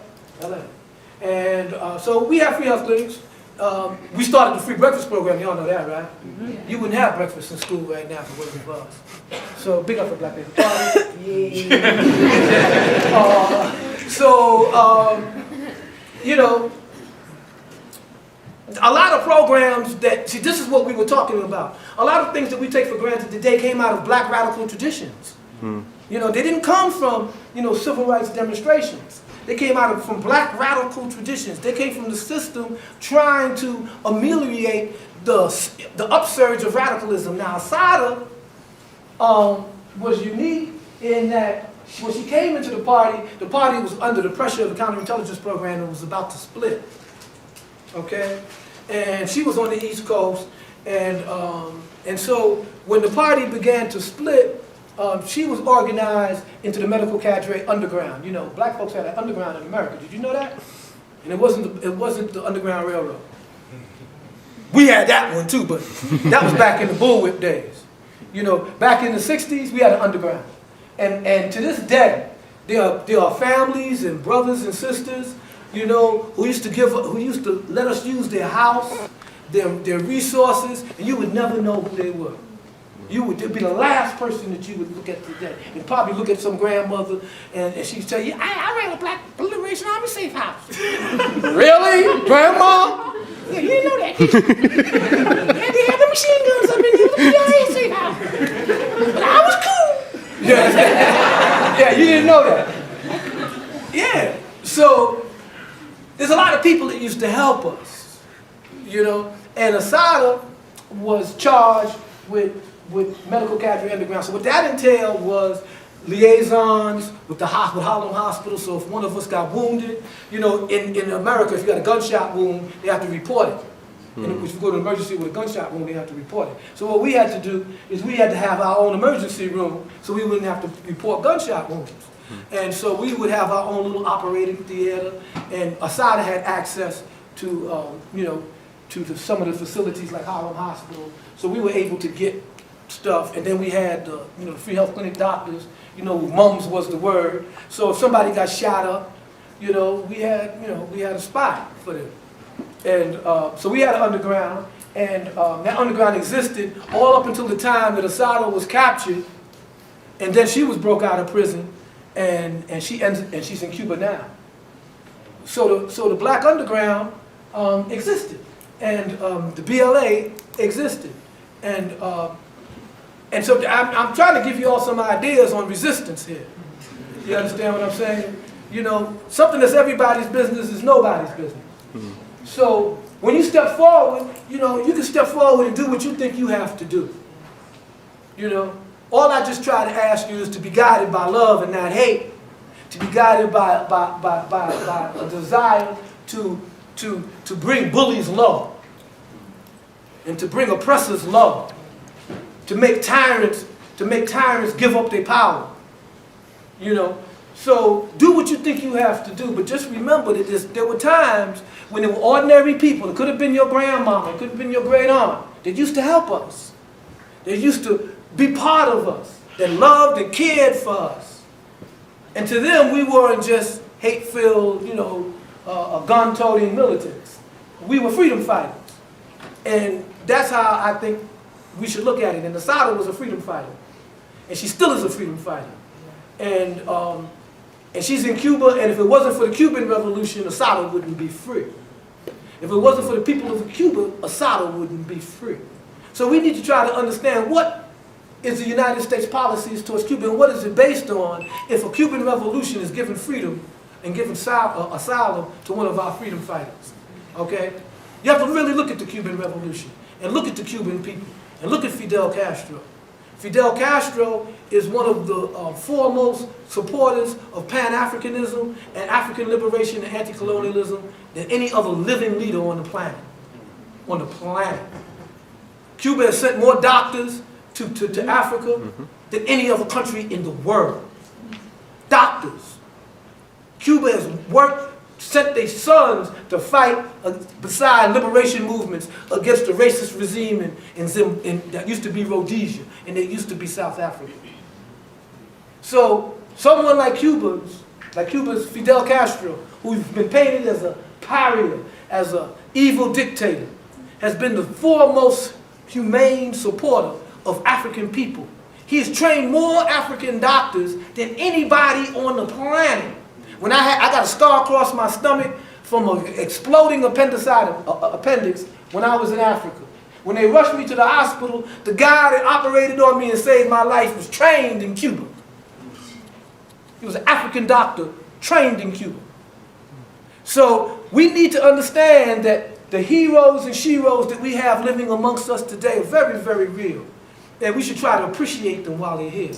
And so we have free health clinics. We started the free breakfast program. Y'all know that, right? Mm-hmm. You wouldn't have breakfast in school right now for what it was. So big up for Black Panther Party. You know, a lot of programs that, see, this is what we were talking about. A lot of things that we take for granted today came out of black radical traditions. You know, they didn't come from, you know, civil rights demonstrations. They came from black radical traditions. They came from the system trying to ameliorate the upsurge of radicalism. Now, Assata was unique in that when she came into the party was under the pressure of the counterintelligence program and was about to split. Okay? And she was on the East Coast, and so when the party began to split, she was organized into the medical cadre underground. You know, black folks had an underground in America. Did you know that? And it wasn't the Underground Railroad. We had that one too, but that was back in the bullwhip days. You know, back in the '60s, we had an underground. And to this day, there are families and brothers and sisters, you know, who used to let us use their house, their resources, and you would never know who they were. They'd be the last person that you would look at today. You'd probably look at some grandmother, and she'd tell you, I ran a Black Liberation Army safe house. Really? Grandma? Yeah, you didn't know that, did you? Yeah, they had the machine guns up in there, the PRA safe house. But I was cool. Yeah, you didn't know that. Yeah, so there's a lot of people that used to help us, you know, and Assata was charged with medical cadre underground. So what that entailed was liaisons with Harlem Hospital. So if one of us got wounded, you know, in America, if you got a gunshot wound, they have to report it. And if you go to emergency with a gunshot wound, they have to report it. So what we had to do is we had to have our own emergency room so we wouldn't have to report gunshot wounds. And so we would have our own little operating theater, and Assata had access to, you know, to some of the facilities like Harlem Hospital. So we were able to get stuff, and then we had the, the free health clinic doctors, mums was the word. So if somebody got shot up, we had a spot for them. And so we had an underground, and that underground existed all up until the time that Asada was captured, and then she was broke out of prison, and she's in Cuba now. So the black underground existed, and the BLA existed, and so I'm trying to give you all some ideas on resistance here. You understand what I'm saying? Something that's everybody's business is nobody's business. So when you step forward, you can step forward and do what you think you have to do. All I just try to ask you is to be guided by love and not hate, to be guided by a desire to bring bullies low, and to bring oppressors low, to make tyrants give up their power. So do what you think you have to do, but just remember that there were times when there were ordinary people. It could have been your grandmama, it could have been your great aunt, that used to help us. They used to be part of us, that loved and cared for us. And to them, we weren't just hate-filled, gun-toting militants. We were freedom fighters. And that's how I think we should look at it. And Asada was a freedom fighter. And she still is a freedom fighter. And she's in Cuba, and if it wasn't for the Cuban Revolution, Asada wouldn't be free. If it wasn't for the people of Cuba, Asada wouldn't be free. So we need to try to understand what is the United States policies towards Cuba, and what is it based on if a Cuban Revolution is giving freedom and giving asylum to one of our freedom fighters. Okay? You have to really look at the Cuban Revolution, and look at the Cuban people, and look at Fidel Castro. Fidel Castro is one of the foremost supporters of Pan-Africanism and African liberation and anti-colonialism than any other living leader on the planet. On the planet. Cuba has sent more doctors to Africa than any other country in the world. Doctors. Cuba has sent their sons to fight beside liberation movements against the racist regime that used to be Rhodesia and it used to be South Africa. So someone like Cuba's Fidel Castro, who's been painted as a pariah, as an evil dictator, has been the foremost humane supporter of African people. He has trained more African doctors than anybody on the planet. When I got a scar across my stomach from an exploding appendix when I was in Africa. When they rushed me to the hospital, the guy that operated on me and saved my life was trained in Cuba. He was an African doctor trained in Cuba. So we need to understand that the heroes and sheroes that we have living amongst us today are very, very real. And we should try to appreciate them while they're here.